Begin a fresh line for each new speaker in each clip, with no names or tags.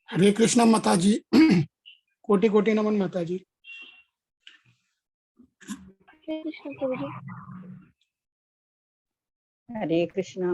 हरे कृष्णा माता जी। कोटि कोटि नमन माता जी।
हरे कृष्ण प्रभु जी।
हरे कृष्णा।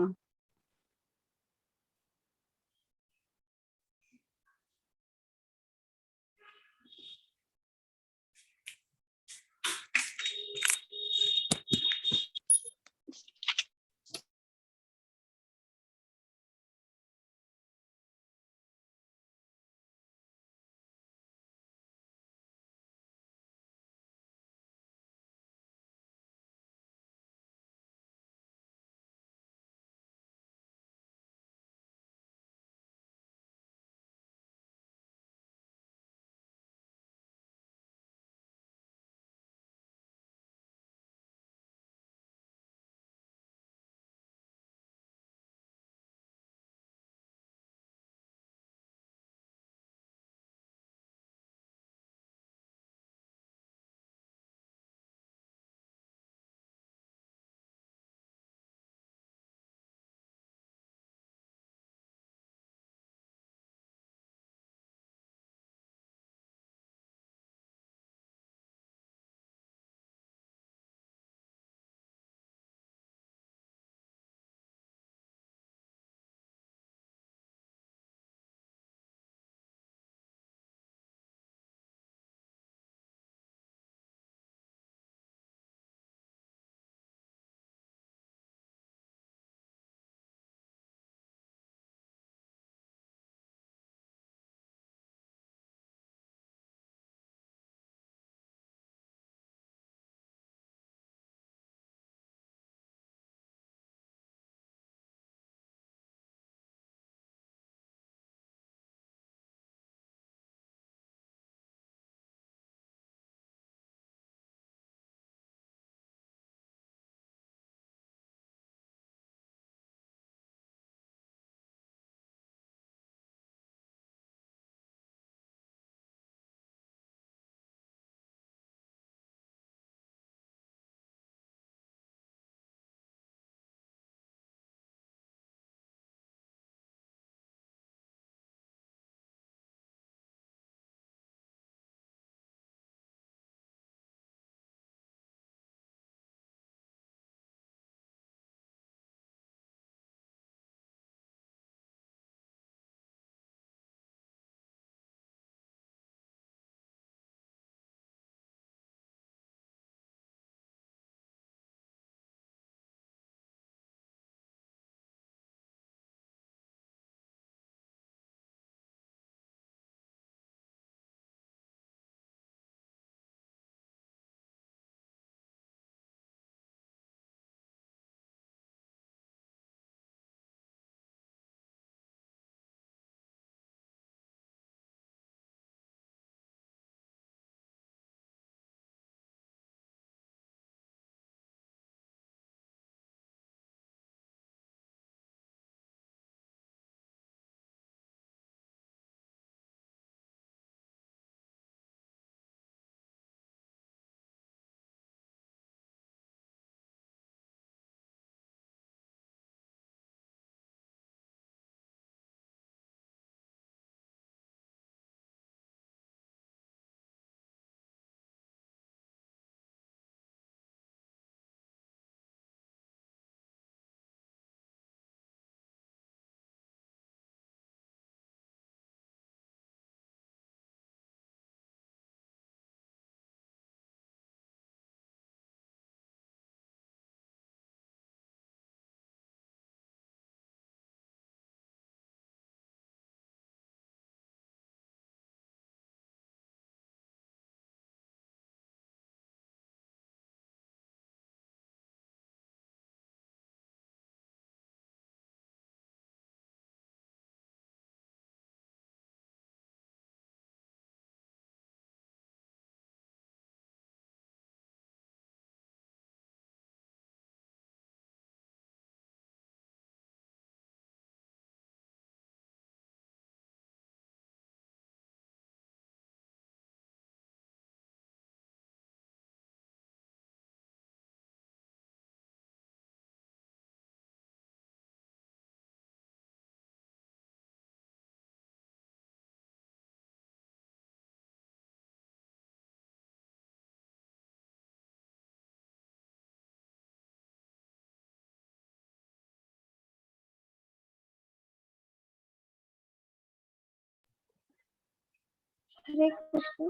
हरे कृष्ण।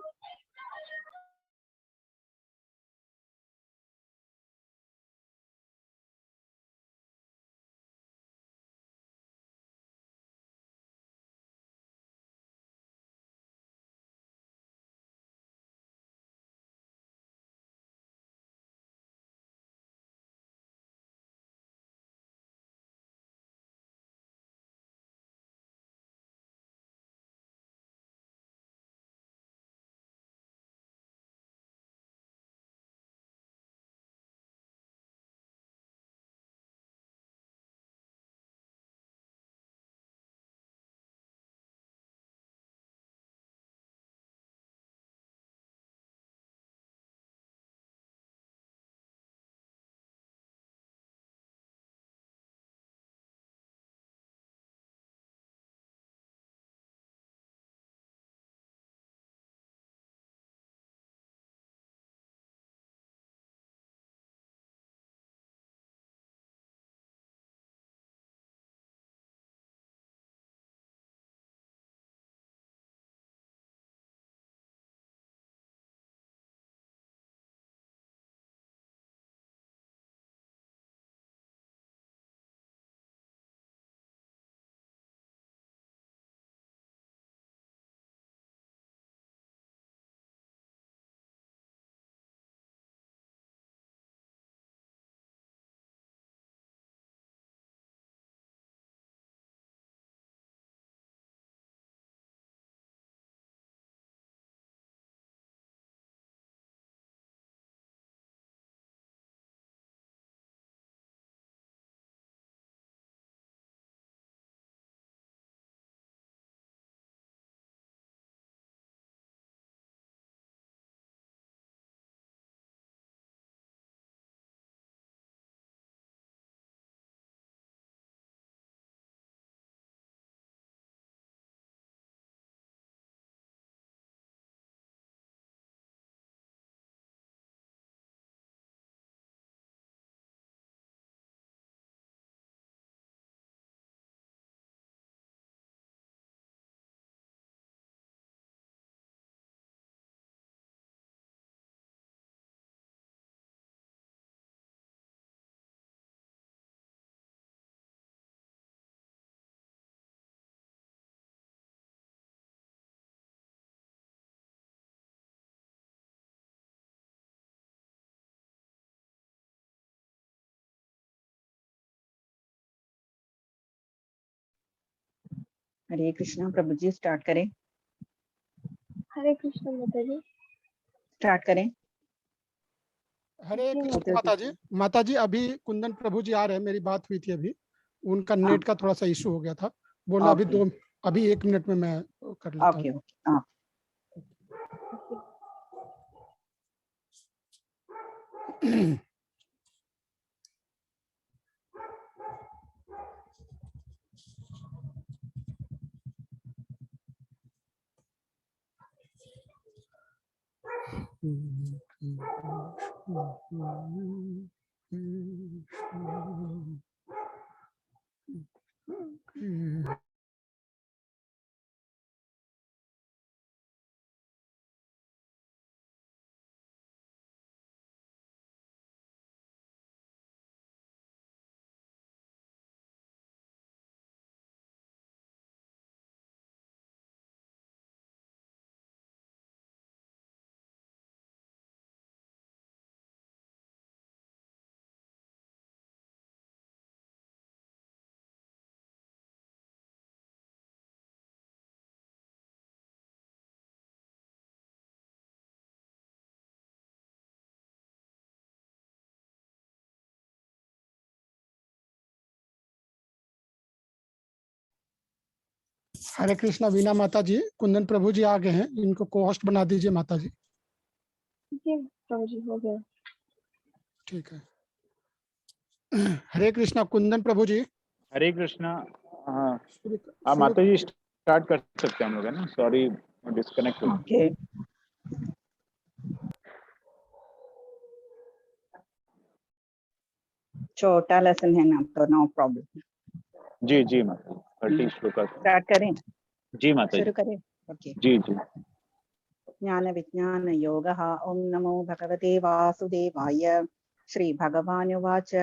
हरे कृष्णा। प्रभु जी स्टार्ट करें।
हरे कृष्ण माता जी।
स्टार्ट करें।
हरे
जी
कृष्ण
माता
माता जी। माता जी अभी कुंदन प्रभु जी आ रहे हैं, मेरी बात हुई थी अभी, उनका नेट का थोड़ा सा इशू हो गया था, बोला अभी
ओके
अभी 1 मिनट में मैं कर लेता
ओके
हूँ।
ओके हाँ।
हरे कृष्णा वीणा माता जी, कुंदन प्रभु जी आ गए हैं, इनको को होस्ट बना दीजिए माता जी।
जी प्रभु जी हो गया।
ठीक है। हरे कृष्णा कुंदन प्रभु जी।
हरे कृष्णा। हाँ
शुरू
माता जी स्टार्ट कर सकते हैं हम लोग, है ना? सॉरी डिस्कनेक्ट हो गया।
ओके छोटा लेसन है ना, तो नो प्रॉब्लम।
जी जी माता जी 30 श्लोक
स्टार्ट करें।
जी माता जी।
शुरू करें। ओके
जी जी।
ज्ञान विज्ञान योगः। ओम नमो भगवते वासुदेवाय। श्री भगवानुवाच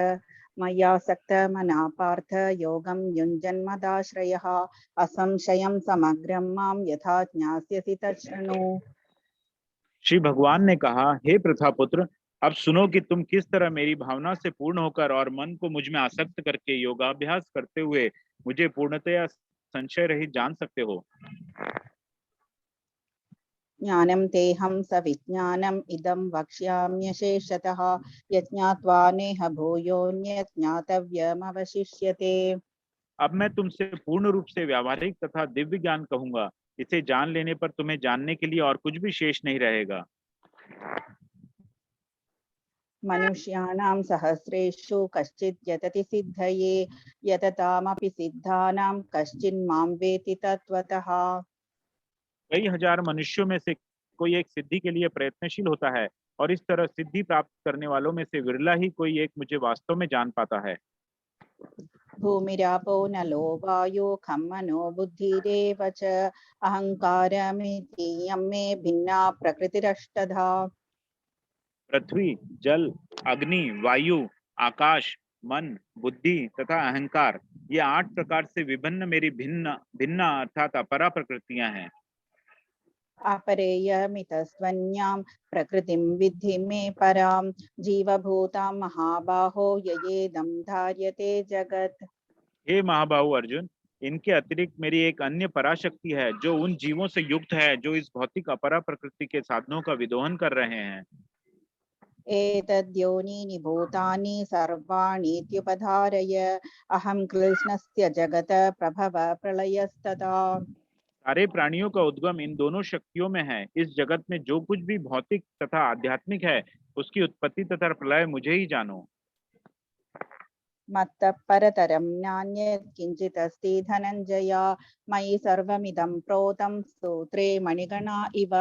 मया सक्त मना पार्थ योगं युञ्जन्मदाश्रयः असंशयं समग्रं मां यथा ज्ञास्यसि तच्छृणु।
श्री भगवान ने कहा, हे प्रथापुत्र, अब सुनो कि तुम किस तरह मेरी भावना से पूर्ण होकर और मन को मुझ में आसक्त करके योगाभ्यास करते हुए मुझे पूर्णतया संशय रहित जान सकते हो।
ज्ञानं तेहं सविज्ञानम् इदं वक्ष्याम्यशेषतः यज्ञात्वा नेह भूयोऽन्यत् ज्ञातव्यमवशिष्यते।
अब मैं तुमसे पूर्ण रूप से व्यावहारिक तथा दिव्य ज्ञान कहूंगा। इसे जान लेने पर तुम्हें जानने के लिए और कुछ भी शेष नहीं रहेगा।
मनुष्याणां सहस्रेषु कश्चित् यतति सिद्धये यततामपि सिद्धानां कश्चिन्मां वेति तत्त्वतः।
कई हजार मनुष्यों में से कोई एक सिद्धि के लिए प्रयत्नशील होता है और इस तरह सिद्धि प्राप्त करने वालों में से विरला ही कोई एक मुझे वास्तव में जान पाता है।
भूमिरापो नलो वायो खं मनो बुद्धिरेव च अहंकारमिति यम्मे भिन्ना प्रकृतिरष्टधा।
पृथ्वी, जल, अग्नि, वायु, आकाश, मन, बुद्धि तथा अहंकार, ये 8 प्रकार से विभिन्न मेरी भिन्न भिन्न अर्थात अपरा प्रकृतियां हैं।
अपरेयमितस्त्वन्यां प्रकृतिं विद्धि मे परां जीवभूतां महाबाहो ययेदं धार्यते जगत्।
हे महाबाहु अर्जुन, इनके अतिरिक्त मेरी एक अन्य पराशक्ति है जो उन जीवों से युक्त है जो इस भौतिक अपरा प्रकृति के साधनों का विदोहन कर रहे हैं।
एतद्योनीनि भूतानि सर्वाणीत्युपधारय अहं कृष्णस्य जगत प्रभव प्रलयस्तदा।
सारे प्राणियों का उद्गम इन दोनों शक्तियों में है। इस जगत में जो कुछ भी भौतिक तथा आध्यात्मिक है उसकी उत्पत्ति तथा प्रलय मुझे ही जानो।
मत्तः परतरं नान्यत् किंचित् अस्ति धनंजय मयि सर्वमिदं प्रोतं सूत्रे मणिगणा इव।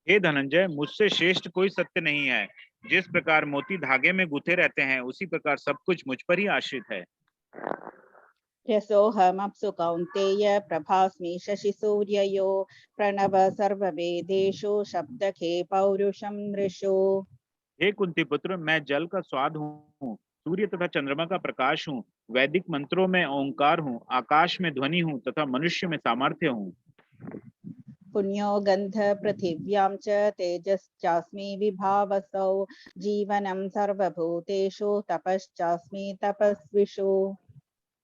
हे धनंजय, मुझसे श्रेष्ठ कोई सत्य नहीं है। जिस प्रकार मोती धागे में गुथे रहते हैं उसी प्रकार सब कुछ मुझ पर ही आश्रित है।
यशोऽहमप्सु कौन्तेय प्रभास्मि शशिसूर्ययो प्रणव सर्ववेदेषु शब्दखे पौरुषं नृषु।
हे कुंती पुत्र, मैं जल का स्वाद हूँ, सूर्य तथा चंद्रमा का प्रकाश हूँ, वैदिक मंत्रों में ओंकार हूँ, आकाश में ध्वनि हूँ तथा मनुष्य में सामर्थ्य हूँ।
पुण्यो गंध पृथिव्यां च तेजश्चास्मि विभावसौ जीवनं सर्वभूतेषु तपश्चास्मि तपस्विषु।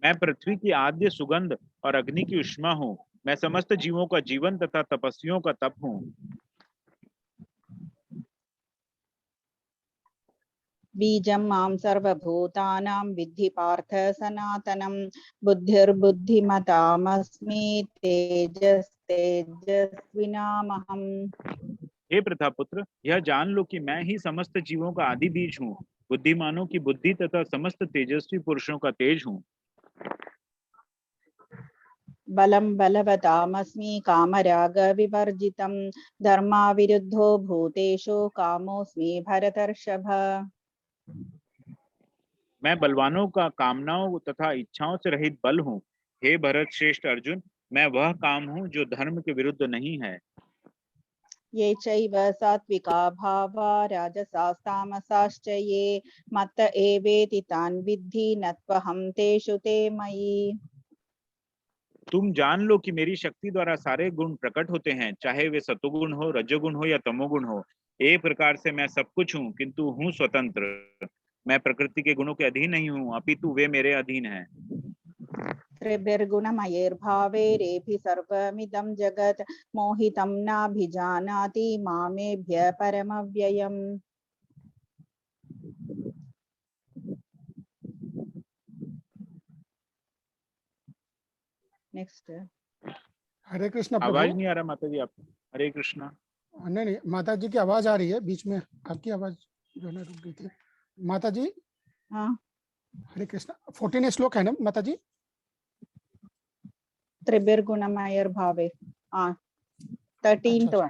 मैं पृथ्वी की आद्य सुगंध और अग्नि की उष्मा हूँ। मैं समस्त जीवों का जीवन तथा तपस्वियों का तप हूँ।
बीजं मां सर्वभूतानां विद्धि पार्थ सनातनं बुद्धिर्बुद्धिमतामस्मि तेजस्तेजस्विनामहम्।
हे प्रथापुत्र, यह जान लो कि मैं ही समस्त जीवों का आदि बीज हूँ, बुद्धिमानों की बुद्धि तथा समस्त तेजस्वी पुरुषों का तेज हूँ।
बलं बलवतामस्मि कामराग विवर्जितं धर्माविरुद्धो भूतेषु कामोऽस्मि भरतर्षभ।
मैं बलवानों का कामनाओं तथा इच्छाओं से रहित बल हूँ। हे भरत श्रेष्ठ अर्जुन, मैं वह काम हूँ जो धर्म के विरुद्ध नहीं है।
ये चैव सात्विका भावा राजसास्तामसाश्च ये मत्त एवेति तान् विद्धि न त्वहं तेषु ते मयि।
तुम जान लो कि मेरी शक्ति द्वारा सारे गुण प्रकट होते हैं, चाहे वे सतोगुण हो, रजोगुण हो या तमोगुण हो। एक प्रकार से मैं सब कुछ हूँ, किंतु हूँ स्वतंत्र। मैं प्रकृति के गुणों के अधीन नहीं हूँ, अपितु वे मेरे अधीन हैं।
त्रिभिर्गुणमयैर्भावैरेभि सर्वमिदं जगत् मोहितं नाभिजानाति मामेभ्य परमव्ययम्। नेक्स्ट।
हरे कृष्णा
आवाज
प्रभु।
नहीं आ रहा माता जी आपको? हरे कृष्णा।
नहीं नहीं, माता जी की आवाज आ रही है, बीच में आपकी आवाज जो है ना रुक गई थी। माता जी
हाँ,
हरे कृष्णा। 14 श्लोक है ना माता जी?
त्रिभिर्गुणमयैर्भावे। हाँ, 13th वन।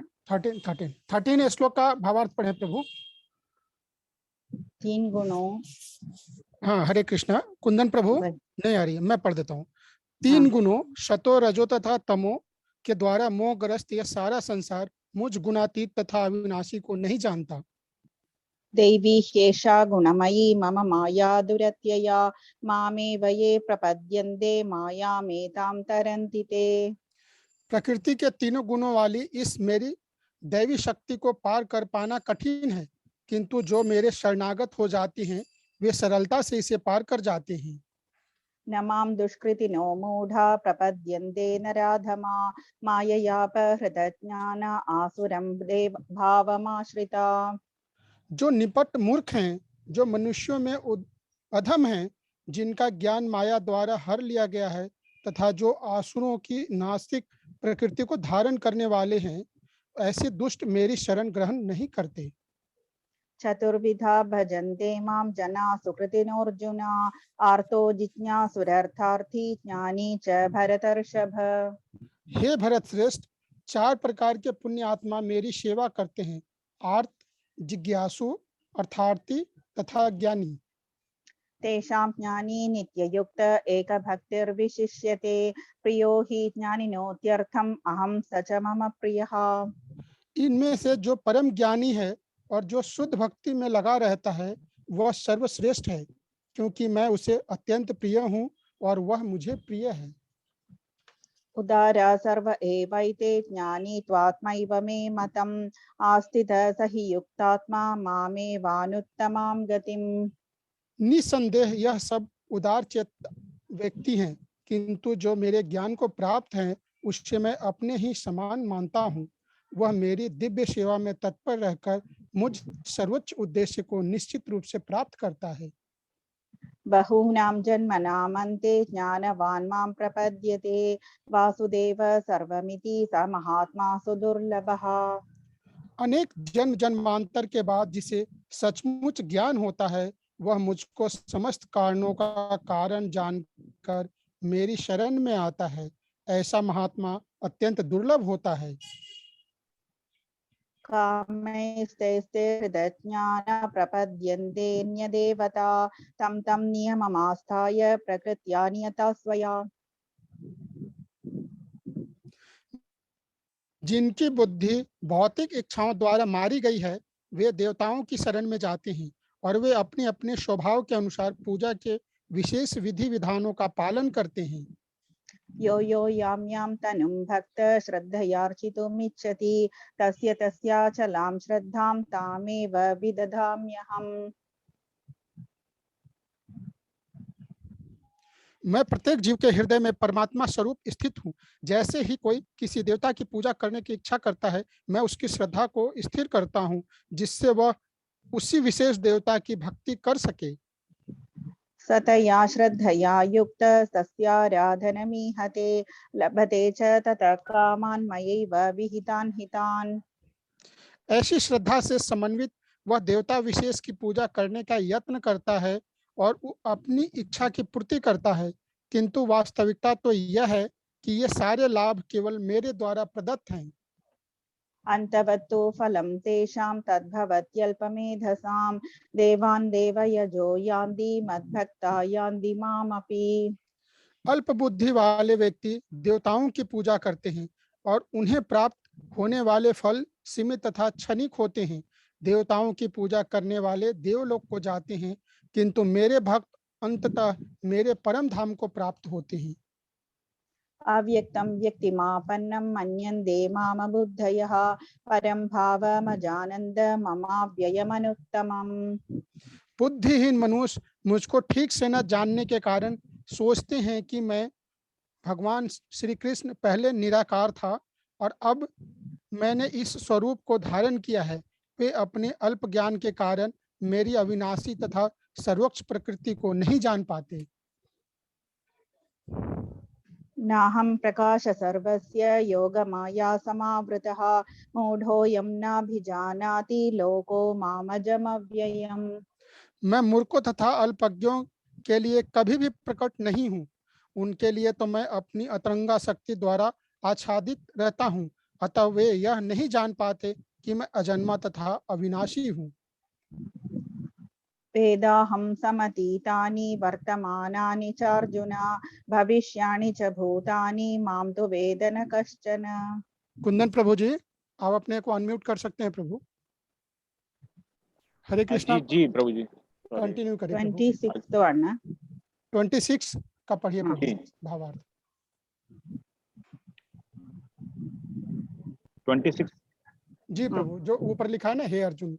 13 श्लोक का भावार्थ पढ़े प्रभु।
3 गुणों।
हाँ हरे कृष्णा। कुंदन प्रभु नहीं आ रही है, मैं पढ़ देता हूँ। 3
हाँ।
गुणों सतो रजो तथा तमो के द्वारा मोहग्रस्त यह सारा संसार मुझ गुणातीत तथा अविनाशी को नहीं जानता।
दैवी ह्येषा गुणमयी मम माया दुरत्यया मामेव ये प्रपद्यन्ते मायामेतां तरन्ति ते।
प्रकृति के तीनों गुणों वाली इस मेरी दैवी शक्ति को पार कर पाना कठिन है, किंतु जो मेरे शरणागत हो जाती हैं वे सरलता से इसे पार कर जाते हैं।
न मां दुष्कृतिनो मूढा प्रपद्यन्ते नराधमा माययापहृतज्ञान आसुरं भावमाश्रिता।
जो निपट मूर्ख हैं, जो मनुष्यों में अधम हैं, जिनका ज्ञान माया द्वारा हर लिया गया है, तथा जो आसुरों की नास्तिक प्रकृति को धारण करने वाले हैं, ऐसे दुष्ट मेरी शरण ग्रहण नहीं करते।
चतुर्विधा भजन्ते मां जना सुकृतिनोऽर्जुन आर्तो जिज्ञासुरर्थार्थी ज्ञानी च भरतर्षभ।
हे भरत श्रेष्ठ, 4 प्रकार के पुण्य आत्मा मेरी सेवा करते हैं, आर्त, जिज्ञासु, अर्थार्थी तथा ज्ञानी।
तेषां ज्ञानी नित्ययुक्त एकभक्तिर्विशिष्यते प्रियो हि ज्ञानिनोत्यर्थम् अहं स च मम प्रियः।
इनमें से जो परम ज्ञानी है और जो शुद्ध भक्ति में लगा रहता है वह सर्वश्रेष्ठ है, क्योंकि मैं उसे अत्यंत प्रिय हूँ और वह मुझे प्रिय है।
उदारा सर्व एवैते ज्ञानी त्वात्मैव मे मतम् आस्थितः स हि युक्तात्मा मामेवानुत्तमां गतिम्।
निसंदेह यह सब उदार चेत व्यक्ति हैं, किंतु जो मेरे ज्ञान को प्राप्त हैं उससे मैं अपने ही समान मानता हूँ। वह मेरी दिव्य सेवा में तत्पर रहकर मुझ सर्वोच्च उद्देश्य को निश्चित रूप से प्राप्त करता है।
बहूनां जन्मनामन्ते ज्ञानवान् मां प्रपद्यते वासुदेव सर्वमिति स महात्मा सुदुर्लभः।
अनेक जन्म जन्मांतर के बाद जिसे सचमुच ज्ञान होता है वह मुझको समस्त कारणों का कारण जानकर मेरी शरण में आता है। ऐसा महात्मा अत्यंत दुर्लभ होता है।
कामैस्तैस्ते हृदज्ञान प्रपद्यन्ते न्यदेवता तं तं नियममास्थाय प्रकृत्या नियता स्वया।
जिनकी बुद्धि भौतिक इच्छाओं द्वारा मारी गई है वे देवताओं की शरण में जाते हैं और वे अपने अपने स्वभाव के अनुसार पूजा के विशेष विधि विधानों का पालन करते हैं।
यो यो यां यां तनुं भक्त श्रद्धयार्चितुमिच्छति तस्य तस्याचलां श्रद्धां तामेव विदधाम्यहम्।
मैं प्रत्येक जीव के हृदय में परमात्मा स्वरूप स्थित हूँ। जैसे ही कोई किसी देवता की पूजा करने की इच्छा करता है मैं उसकी श्रद्धा को स्थिर करता हूँ, जिससे वह उसी विशेष देवता की भक्ति कर सके।
सतया श्रद्धया युक्त तस्याराधनमीहते लभते च ततः कामान् मयैव विहितान् हितान्।
ऐसी श्रद्धा से समन्वित वह देवता विशेष की पूजा करने का यत्न करता है और अपनी इच्छा की पूर्ति करता है, किंतु वास्तविकता तो यह है कि ये सारे लाभ केवल मेरे द्वारा प्रदत्त हैं।
अन्तवत्तु फलं तेषां तद्भवत्यल्पमेधसां देवान् देवयजो यान्ति मद्भक्ता यान्ति मामपि।
अल्प बुद्धि वाले व्यक्ति देवताओं की पूजा करते हैं और उन्हें प्राप्त होने वाले फल सीमित तथा क्षणिक होते हैं। देवताओं की पूजा करने वाले देवलोक को जाते हैं, किंतु मेरे भक्त अंततः मेरे परम धाम को प्राप्त होते हैं।
अव्यक्तं व्यक्तिमापन्नं मन्यन्ते माम बुद्धयः परं भावमजानन्द ममाव्ययमनुत्तमम्।
बुद्धिहीन मनुष्य मुझको ठीक से न जानने के कारण सोचते हैं कि मैं भगवान श्री कृष्ण पहले निराकार था और अब मैंने इस स्वरूप को धारण किया है। वे अपने अल्प ज्ञान के कारण मेरी अविनाशी तथा सर्वोच्च प्रकृति को नहीं जान पाते।
नाहं प्रकाश सर्वस्य योगमाया समावृतः मूढोऽयं नाभिजानाति लोको मामजमव्ययम्।
मैं मूर्खों तथा अल्पज्ञों के लिए कभी भी प्रकट नहीं हूँ। उनके लिए तो मैं अपनी अतरंगा शक्ति द्वारा आच्छादित रहता हूँ, अतः वे यह नहीं जान पाते कि मैं अजन्मा तथा अविनाशी हूँ।
वेदाहं समतीतानि वर्तमानानि च अर्जुन भविष्याणि च भूतानि मां तु वेद न कश्चन।
कुंदन प्रभु जी, आप अपने को अनम्यूट कर सकते हैं प्रभु। हरे कृष्णा।
जी जी प्रभु जी।
कंटिन्यू करिए प्रभु।
26 तो पढ़ना।
26 का पढ़िए
हाँ।
प्रभु भावार्थ।
26।
जी प्रभु, जो ऊपर लिखा है ना, हे अर्जुन।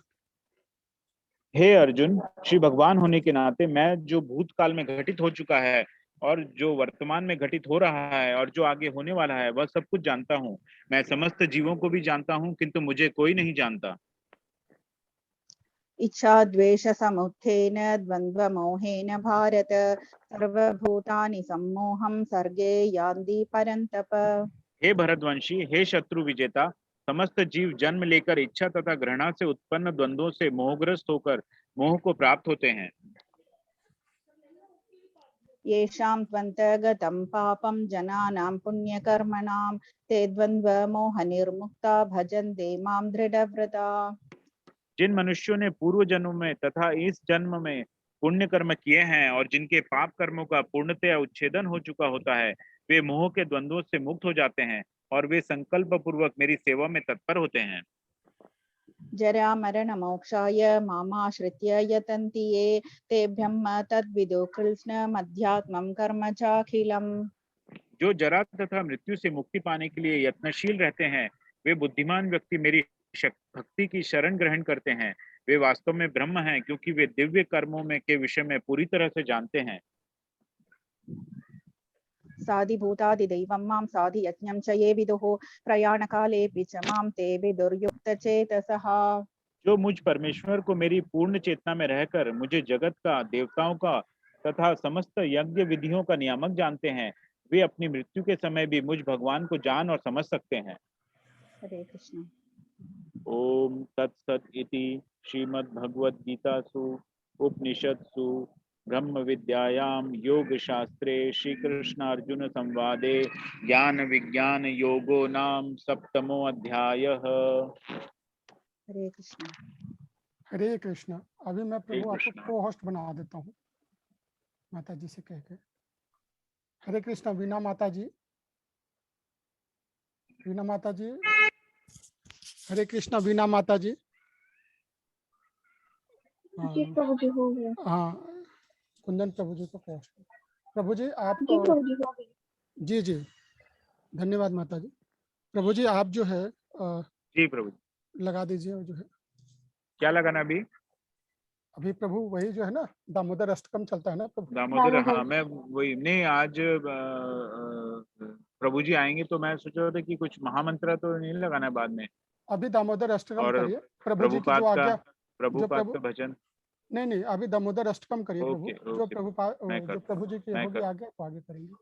हे अर्जुन, श्री भगवान होने के नाते मैं जो भूतकाल में घटित हो चुका है और जो वर्तमान में घटित हो रहा है और जो आगे होने वाला है वह सब कुछ जानता हूँ। मैं समस्त जीवों को भी जानता हूँ, किंतु मुझे कोई नहीं जानता।
इच्छा द्वेष समुत्थेन द्वंद्व मोहेन भारत सर्वभूतानि सम्मोहं सर्गे यान्ति परन्तप।
हे भरतवंशी, हे शत्रु विजेता, समस्त जीव जन्म लेकर इच्छा तथा घृणा से उत्पन्न द्वंद्वों से मोहग्रस्त होकर मोह को प्राप्त होते हैं।
येषां त्वन्तगतं पापं जनानां पुण्यकर्मणां ते द्वन्द्व मोह निर्मुक्ता भजन्ते मां दृढव्रता।
जिन मनुष्यों ने पूर्व जन्म में तथा इस जन्म में पुण्य कर्म किए हैं और जिनके पाप कर्मों का पूर्णतया उच्छेदन हो चुका होता है, वे मोह के द्वंद्वों से मुक्त हो जाते हैं और वे संकल्प पूर्वक मेरी सेवा में तत्पर होते हैं।
जरा मरण मोक्षाय मामाश्रित्य यतन्ति ये ते ब्रह्म तद्विदु कृष्ण मध्यात्मं कर्म चाखिलम्।
जो जरा तथा मृत्यु से मुक्ति पाने के लिए यत्नशील रहते हैं, वे बुद्धिमान व्यक्ति मेरी भक्ति की शरण ग्रहण करते हैं। वे वास्तव में ब्रह्म हैं, क्योंकि वे दिव्य कर्मों में के विषय में पूरी तरह से जानते हैं।
साधिभूतादिदैवं मां साधि यज्ञं च ये विदुः प्रयाणकालेऽपि च मां ते विदुर्युक्तचेतसः।
जो मुझ परमेश्वर को मेरी पूर्ण चेतना में रहकर मुझे जगत का, देवताओं का तथा समस्त यज्ञ विधियों का नियामक जानते हैं, वे अपनी मृत्यु के समय भी मुझ भगवान को जान और समझ सकते हैं।
हरे कृष्ण।
ओम तत्सत इति श्रीमद्भगवद्गीतासु उपनिषत्सु ब्रह्म विद्यायां योग शास्त्रे श्री कृष्ण अर्जुन संवादे ज्ञान विज्ञान योगो नाम सप्तमो अध्यायः।
हरे कृष्ण।
हरे कृष्ण। अभी मैं प्रभु आपको
कृष्ण।
को होस्ट बना देता हूँ माता जी से कह के। हरे कृष्ण। वीणा माता जी, वीणा माता जी। हरे कृष्ण वीणा माता जी।
जी प्रभु जी हो गया।
हाँ, कुंदन प्रभु जी को होस्ट। प्रभु जी आप।
जी प्रभु जी हो गया।
जी जी, धन्यवाद माता जी। प्रभु जी आप जो है
जी प्रभु
लगा दीजिए जो है।
क्या लगाना अभी?
अभी प्रभु वही जो है ना, दामोदर अष्टकम चलता है ना प्रभु।
दामोदर, हाँ मैं वही नहीं, आज प्रभु जी आएंगे तो मैं सोच रहा था कि कुछ महामंत्र तो नहीं लगाना है बाद में।
अभी दामोदर अष्टकम
और
करिए प्रभु जी की जो आज्ञा।
प्रभुपाद का भजन।
नहीं नहीं, अभी दामोदर अष्टकम करिए प्रभु। जो
ओके,
जो प्रभु जी की होगी आज्ञा तो आगे करेंगे।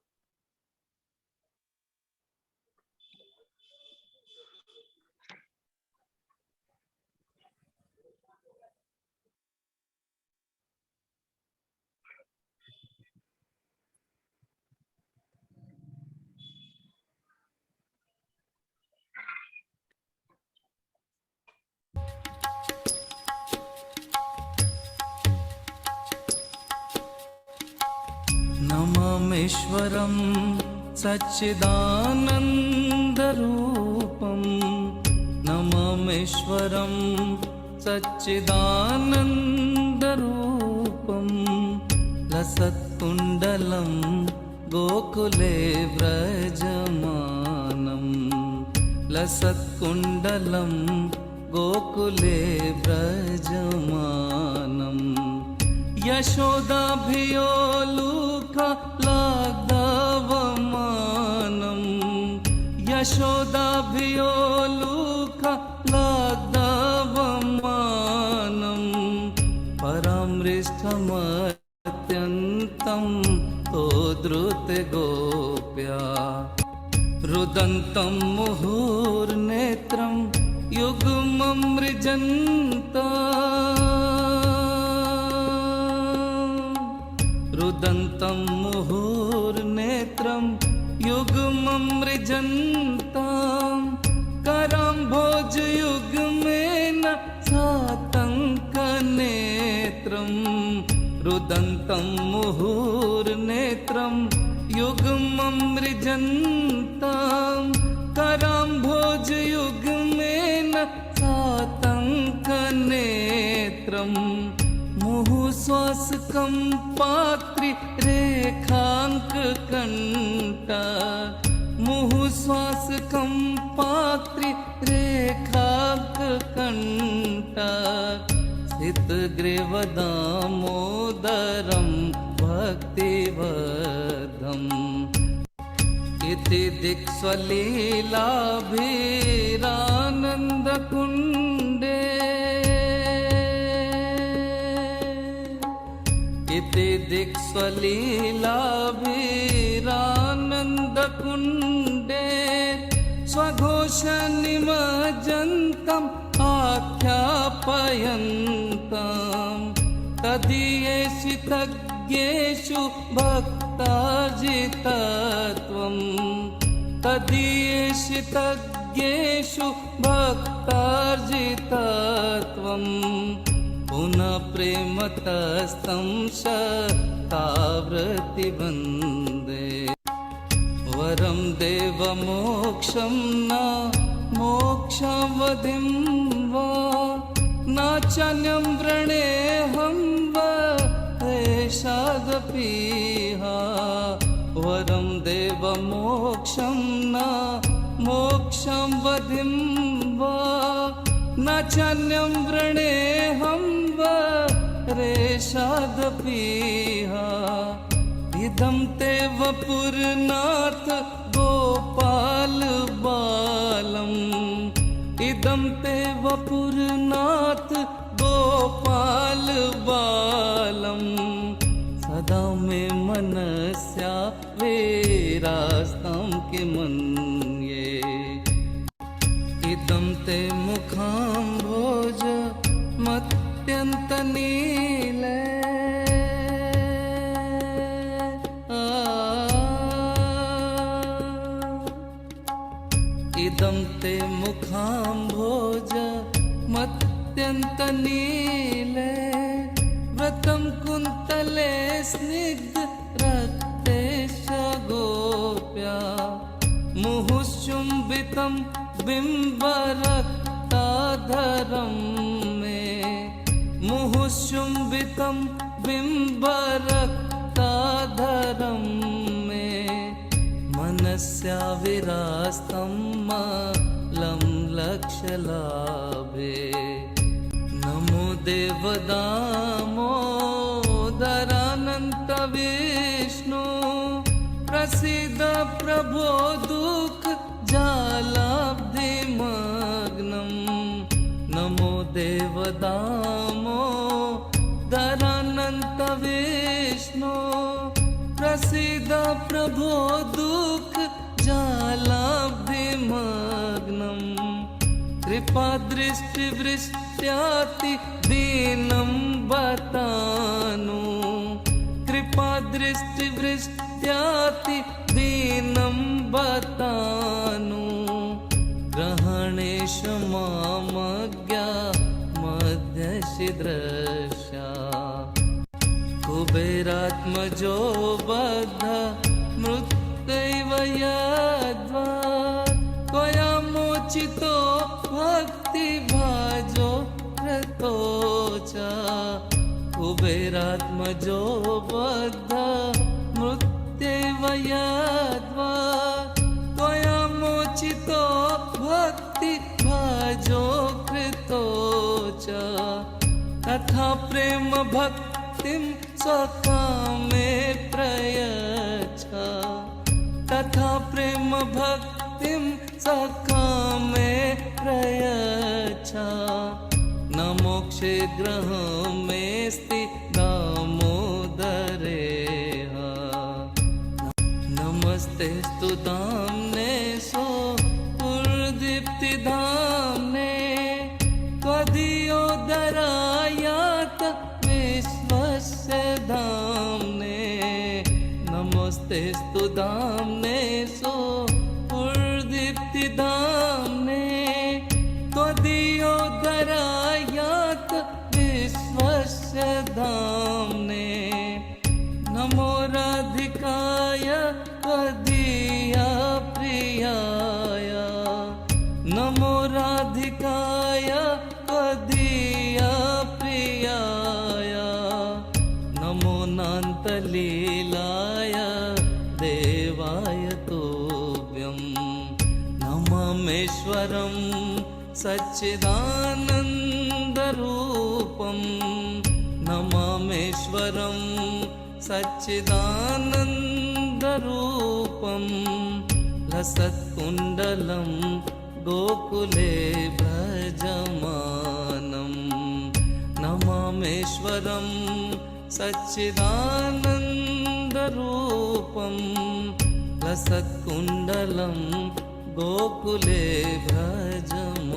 नममेश्वरं सच्चिदानन्दरूपं नममेश्वरं सच्चिदानन्दरूपं लसत्कुण्डलं गोकुले व्रजमानं लसत्कुण्डलं गोकुले व्रजमानं यशोदाभियोलुका लाग्दावमानं यशोदाभियोलुका लाग्दावमानं परामृष्टमत्यन्तं तोद्रुतगोप्या रुदन्तं मुहुर्नेत्रं युग्ममृजन्ता रुदन्तं मुहुर्नेत्रं युग्ममृजन्तां कराम्भोजयुग्मेन सातङ्कनेत्रं रुदन्तं मुहुर्नेत्रं युग्ममृजन्तां कराम्भोजयुग्मेन सातङ्कनेत्रम् मुहुश्वासकं पात्रिरेखाङ्ककण्ठ मुहुश्वासकं पात्रिरेखाङ्ककण्ठ स्थितग्रीवदामोदरं भक्तिवदम् इति दिक्स्वलीलाभिरानन्दकुण्डे इति दिक्स्वलीलाभिरानन्दकुण्डे स्वघोषनिमज्जन्तम् आख्यापयन्तम् तदीयेषु तज्ञेषु भक्ताजितत्वम् तदीयेषु तज्ञेषु भक्तार्जितत्वम् पुनः प्रेमतस्तं शतावृत्तिवन्दे वरं देवमोक्षं न मोक्षावधिं वा नाचान्यं वृणेऽहं वरेषादपीहा वरं देवमोक्षं न मोक्षं वधिं वा नाचान्यं वृणेऽहं वरेषादपीहा इदं ते वपुरनाथ गोपाल बालम् इदं ते वपुरनाथ गोपाल बालम् सदा मे मनस्या विरास्तं किमन्ये इदं ते मुखाम्भोज मत्यन्तनीले इदं ते मुखाम्भोज मत्यन्तनीले व्रतं कुन्तले स्निग्ध रक्ते गोप्या मुहुश्चुम्बितं बिम्बरक्ताधरं मे मुहुश्चुम्बितं बिम्बरक्ताधरं मे मनस्या विरास्तं मलं लक्ष्यलाभे नमो देवदामोदरानन्तविष्णु प्रसीद प्रभो दुःख जालाब्धिमग्नम् नमो देवदामोदरानन्तविष्णु प्रसीद प्रभो दुःख जालाब्धिमग्नम् कृपादृष्टिवृष्ट्याति दीनं बतानु कृपादृष्टिवृष्ट्याति दीनं बतानु ग्रहणेश मामज्ञा मध्यशिद्रशा कुबेरात्मजो बद्ध मृत्यैव यद्वा त्वयामोचितो भक्तिभाजो कृतो च कुबेरात्मजो बद्ध मृत्यैव यद्वा त्वयामोचितो भक्तिभाजो कृतो च तथा प्रेम भक्तिं स्वकामे प्रयच्छ तथा प्रेम भक्तिं सकामे प्रयच्छ न मोक्षे ग्रहमेस्ति दामोदरेह नमस्ते स्तु धाम्ने सुरदीप्तिधाम्ने त्वदीयोदरायात विश्वस्य धाम्ने नमस्ते स्तु धाम्ने सुरदीप्तिधाम्ने त्वदीयोदरायात विश्वस्य धाम्ने नमो राधिकाय त्वदीया प्रियाय नमो राधिकाय त्वदीय प्रियाय नमो नान्तलीलाय देवाय तोभ्यं नममेश्वरं सच्चिदानन्दरूपं नममेश्वरं सच्चिदानन्दरूपं लसत्कुण्डलं गोकुले भजमानं नममेश्वरं सच्चिदानन्दरूपं लसत्कुण्डलं गोकुले भजमानम्।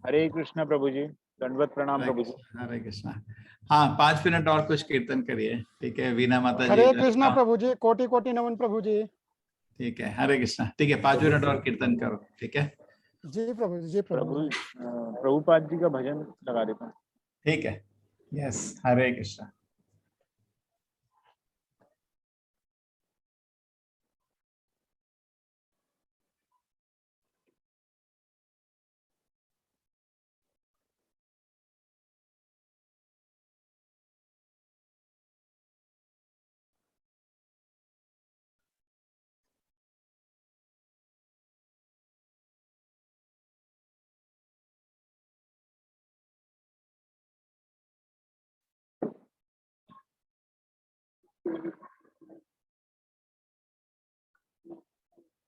हरे कृष्णा प्रभु जी, दंडवत प्रणाम प्रभु जी।
हरे कृष्णा। हाँ, 5 मिनट और कुछ कीर्तन करिए, ठीक है। वीणा माता जी,
हरे कृष्णा प्रभु जी, कोटि कोटि नमन प्रभु जी।
ठीक है, हरे कृष्णा। ठीक है, 5 मिनट और कीर्तन करो, ठीक है।
जी प्रभु जी, जी प्रभु।
प्रभुपाद जी का भजन लगा देता हूँ।
ठीक है, यस, हरे कृष्णा।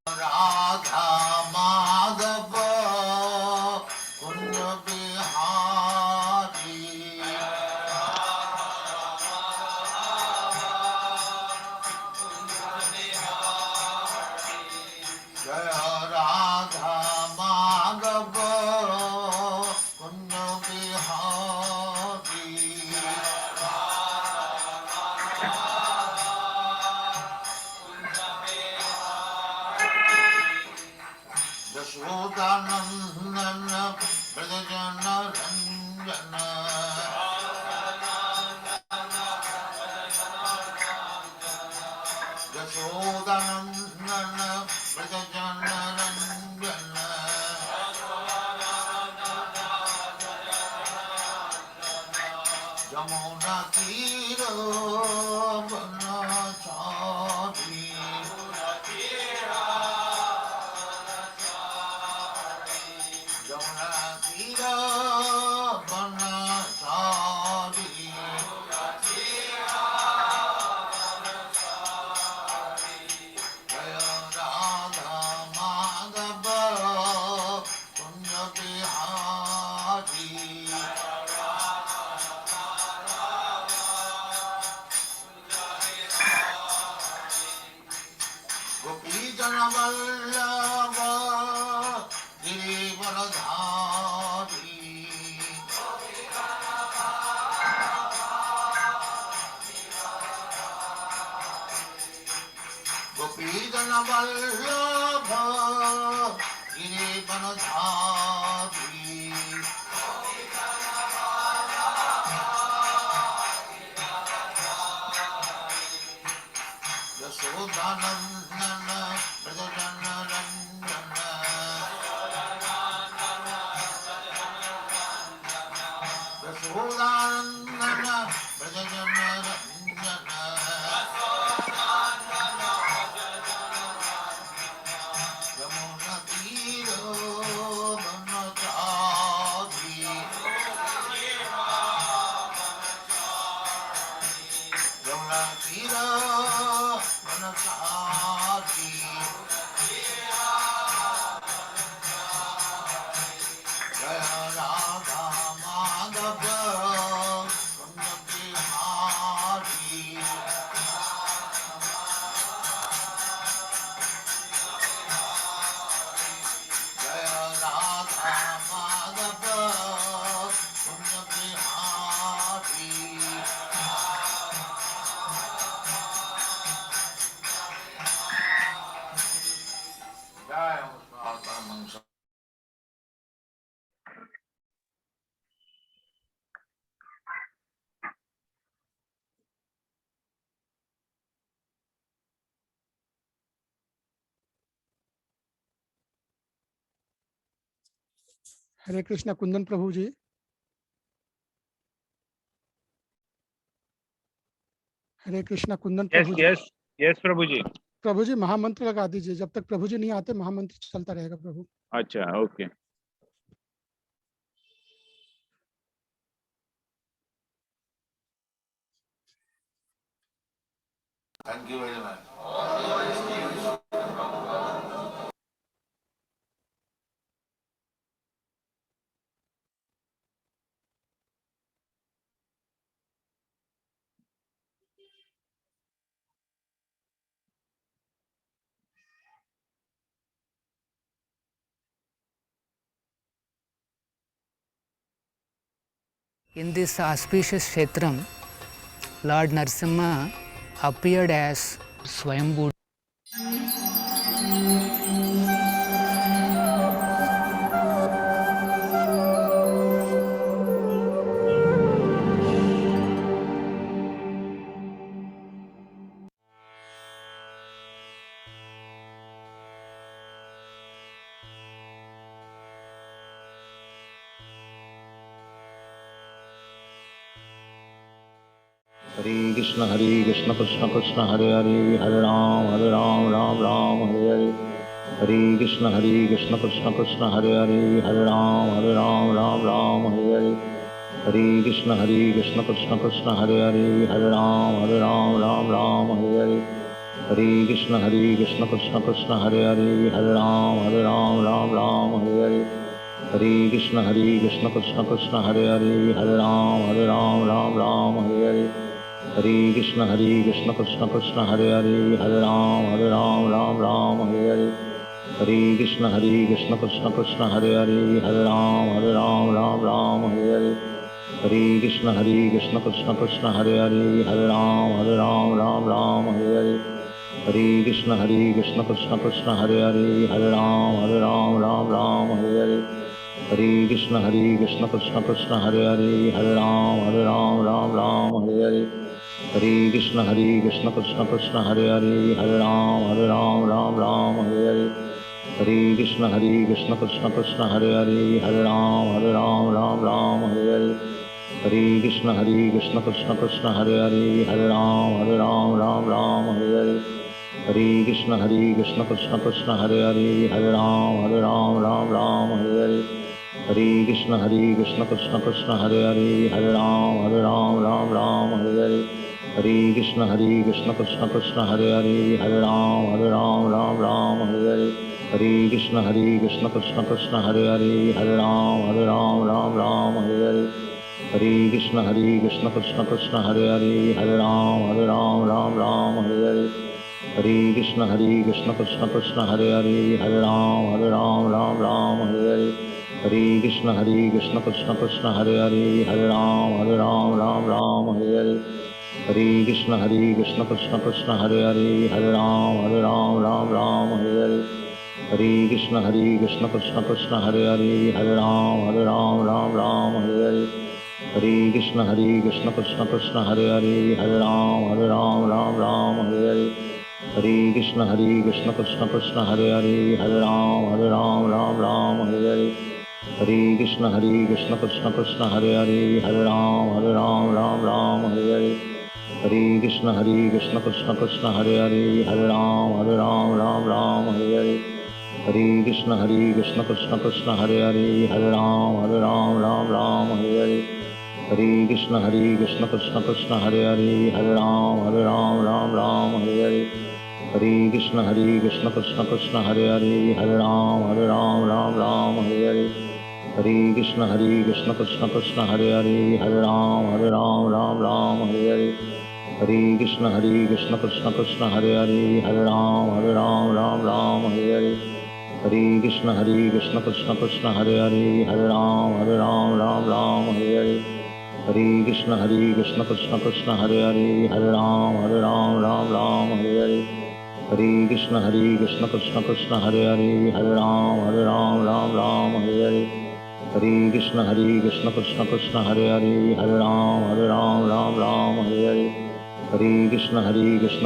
राधा माधव कुंज बिहारी जय राधा माधव कुंज बिहारी यशोदानंदन ब्रजजन रंजन यशोदानंदन ब्रजजन रंजन यमुना तीर बनचारी यमुना तीर बनचारी जय राधा माधव कुंज बिहारी गोपी जन वल्लभ गिरिवरधारी गोपी जन वल्लभ गिरिवरधारी यशोदानंदन ब्रजजन रंजन यशोदानंदन ब्रजजन रंजन यमुना तीर बनचारी यमुना तीर बनचारी
हरे कृष्णा कुंदन प्रभु जी। हरे कृष्णा कुंदन
यस
प्रभु जी।
यस यस प्रभु जी।
प्रभु जी महामंत्र लगा दीजिए, जब तक प्रभु जी नहीं आते महामंत्र चलता रहेगा प्रभु।
अच्छा okay.
Thank you very much.
In this auspicious Kshetram, Lord Narasimha appeared as Swayambhu.
हरे कृष्ण कृष्ण कृष्ण हरे हरे, हरे राम राम राम हरे हरे। हरे कृष्ण कृष्ण कृष्ण हरे हरे, हरे राम राम हरे हरे। हरे कृष्ण कृष्ण कृष्ण हरे हरे, हरे राम राम हरे हरे। हरे कृष्ण कृष्ण कृष्ण हरे हरे, हरे राम हरे हरे। हरे कृष्ण कृष्ण कृष्ण हरे हरे, हरे राम हरे हरे। हरे कृष्ण कृष्ण कृष्ण हरे हरे, हरे राम हरे हरे। हरे कृष्ण कृष्ण कृष्ण हरे हरे, हरे राम हरे हरे। हरे कृष्ण कृष्ण कृष्ण हरे हरे, हरे राम हरे हरे। हरे कृष्ण कृष्ण कृष्ण हरे हरे, हरे राम हरे हरे। हरे कृष्ण कृष्ण कृष्ण हरे हरे, हरे राम हरे हरे। हरे कृष्ण कृष्ण कृष्ण हरे हरे, हरे राम हरे हरे। हरे कृष्ण कृष्ण कृष्ण हरे हरे, हरे राम हरे हरे। हरे कृष्ण कृष्ण कृष्ण हरे हरे, हरे राम हरे हरे। हरे कृष्ण कृष्ण कृष्ण हरे हरे, हरे राम हरे हरे। हरे कृष्ण कृष्ण कृष्ण हरे हरे, हरे राम हरे हरे। हरे कृष्ण कृष्ण कृष्ण हरे हरे, हरे राम हरे हरे। हरे कृष्ण कृष्ण कृष्ण हरे हरे, हरे राम हरे हरे। हरे कृष्ण कृष्ण कृष्ण हरे हरे, हरे राम हरे हरे। हरे कृष्ण कृष्ण कृष्ण हरे हरे, हरे राम हरे हरे। हरे कृष्ण कृष्ण कृष्ण हरे हरे, हरे राम हरे हरे। हरे कृष्ण कृष्ण कृष्ण हरे हरे, हरे राम हरे हरे। हरे कृष्ण कृष्ण कृष्ण हरे हरे, हरे राम हरे हरे। हरे कृष्ण कृष्ण कृष्ण हरे हरे, हरे राम हरे हरे। हरे कृष्ण कृष्ण कृष्ण हरे हरे, हरे राम हरे हरे। हरे कृष्ण कृष्ण कृष्ण हरे हरे, हरे राम हरे हरे। हरे कृष्ण कृष्ण कृष्ण हरे हरे, हरे राम हरे हरे। हरे कृष्ण कृष्ण कृष्ण हरे हरे, हरे राम हरे हरे। हरे कृष्ण कृष्ण कृष्ण हरे हरे, हरे राम हरे हरे। हरे कृष्ण कृष्ण कृष्ण हरे हरे, हरे राम हरे हरे। हरे कृष्ण कृष्ण कृष्ण हरे हरे, हरे राम हरे हरे। हरे कृष्ण कृष्ण कृष्ण हरे हरे, हरे राम हरे हरे। हरे कृष्ण कृष्ण कृष्ण हरे हरे, हरे राम हरे हरे। हरे कृष्ण कृष्ण कृष्ण हरे हरे, हरे राम हरे हरे। हरे कृष्ण कृष्ण कृष्ण हरे हरे, हरे राम हरे हरे। हरे कृष्ण कृष्ण कृष्ण हरे हरे, हरे राम हरे हरे। हरे कृष्ण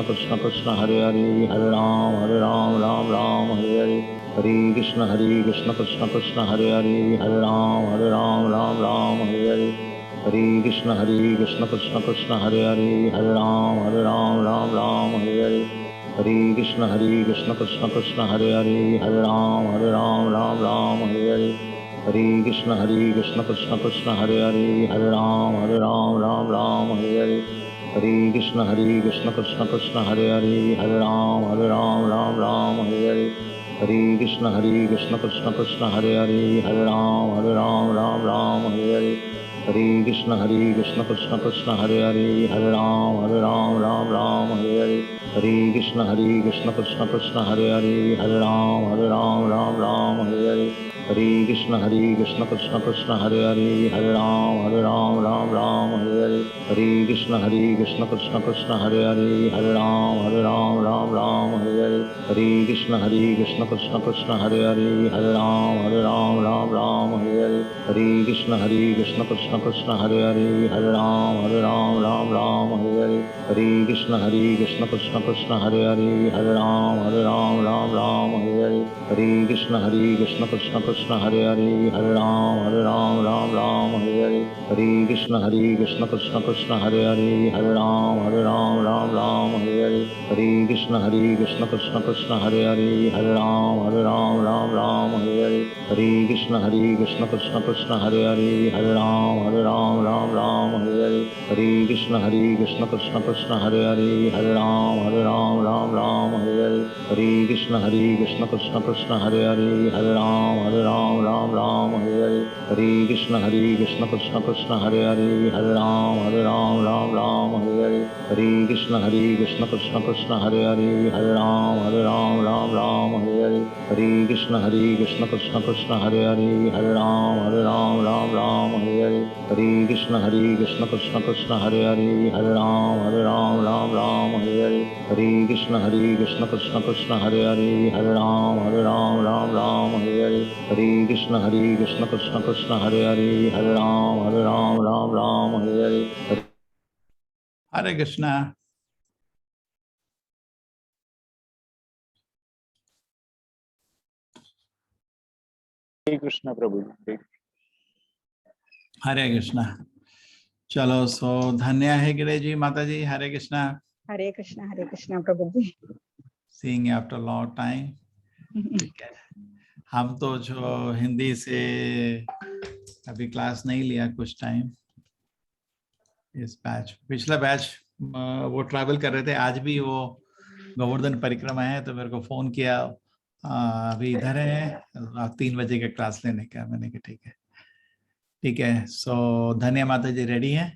कृष्ण कृष्ण हरे हरे राम राम राम हरे हरे हरे कृष्ण कृष्ण कृष्ण हरे हरे राम राम राम हरे हरे हरे कृष्ण कृष्ण कृष्ण हरे राम राम हरे हरे हरे कृष्ण कृष्ण कृष्ण हरे राम राम हरे हरे हरे कृष्ण कृष्ण कृष्ण हरे राम राम हरे हरे हरे कृष्ण कृष्ण कृष्ण हरे राम राम हरे हरे हरे कृष्ण कृष्ण कृष्ण हरे राम राम हरे हरे हरे कृष्ण कृष्ण कृष्ण हरे राम राम हरे हरे हरे कृष्ण कृष्ण कृष्ण हरे राम राम हरे हरे हरे कृष्ण कृष्ण कृष्ण हरे राम राम हरे हरे हरे कृष्ण कृष्ण कृष्ण हरे राम राम हरे हरे हरे कृष्ण कृष्ण कृष्ण हरे राम राम हरे हरे हरे कृष्ण कृष्ण कृष्ण हरे राम राम हरे हरे हरे कृष्ण कृष्ण कृष्ण हरे राम राम हरे हरे हरे कृष्ण कृष्ण कृष्ण हरे राम राम हरे हरे हरे कृष्ण कृष्ण कृष्ण हरे राम राम हरे हरे हरे कृष्ण कृष्ण कृष्ण हरे राम राम हरे हरे हरे कृष्ण कृष्ण कृष्ण हरे राम राम हरे हरे हरे कृष्ण कृष्ण कृष्ण हरे राम राम हरे हरे हरे कृष्ण कृष्ण कृष्ण हरे राम राम हरे हरे हरे कृष्ण कृष्ण कृष्ण हरे राम राम हरे हरे हरे कृष्ण कृष्ण कृष्ण हरे राम राम हरे हरे हरे कृष्ण कृष्ण कृष्ण हरे राम राम हरे हरे हरे कृष्ण कृष्ण कृष्ण हरे राम राम हरे हरे हरे कृष्ण कृष्ण कृष्ण हरे राम राम हरे हरे हरे कृष्ण कृष्ण कृष्ण हरे राम राम हरे हरे
हरे कृष्णा।
हरे कृष्ण प्रभु जी।
हरे कृष्णा। चलो, सो धन्य है गिरे जी, माता जी। हरे कृष्णा।
हरे कृष्ण प्रभु जी।
Seeing after long time. ठीक है, हम तो जो हिंदी से अभी क्लास नहीं लिया कुछ टाइम, इस बैच, पिछला बैच वो ट्रैवल कर रहे थे, आज भी वो गोवर्धन परिक्रमा है, तो मेरे को फोन किया अभी इधर है, आप 3 बजे का क्लास लेने का। मैंने कहा ठीक है, ठीक है। सो धन्य माता जी रेडी है?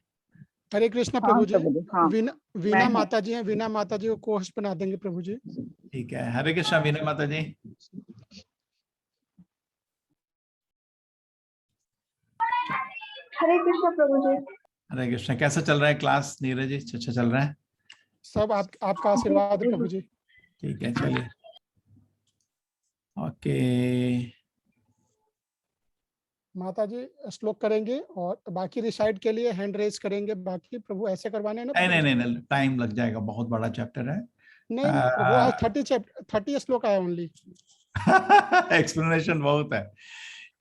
हरे कृष्ण
हाँ
प्रभु जी।
प्रभु जी, हाँ
वीना
मैं हूँ।
माता जी हैं, वीना माता जी को कोष बना देंगे प्रभु जी।
ठीक है। हरे कृष्णा वीना माता जी।
हरे कृष्ण प्रभु जी।
हरे कृष्णा। कैसा चल रहा है क्लास नीरज जी? अच्छा चल रहा है?
सब आपका आशीर्वाद है प्रभु जी।
ठीक है, चलिए। ओके,
माता जी श्लोक करेंगे और बाकी रिसाइड के लिए हैंड रेज करेंगे। बाकी प्रभु ऐसे करवाने हैं ना
नहीं
प्रभु
नहीं
जी?
नहीं, टाइम लग जाएगा, बहुत बड़ा चैप्टर है।
नहीं प्रभु, आज 30 श्लोक आया ओनली।
एक्सप्लेनेशन बहुत है।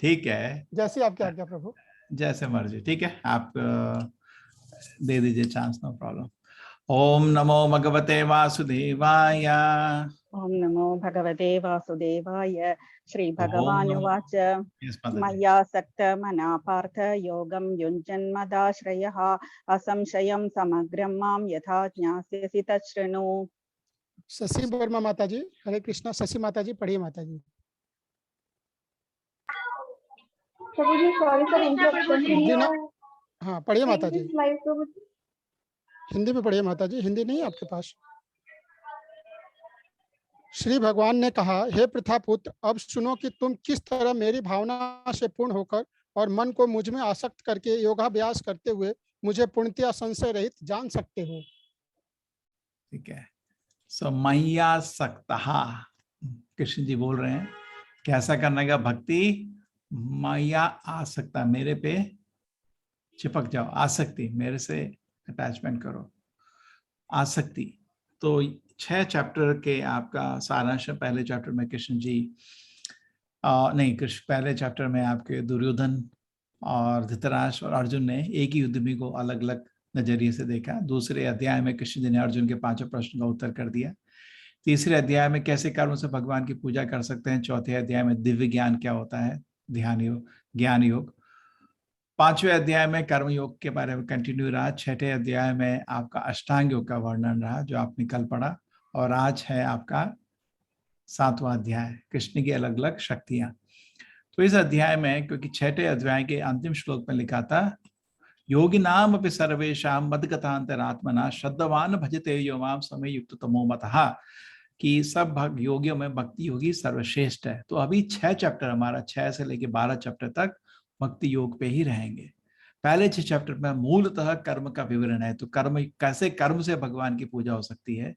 ठीक है,
जैसे आपकी आज्ञा प्रभु।
जैसे मर्जी। ठीक है, आप दे दीजिए चांस, नो प्रॉब्लम। ओम नमो भगवते वासुदेवाय।
ओम नमो भगवते वासुदेवाय। श्री
ओम नमो,
भगवानुवाच
यस माता जी।
मया सक्त मना पार्थ योगं युञ्जन्मदाश्रयः असंशयं समग्रं मां यथा ज्ञास्यसि तच्छृणु।
शशि वर्मा माता जी, हरे कृष्णा। शशि माता जी पढ़िए माता जी।
प्रभु जी सॉरी फॉर इंटरप्शन।
वीना, हाँ पढ़िए माता जी।
लाइव प्रभु जी।
हिंदी में पढ़िए माता जी। हिंदी नहीं है आपके पास? श्री भगवान ने कहा, हे पृथापुत्र, अब सुनो कि तुम किस तरह मेरी भावना से पूर्ण होकर और मन को मुझ में आसक्त करके योगाभ्यास करते हुए मुझे पूर्णतया संशय रहित जान सकते हो।
ठीक है। सो मैया सक्तहा, कृष्ण जी बोल रहे हैं कैसा करने का भक्ति। मैया आ सकता, मेरे पे चिपक जाओ, आसक्ति, मेरे से अटैचमेंट करो। आसक्ति। तो 6 चैप्टर के आपका सारांश। पहले चैप्टर में कृष्ण जी पहले चैप्टर में आपके दुर्योधन और धृतराष्ट्र और अर्जुन ने एक ही युद्ध को अलग अलग नजरिए से देखा। दूसरे अध्याय में कृष्ण जी ने अर्जुन के 5 प्रश्न का उत्तर कर दिया। तीसरे अध्याय में कैसे कर्म से भगवान की पूजा कर सकते हैं। चौथे अध्याय में दिव्य ज्ञान क्या होता है, ध्यान योग, ज्ञान योग। 5वें अध्याय में कर्म योग के बारे में कंटिन्यू रहा। 6ठे अध्याय में आपका अष्टांग योग का वर्णन रहा जो आपने कल पढ़ा। और आज है आपका 7वां अध्याय, कृष्ण की अलग अलग शक्तियां। तो इस अध्याय में, क्योंकि 6ठे अध्याय के अंतिम श्लोक में लिखा था योगिनाम अपि सर्वेषां मद्गतान्तरात्मना श्रद्धावान भजते यो मां समय युक्त तमो मतः, कि सब योगियों में भक्ति योगी सर्वश्रेष्ठ है। तो अभी 6 चैप्टर हमारा 6 से लेके 12 चैप्टर तक भक्ति योग पे ही रहेंगे। पहले 6 चैप्टर में मूलतः कर्म का विवरण है, तो कर्म कैसे कर्म से भगवान की पूजा हो सकती है।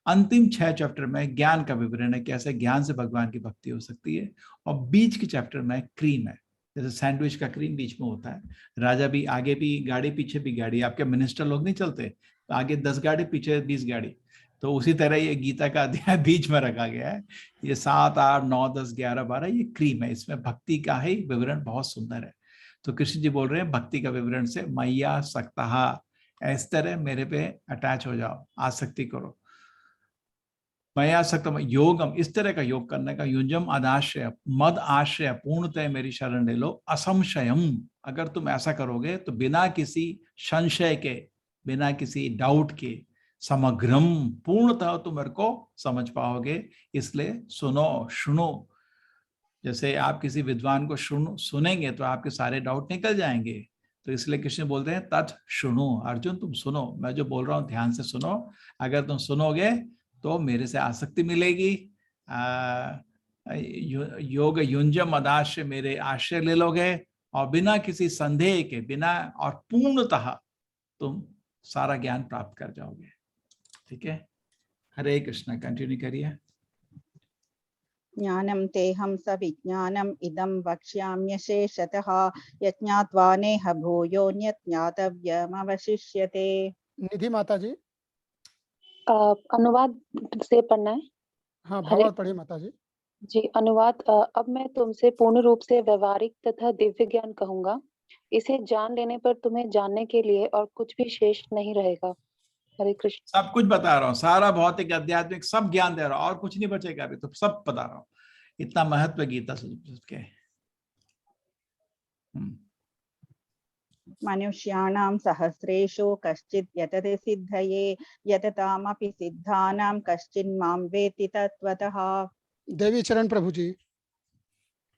अंतिम 6 चैप्टर में ज्ञान का विवरण है, कैसे ज्ञान से भगवान की भक्ति हो सकती है। और बीच के चैप्टर में क्रीम है, जैसे सैंडविच का क्रीम बीच में होता है। राजा भी आगे भी गाड़ी पीछे भी गाड़ी, आपके मिनिस्टर लोग नहीं चलते तो आगे 10 गाड़ी पीछे 20 गाड़ी, तो उसी तरह ये गीता का अध्याय बीच में रखा गया है। ये 7, 8, 9, 10, 11, 12 ये क्रीम है। इसमें भक्ति का ही विवरण बहुत सुंदर है। तो कृष्ण जी बोल रहे हैं भक्ति का विवरण से मैया सक्ता, इस तरह मेरे पे अटैच हो जाओ, आसक्ति करो। मैया सक्तम योगम, इस तरह का योग करने का। युंजम अदाश्रय, मद आश्रय, पूर्णतः मेरी शरण ले लो। असंशयम, अगर तुम ऐसा करोगे तो बिना किसी संशय के, बिना किसी डाउट के, समग्रम, पूर्णतः तुम मेरे को समझ पाओगे। इसलिए सुनो। जैसे आप किसी विद्वान को सुनेंगे तो आपके सारे डाउट निकल जाएंगे। तो इसलिए कृष्ण बोलते हैं तत् सुनो, अर्जुन तुम सुनो, मैं जो बोल रहा हूँ ध्यान से सुनो। अगर तुम सुनोगे तो मेरे से आसक्ति मिलेगी। योग युंजम अदाश्रय, मेरे आश्रय ले लोगे और बिना किसी संदेह के, बिना और पूर्णतः तुम सारा ज्ञान प्राप्त कर जाओगे। ठीक है, हरे कृष्ण। कंटिन्यू करिए।
ज्ञानं तेहं सविज्ञानम् इदं वक्ष्याम्यशेषतः यज्ञात्वा नेह भूयोऽन्यत् ज्ञातव्यमवशिष्यते।
निधि माता जी।
अनुवाद से पढ़ना है।
हाँ, भावार्थ पढ़िए माता जी।
जी, अनुवाद। अब मैं तुमसे पूर्ण रूप से व्यवहारिक तथा दिव्य ज्ञान कहूंगा। इसे जान लेने पर तुम्हें जानने के लिए और कुछ भी शेष नहीं रहेगा। हरे कृष्ण।
सब कुछ बता रहा हूँ, सारा भौतिक आध्यात्मिक सब ज्ञान दे रहा हूँ, और कुछ नहीं बचेगा अभी तो, सब बता रहा हूँ। इतना महत्व गीता के।
मनुष्याणां सहस्रेषु कश्चित् यतते सिद्धये यततामपि सिद्धानां कश्चिन्मां वेत्ति तत्त्वतः।
देवी चरण प्रभु जी।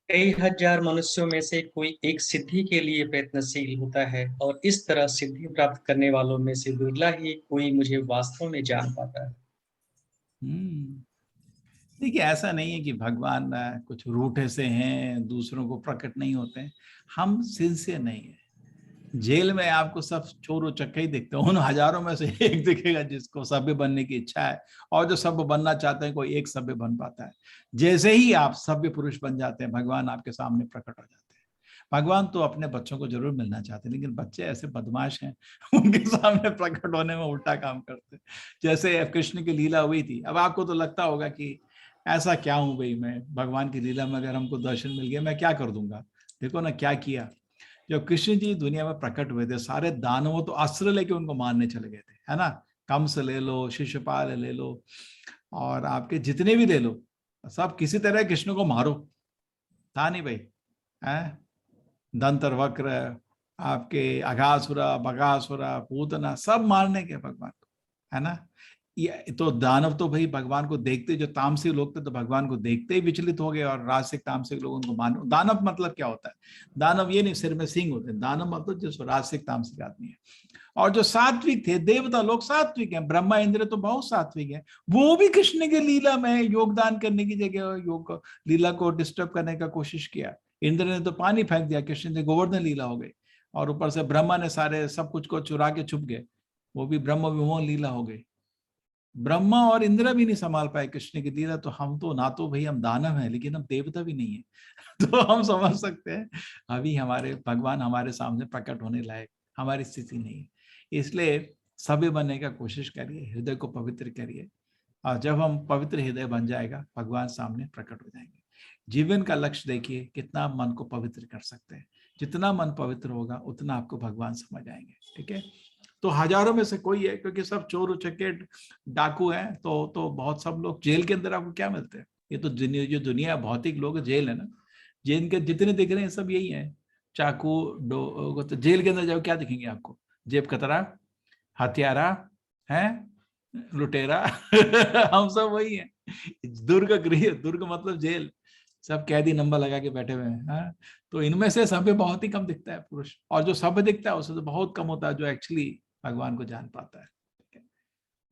कई हजार मनुष्यों में से कोई एक सिद्धि के लिए प्रयत्नशील होता है, और इस तरह सिद्धि प्राप्त करने वालों में से बिरला ही कोई मुझे वास्तव में जान पाता है।
देखिए, ऐसा नहीं है कि भगवान कुछ रूठे से हैं, दूसरों को प्रकट नहीं होते हैं। हम सिंसियर नहीं है। जेल में आपको सब चोर चक्के ही दिखते हैं, उन हजारों में से एक दिखेगा जिसको सभ्य बनने की इच्छा है, और जो सभ्य बनना चाहते हैं कोई एक सभ्य बन पाता है। जैसे ही आप सभ्य पुरुष बन जाते हैं, भगवान आपके सामने प्रकट हो जाते हैं। भगवान तो अपने बच्चों को जरूर मिलना चाहते हैं, लेकिन बच्चे ऐसे बदमाश हैं, उनके सामने प्रकट होने में उल्टा काम करते हैं। जैसे कृष्ण की लीला हुई थी, अब आपको तो लगता होगा कि ऐसा क्या हूं भाई मैं, भगवान की लीला में अगर हमको दर्शन मिल गया मैं क्या कर दूंगा। देखो ना क्या किया। जब कृष्ण जी दुनिया में प्रकट हुए थे, सारे दानवों तो अस्त्र लेके उनको मारने चले गए थे, है ना। कंस ले लो, शिशुपाल ले लो, और आपके जितने भी ले लो, सब किसी तरह कृष्ण को मारो। था नहीं भाई, है। दंतर वक्र, आपके अघासुरा, बगासुरा, पूतना, सब मारने के भगवान को, है ना। ये तो दानव तो भाई भगवान को देखते, जो तामसिक लोग थे तो भगवान को देखते ही विचलित हो गए, और राजसिक तामसिक लोग उनको मान। दानव मतलब क्या होता है? दानव ये नहीं सिर में सिंह होते हैं, दानव मतलब जो राजसिक तामसिक आदमी है। और जो सात्विक थे, देवता लोग सात्विक हैं, ब्रह्मा इंद्र तो बहुत सात्विक है, वो भी कृष्ण की लीला में योगदान करने की जगह योग लीला को डिस्टर्ब करने का कोशिश किया। इंद्र ने तो पानी फेंक दिया, कृष्ण ने गोवर्धन लीला हो गई, और ऊपर से ब्रह्मा ने सारे सब कुछ को चुरा के छुप गए, वो भी ब्रह्म विमोहन लीला हो गई। ब्रह्मा और इंद्र भी नहीं संभाल पाए कृष्ण की लीला, तो हम तो ना तो भाई हम दानव हैं, लेकिन हम देवता भी नहीं है। तो हम समझ सकते हैं अभी हमारे भगवान हमारे सामने प्रकट होने लायक हमारी स्थिति नहीं है। इसलिए सभ्य बनने का कोशिश करिए, हृदय को पवित्र करिए, और जब हम पवित्र हृदय बन जाएगा भगवान सामने प्रकट हो जाएंगे। जीवन का लक्ष्य देखिए, कितना मन को पवित्र कर सकते हैं। जितना मन पवित्र होगा उतना आपको भगवान समझ आएंगे। ठीक है, तो हजारों में से कोई है, क्योंकि सब चोर उचक्के डाकू हैं, तो बहुत सब लोग जेल के अंदर आपको क्या मिलते हैं? ये तो जो दुनिया भौतिक लोग जेल है ना, जेल के जितने दिख रहे हैं सब यही है, चाकू तो जेल के अंदर जाओ क्या दिखेंगे आपको? जेब कतरा, हथियारा है, लुटेरा हम सब वही हैं। दुर्ग गृह, दुर्ग मतलब जेल, सब कैदी नंबर लगा के बैठे हुए हैं। हाँ? तो इनमें से सभ्य बहुत ही कम दिखता है पुरुष, और जो सभ्य दिखता है उससे तो बहुत कम होता है जो एक्चुअली भगवान को जान पाता है।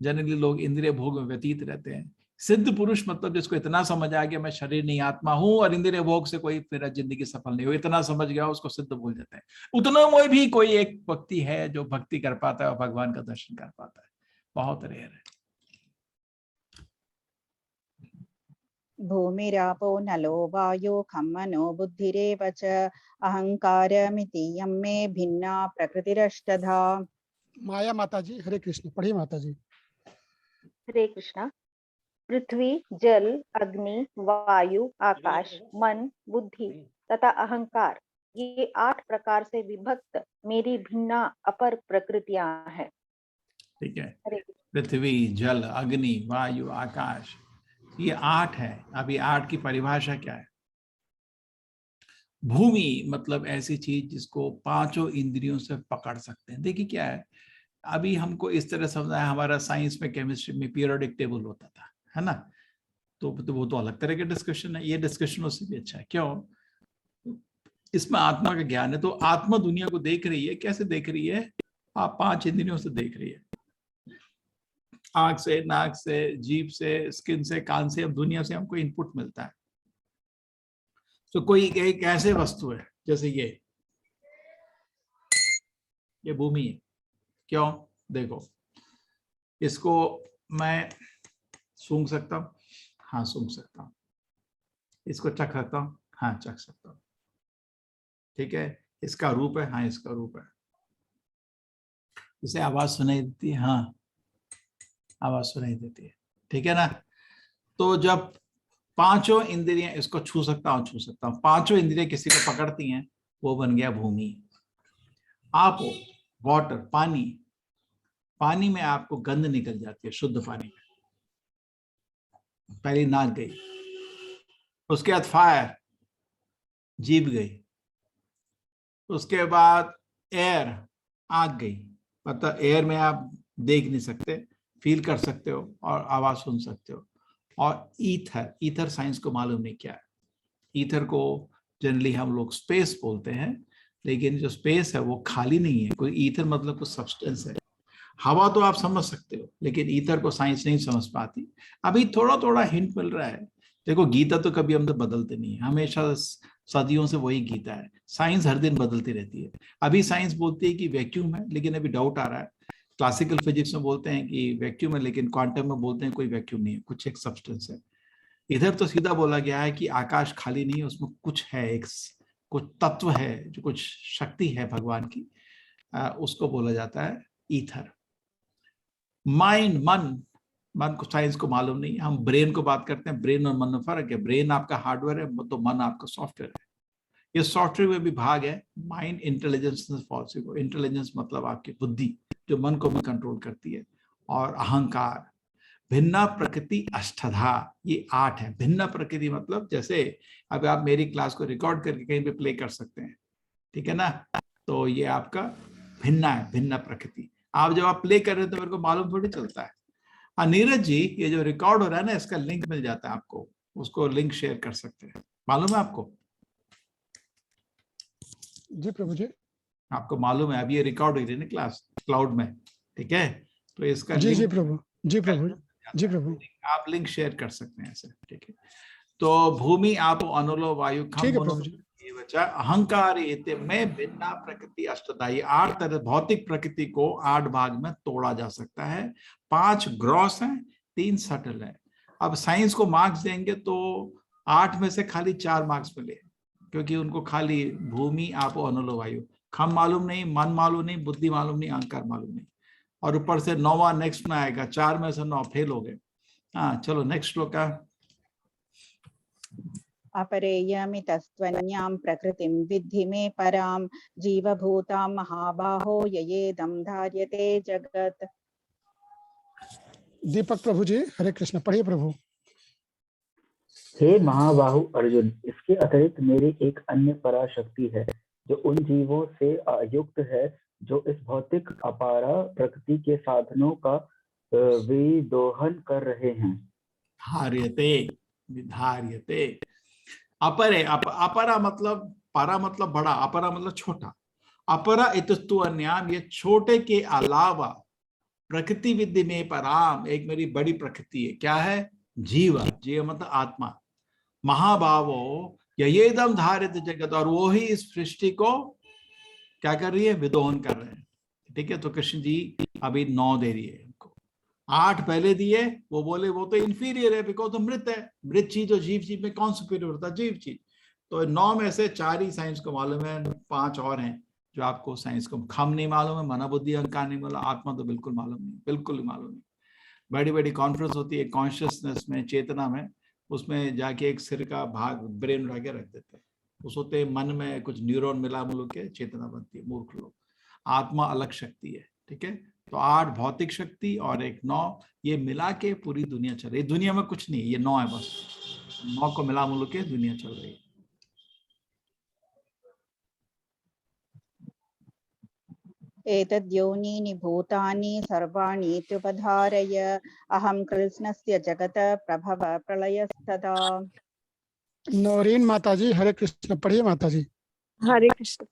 जनरली लोग इंद्रिय भोग में व्यतीत रहते हैं। सिद्ध पुरुष मतलब जिसको इतना समझ आ गया मैं शरीर नहीं आत्मा हूं, और इंद्रिय भोग से कोई मेरा जिंदगी सफल नहीं हो, इतना समझ गया उसको सिद्ध बोल जाते हैं। उतना में भी कोई एक व्यक्ति है जो भक्ति कर पाता है और भगवान का दर्शन कर पाता है, बहुत रेयर है।
भूमिरापो नलो वायो खं मनो बुद्धिरेव च अहंकारमिति यं मे भिन्ना प्रकृतिरष्टधा।
माया माता जी, हरे कृष्ण, पढ़िए माता जी।
हरे कृष्णा। पृथ्वी, जल, अग्नि, वायु, आकाश, मन, बुद्धि तथा अहंकार, ये 8 प्रकार से विभक्त मेरी भिन्ना अपर प्रकृतियां हैं।
ठीक है, पृथ्वी, जल, अग्नि, वायु, आकाश, ये 8 है। अभी 8 की परिभाषा क्या है? भूमि मतलब ऐसी चीज जिसको 5 इंद्रियों से पकड़ सकते हैं। देखिए क्या है, अभी हमको इस तरह समझना है, हमारा साइंस में, केमिस्ट्री में पीरियोडिक टेबल होता था, है ना? तो वो तो अलग तरह के डिस्कशन है, ये डिस्कशन उससे भी अच्छा है। क्यों? इसमें आत्मा का ज्ञान है, तो आत्मा दुनिया को देख रही है। कैसे देख रही है? आप 5 इंद्रियों से देख रही है, आंख से, नाक से, जीभ से, स्किन से, कान से, अब दुनिया से हमको इनपुट मिलता है। तो कोई एक ऐसे वस्तु है जैसे ये भूमि है। क्यों? देखो, इसको मैं सूंघ सकता हूँ, हाँ सूंघ सकता हूँ। इसको चख सकता हूँ, हाँ चख सकता हूँ। ठीक है, इसका रूप है, हाँ इसका रूप है। इसे आवाज सुनाई देती है, हाँ आवाज सुनाई देती है। ठीक है ना? तो जब 5 इंद्रियां, इसको छू सकता हूँ, छू सकता हूँ, 5 इंद्रियां किसी को पकड़ती हैं, वो बन गया भूमि। आप वाटर, पानी, पानी में आपको गंध निकल जाती है, शुद्ध पानी में। पहली नाक गई, उसके बाद फायर, जीभ गई, उसके बाद एयर, आग गई। मतलब एयर में आप देख नहीं सकते, फील कर सकते हो और आवाज सुन सकते हो। और ईथर, ईथर साइंस को मालूम नहीं क्या है। ईथर को जनरली हम लोग स्पेस बोलते हैं, लेकिन जो स्पेस है वो खाली नहीं है। कोई ईथर मतलब कुछ सब्सटेंस है। हवा तो आप समझ सकते हो, लेकिन ईथर को साइंस नहीं समझ पाती। अभी थोड़ा थोड़ा हिंट मिल रहा है। देखो, गीता तो कभी हम तो बदलते नहीं है, हमेशा सदियों से वही गीता है। साइंस हर दिन बदलती रहती है। अभी साइंस बोलती है कि वैक्यूम है, लेकिन अभी डाउट आ रहा है। क्लासिकल फिजिक्स में बोलते हैं कि वैक्यूम है, लेकिन क्वांटम में बोलते हैं कोई वैक्यूम नहीं है, कुछ एक सब्सटेंस है। इधर तो सीधा बोला गया है कि आकाश खाली नहीं है, उसमें कुछ है, एक कुछ तत्व है, जो कुछ शक्ति है भगवान की, उसको बोला जाता है ईथर। माइंड, मन, मन को साइंस को मालूम नहीं। हम ब्रेन को बात करते हैं, ब्रेन और मन में फर्क है। ब्रेन आपका हार्डवेयर है, तो मन आपका सॉफ्टवेयर है। ये सॉफ्टवेयर में भी भाग है। माइंड इंटेलिजेंस, इंटेलिजेंस मतलब आपकी बुद्धि, जो मन को भी कंट्रोल करती है। और अहंकार, भिन्ना प्रकृति अष्टधा, ये 8 है। भिन्ना प्रकृति मतलब जैसे अब आप मेरी क्लास को रिकॉर्ड करके कहीं पे प्ले कर सकते हैं, ठीक है ना? तो ये आपका भिन्ना है, भिन्ना प्रकृति। आप जब आप प्ले कर रहे हो तो मेरे को मालूम थोड़ी चलता है। नीरज जी, ये जो रिकॉर्ड हो रहा है ना, इसका लिंक मिल जाता है आपको, उसको लिंक शेयर कर सकते हैं। मालूम है आपको?
जी प्रभु जी।
आपको मालूम है, अभी ये रिकॉर्ड हो रही है ना क्लास क्लाउड में, ठीक है? तो इसका
जी जी प्रभु, जी प्रभु, जी प्रभु,
आप लिंक शेयर कर सकते हैं ऐसे, ठीक है? तो भूमि, आप अनलो, वायु,
ठीक है प्रभु जी।
अहंकार में भिन्ना प्रकृति अष्टधा, 8 तरह भौतिक प्रकृति को 8 भाग में तोड़ा जा सकता है। 5 ग्रॉस है, 3 सटल है। अब साइंस को मार्क्स देंगे तो 8 में से खाली 4 मार्क्स मिले, क्योंकि उनको खाली भूमि, आप अनलो, वायु, खम मालूम नहीं, मन मालूम नहीं, बुद्धि मालूम नहीं, अहंकार मालूम नहीं। और ऊपर से 9वां नेक्स्ट में आएगा, 4 में से 9 फेल हो गए। हाँ चलो नेक्स्ट श्लोक का।
अपरेयमितस्त्वन्यां प्रकृतिं विद्धि मे परां जीवभूतां महाबाहो ययेदं धार्यते जगत्।
दीपक प्रभु जी, हरे कृष्ण, पढ़िए प्रभु।
हे महाबाहु अर्जुन, इसके अतिरिक्त मेरी एक अन्य पराशक्ति है जो उन जीवों से अयुक्त है जो इस भौतिक अपारा प्रकृति के साधनों का विदोहन कर रहे हैं।
धार्यते, विधार्यते। अपरे, अपरा मतलब, परा मतलब बड़ा, अपरा मतलब छोटा। अपरा इतस्तु अन्याम, ये छोटे के अलावा प्रकृति विद्धि में पराम, एक मेरी बड़ी प्रकृति है। क्या है? जीव। जीव मतलब आत्मा। महाभावो ययेदम धारित जगत, और वो ही इस सृष्टि को क्या कर रही है? विदोहन कर रहे हैं। ठीक है, तो कृष्ण जी अभी 9 दे रही है उनको, 8 पहले दिए। वो बोले वो तो इंफीरियर है बिकॉज तो मृत है। मृत चीज और जीव चीज में कौन सुपीरियर होता है? जीव चीज। तो 9 में से 4 ही साइंस को मालूम है, 5 और हैं जो आपको साइंस को खम नहीं मालूम है, मना बुद्धि अहंकार नहीं मालूम, आत्मा तो बिल्कुल मालूम नहीं, बिल्कुल ही मालूम नहीं। बड़ी बड़ी कॉन्फ्रेंस होती है कॉन्शियसनेस में, चेतना में, उसमें जाके एक सिर का भाग ब्रेन उठा के रख देते हैं। उस होते मन में कुछ न्यूरॉन मिला मिलू के चेतना बनती है। मूर्ख लोग। आत्मा अलग शक्ति है। ठीक है, तो 8 भौतिक शक्ति और एक 9, ये मिला के पूरी दुनिया चल रही है। दुनिया में कुछ नहीं है, ये 9 है बस। 9 को मिला मिलू के दुनिया चल रही है।
एतद्योनीनि भूतानि सर्वाणि त्युपधारय अहं कृष्णस्य जगत प्रभव प्रलयस्तदा।
नौरीन माता जी, हरे कृष्ण, पढ़िए माता जी।
हरे कृष्ण।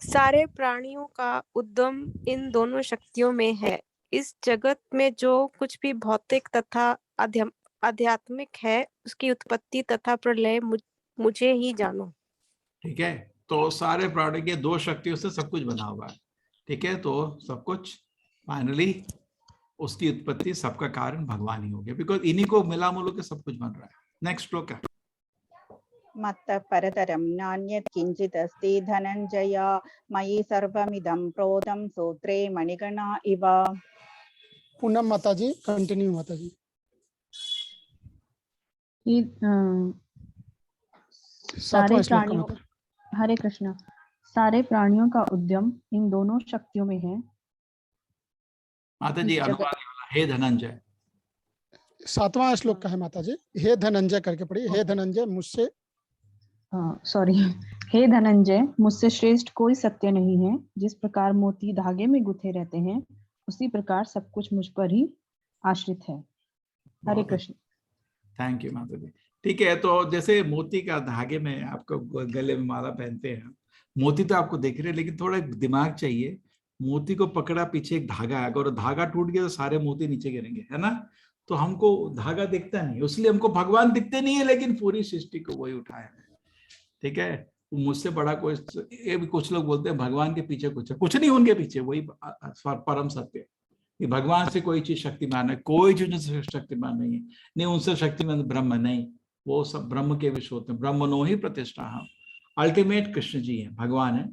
सारे प्राणियों का उद्गम इन दोनों शक्तियों में है। इस जगत में जो कुछ भी भौतिक तथा आध्यात्मिक है, उसकी उत्पत्ति तथा प्रलय मुझे ही जानो।
ठीक है, तो सारे प्राणी के 2 शक्तियों से सब कुछ बना हुआ है। ठीक है, तो सब कुछ फाइनली उसकी उत्पत्ति, सबका कारण भगवान ही हो गया, बिकॉज इन्हीं को मिला मिलू के सब कुछ बन रहा है। नेक्स्ट श्लोक है।
मत्तः परतरं नान्यत् किंचित् अस्ति धनंजय मयि सर्वमिदं प्रोतं सूत्रे मणिगणा इव।
पूनम माता जी, कंटिन्यू माता जी।
सारे प्राणियों, हरे कृष्ण, सारे प्राणियों का उद्यम इन दोनों शक्तियों में है।
माता जी अनुवाद हे धनंजय।
7वां श्लोक का है माता जी। हे धनंजय करके पढ़िए। हे धनंजय, मुझसे,
सॉरी, हे धनंजय, मुझसे श्रेष्ठ कोई सत्य नहीं है। जिस प्रकार मोती धागे में गुथे रहते हैं, उसी प्रकार सब कुछ मुझ पर ही आश्रित है। हरे कृष्ण।
थैंक यू माता जी। ठीक है, तो जैसे मोती का धागे में आपको गले में माला पहनते हैं, मोती तो आपको दिख रहे हैं, लेकिन थोड़ा दिमाग चाहिए। मोती को पकड़ा, पीछे एक धागा है, अगर धागा टूट गया तो सारे मोती नीचे गिरेंगे, है ना। तो हमको धागा दिखता नहीं, इसलिए हमको भगवान दिखते नहीं है, लेकिन पूरी सृष्टि को वही उठाया है। ठीक है, मुझसे बड़ा कोई, ये भी कुछ लोग बोलते हैं भगवान के पीछे कुछ है, कुछ नहीं उनके पीछे, वही परम सत्य। कि भगवान से कोई चीज शक्तिमान है, कोई चीज शक्तिमान नहीं है। नहीं, उनसे शक्तिमान ब्रह्म नहीं, वो सब ब्रह्म के विषय होते हैं। ब्रह्मणो ही प्रतिष्ठा। हम अल्टीमेट कृष्ण जी हैं, भगवान है,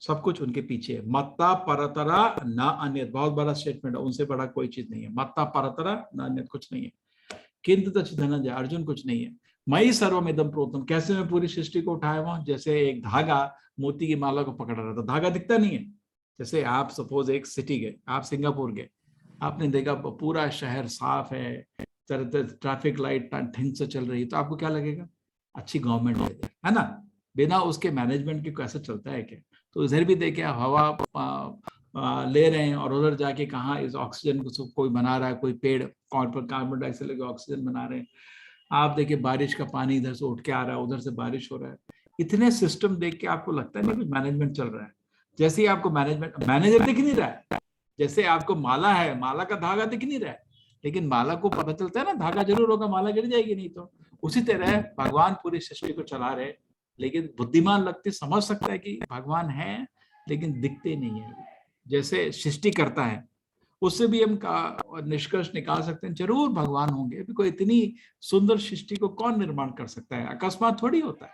सब कुछ उनके पीछे है। मत्ता परतरा न अन्य, बहुत बड़ा स्टेटमेंट है, उनसे बड़ा कोई चीज नहीं है। मत्ता परतरा न अन्य, कुछ नहीं है। किंतु तच्च धनंजय, अर्जुन कुछ नहीं है। मयि सर्वमिदं प्रोतम, कैसे मैं पूरी सृष्टि को उठाया हुआ, जैसे एक धागा मोती की माला को पकड़ रहा था, धागा दिखता नहीं है। जैसे आप सपोज एक सिटी गए, आप सिंगापुर गए, आपने देखा पूरा शहर साफ है, ट्रैफिक लाइट ढंग से चल रही है, तो आपको क्या लगेगा? अच्छी गवर्नमेंट है ना। बिना उसके मैनेजमेंट के कैसे चलता है क्या? तो इधर भी देखे हवा ले रहे हैं, और उधर जाके कहाँ इस ऑक्सीजन को कोई बना रहा है, कोई पेड़ कार्बन डाइऑक्साइड लेके ऑक्सीजन बना रहे हैं। आप देखिए बारिश का पानी इधर से उठ के आ रहा है, उधर से बारिश हो रहा है। इतने सिस्टम देख के आपको लगता है नहीं कुछ मैनेजमेंट चल रहा है। जैसे ही आपको मैनेजर दिख नहीं रहा है, जैसे आपको माला है, माला का धागा दिख नहीं रहा है, लेकिन माला को पता चलता है ना धागा जरूर होगा, माला गिर जाएगी नहीं तो। उसी तरह भगवान पूरी सृष्टि को चला रहे, लेकिन बुद्धिमान लगते समझ सकता है कि भगवान है, लेकिन दिखते नहीं है। जैसे सृष्टि करता है, उससे भी हम निष्कर्ष निकाल सकते हैं जरूर भगवान होंगे। कोई इतनी सुंदर सृष्टि को कौन निर्माण कर सकता है? अकस्मात थोड़ी होता है।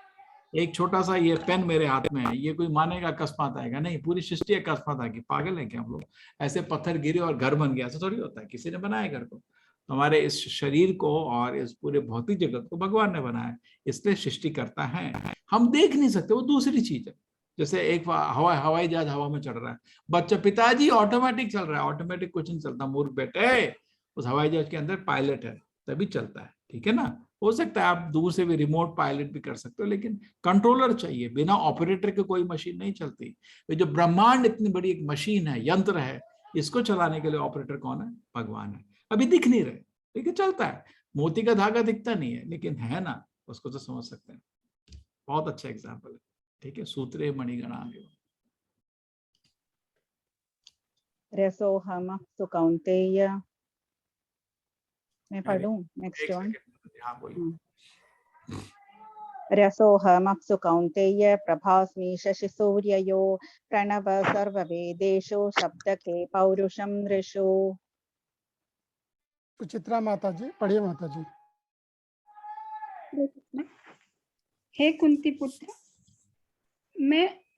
एक छोटा सा ये पेन मेरे हाथ में है, ये कोई मानेगा अकस्मात आएगा? नहीं, पूरी सृष्टि अकस्मात आएगी। पागल है क्या हम लोग? ऐसे पत्थर गिरे और घर बन गया, ऐसा थोड़ी होता है। किसी ने बनाया घर को? तो हमारे इस शरीर को और इस पूरे भौतिक जगत को भगवान ने बनाया, इसलिए सृष्टि करता है। हम देख नहीं सकते, वो दूसरी चीज है। जैसे एक हवाई जहाज हवा में चढ़ रहा है, बच्चा पिताजी ऑटोमेटिक चल रहा है, ऑटोमेटिक कुछ नहीं चलता मूर्ख बेटे। उस हवाई जहाज के अंदर पायलट है तभी चलता है, ठीक है ना। हो सकता है आप दूर से भी रिमोट पायलट भी कर सकते हो, लेकिन कंट्रोलर चाहिए। बिना ऑपरेटर के कोई मशीन नहीं चलती। ये जो ब्रह्मांड इतनी बड़ी एक मशीन है, यंत्र है, इसको चलाने के लिए ऑपरेटर कौन है? भगवान है। अभी दिख नहीं रहे, लेकिन चलता है। मोती का धागा दिखता नहीं है, लेकिन है ना, उसको तो समझ सकते हैं। बहुत अच्छा एग्जाम्पल है, ठीक है। सूत्रे मणिगणा।
रसोहम सुकौन्तेय। मैं पढ़ूं नेक्स्ट वन? रसोहमप्सु कौन्तेय प्रभास्मि शशिसूर्ययो प्रणव सर्ववेदेषु शब्दके पौरुषं नृषु।
सुचित्रा माता जी पढ़िए। माता जी।
हे कुंती पुत्र,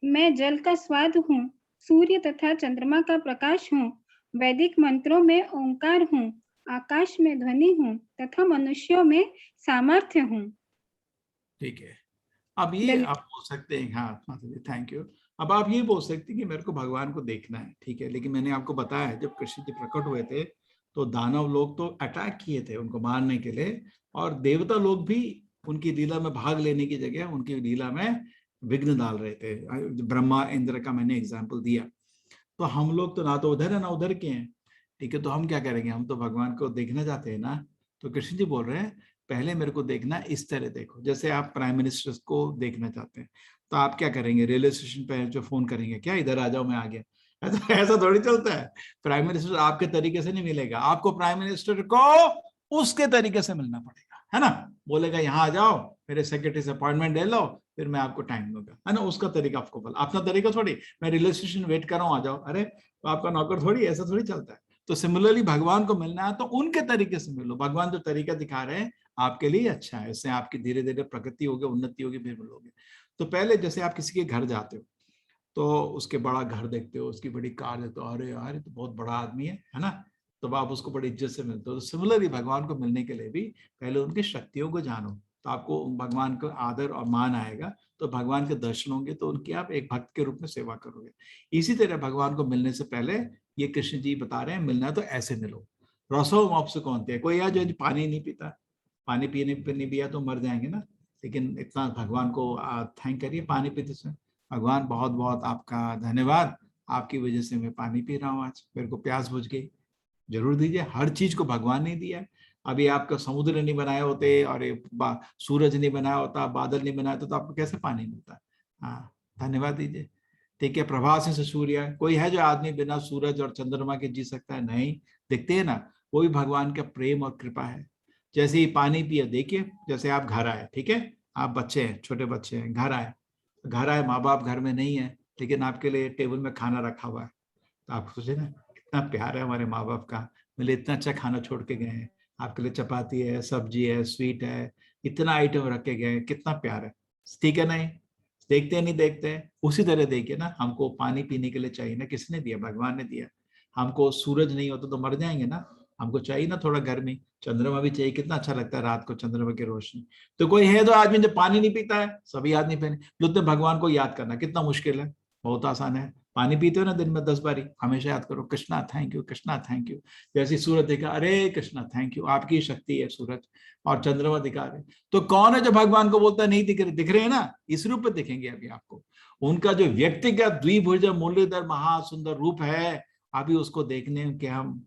मैं जल का स्वाद हूँ, सूर्य तथा चंद्रमा का प्रकाश हूँ, वैदिक मंत्रों में ओंकार हूँ, आकाश में ध्वनि हूँ तथा मनुष्यों में सामर्थ्य हूँ।
ठीक है। अब ये आप बोल सकते हैं, हाँ माता जी थैंक यू। अब आप ये बोल सकते हैं कि मेरे को भगवान को देखना है, ठीक है। लेकिन मैंने आपको बताया है, जब कृष्ण जी प्रकट हुए थे तो दानव लोग तो अटैक किए थे उनको मारने के लिए, और देवता लोग भी उनकी लीला में भाग लेने की जगह उनकी लीला में विघ्न डाल रहे थे। ब्रह्मा इंद्र का मैंने एग्जाम्पल दिया। तो हम लोग तो ना तो उधर है ना उधर के हैं, ठीक है। तो हम क्या करेंगे? हम तो भगवान को देखना चाहते हैं ना। तो कृष्ण जी बोल रहे हैं पहले मेरे को देखना, इस तरह देखो। जैसे आप प्राइम मिनिस्टर को देखना चाहते हैं तो आप क्या करेंगे? रेलवे स्टेशन पे जो फोन करेंगे, क्या इधर आ जाओ मैं आ गया, ऐसा थोड़ी चलता है। प्राइम मिनिस्टर आपके तरीके से नहीं मिलेगा, आपको प्राइम मिनिस्टर को उसके तरीके से मिलना पड़ेगा, है ना। बोलेगा यहाँ आ जाओ, मेरे सेक्रेटरी से अपॉइंटमेंट ले लो, फिर मैं आपको टाइम दूंगा, है ना। उसका तरीका आपको बोला, अपना तरीका थोड़ी। मैं रेलवे स्टेशन वेट कर रहा हूँ, आ जाओ, अरे तो आपका नौकर थोड़ी, ऐसा थोड़ी चलता है। तो सिमिलरली भगवान को मिलना है तो उनके तरीके से मिलो। भगवान जो तरीका दिखा रहे हैं आपके लिए अच्छा है, इससे आपकी धीरे धीरे प्रगति होगी, उन्नति होगी, फिर मिलोगे। तो पहले जैसे आप किसी के घर जाते हो तो उसके बड़ा घर देखते हो, उसकी बड़ी कार देखते हो, अरे यार तो बहुत बड़ा आदमी है ना, तो आप उसको बड़ी इज्जत से मिलते हो। तो सिमिलरली भगवान को मिलने के लिए भी पहले उनकी शक्तियों को जानो, तो आपको भगवान को आदर और मान आएगा। तो भगवान के दर्शन होंगे तो उनकी आप एक भक्त के रूप में सेवा करोगे। इसी तरह भगवान को मिलने से पहले ये कृष्ण जी बता रहे हैं, मिलना है तो ऐसे मिलो। रसो आपसे कौन थे? कोई है जो पानी नहीं पीता, पानी पीने नहीं पिया तो मर जाएंगे ना। लेकिन इतना भगवान को थैंक करिए पानी पीते समय। भगवान बहुत बहुत आपका धन्यवाद, आपकी वजह से मैं पानी पी रहा हूँ, आज मेरे को प्यास बुझ गई। जरूर दीजिए, हर चीज को भगवान ने दिया है। अभी आपका समुद्र नहीं बनाए होते और सूरज नहीं बनाया होता, बादल नहीं बनाया तो आपको कैसे पानी मिलता? हाँ धन्यवाद दीजिए, ठीक है। प्रभास से सूर्य, कोई है जो आदमी बिना सूरज और चंद्रमा के जी सकता है? नहीं। दिखते हैं ना, वो भी भगवान का प्रेम और कृपा है। जैसे ही पानी पिया, देखिए जैसे आप घर आए, ठीक है, आप बच्चे हैं, छोटे बच्चे हैं, घर आए, माँ बाप घर में नहीं है, लेकिन आपके लिए टेबल में खाना रखा हुआ है। तो आप सोचे ना कितना प्यार है हमारे माँ बाप का, मेरे इतना अच्छा खाना छोड़ के गए हैं, आपके लिए चपाती है, सब्जी है, स्वीट है, इतना आइटम रख के गए, कितना प्यार है, ठीक है। नहीं देखते नहीं देखते, उसी तरह देखिए ना, हमको पानी पीने के लिए चाहिए ना, किसने दिया? भगवान ने दिया। हमको सूरज नहीं होता तो मर जाएंगे ना, हमको चाहिए ना थोड़ा गर्मी, चंद्रमा भी चाहिए। कितना अच्छा लगता है रात को चंद्रमा की रोशनी। तो कोई है तो आदमी जो पानी नहीं पीता है? सभी आदमी पीने। भगवान को याद करना कितना मुश्किल है, बहुत आसान है। पानी पीते हो ना दिन में 10 बारी, हमेशा याद करो Krishna thank you, Krishna thank you. जैसे सूरज देखा, अरे कृष्णा थैंक यू, आपकी शक्ति है सूरज और चंद्रमा दिखा रहे। तो कौन है जो भगवान को बोलता है नहीं दिख रहे? दिख रहे हैं ना, इस रूप में दिखेंगे अभी आपको। उनका जो व्यक्तिगत द्विभुज मुरलीधर महासुंदर रूप है, अभी उसको देखने के हम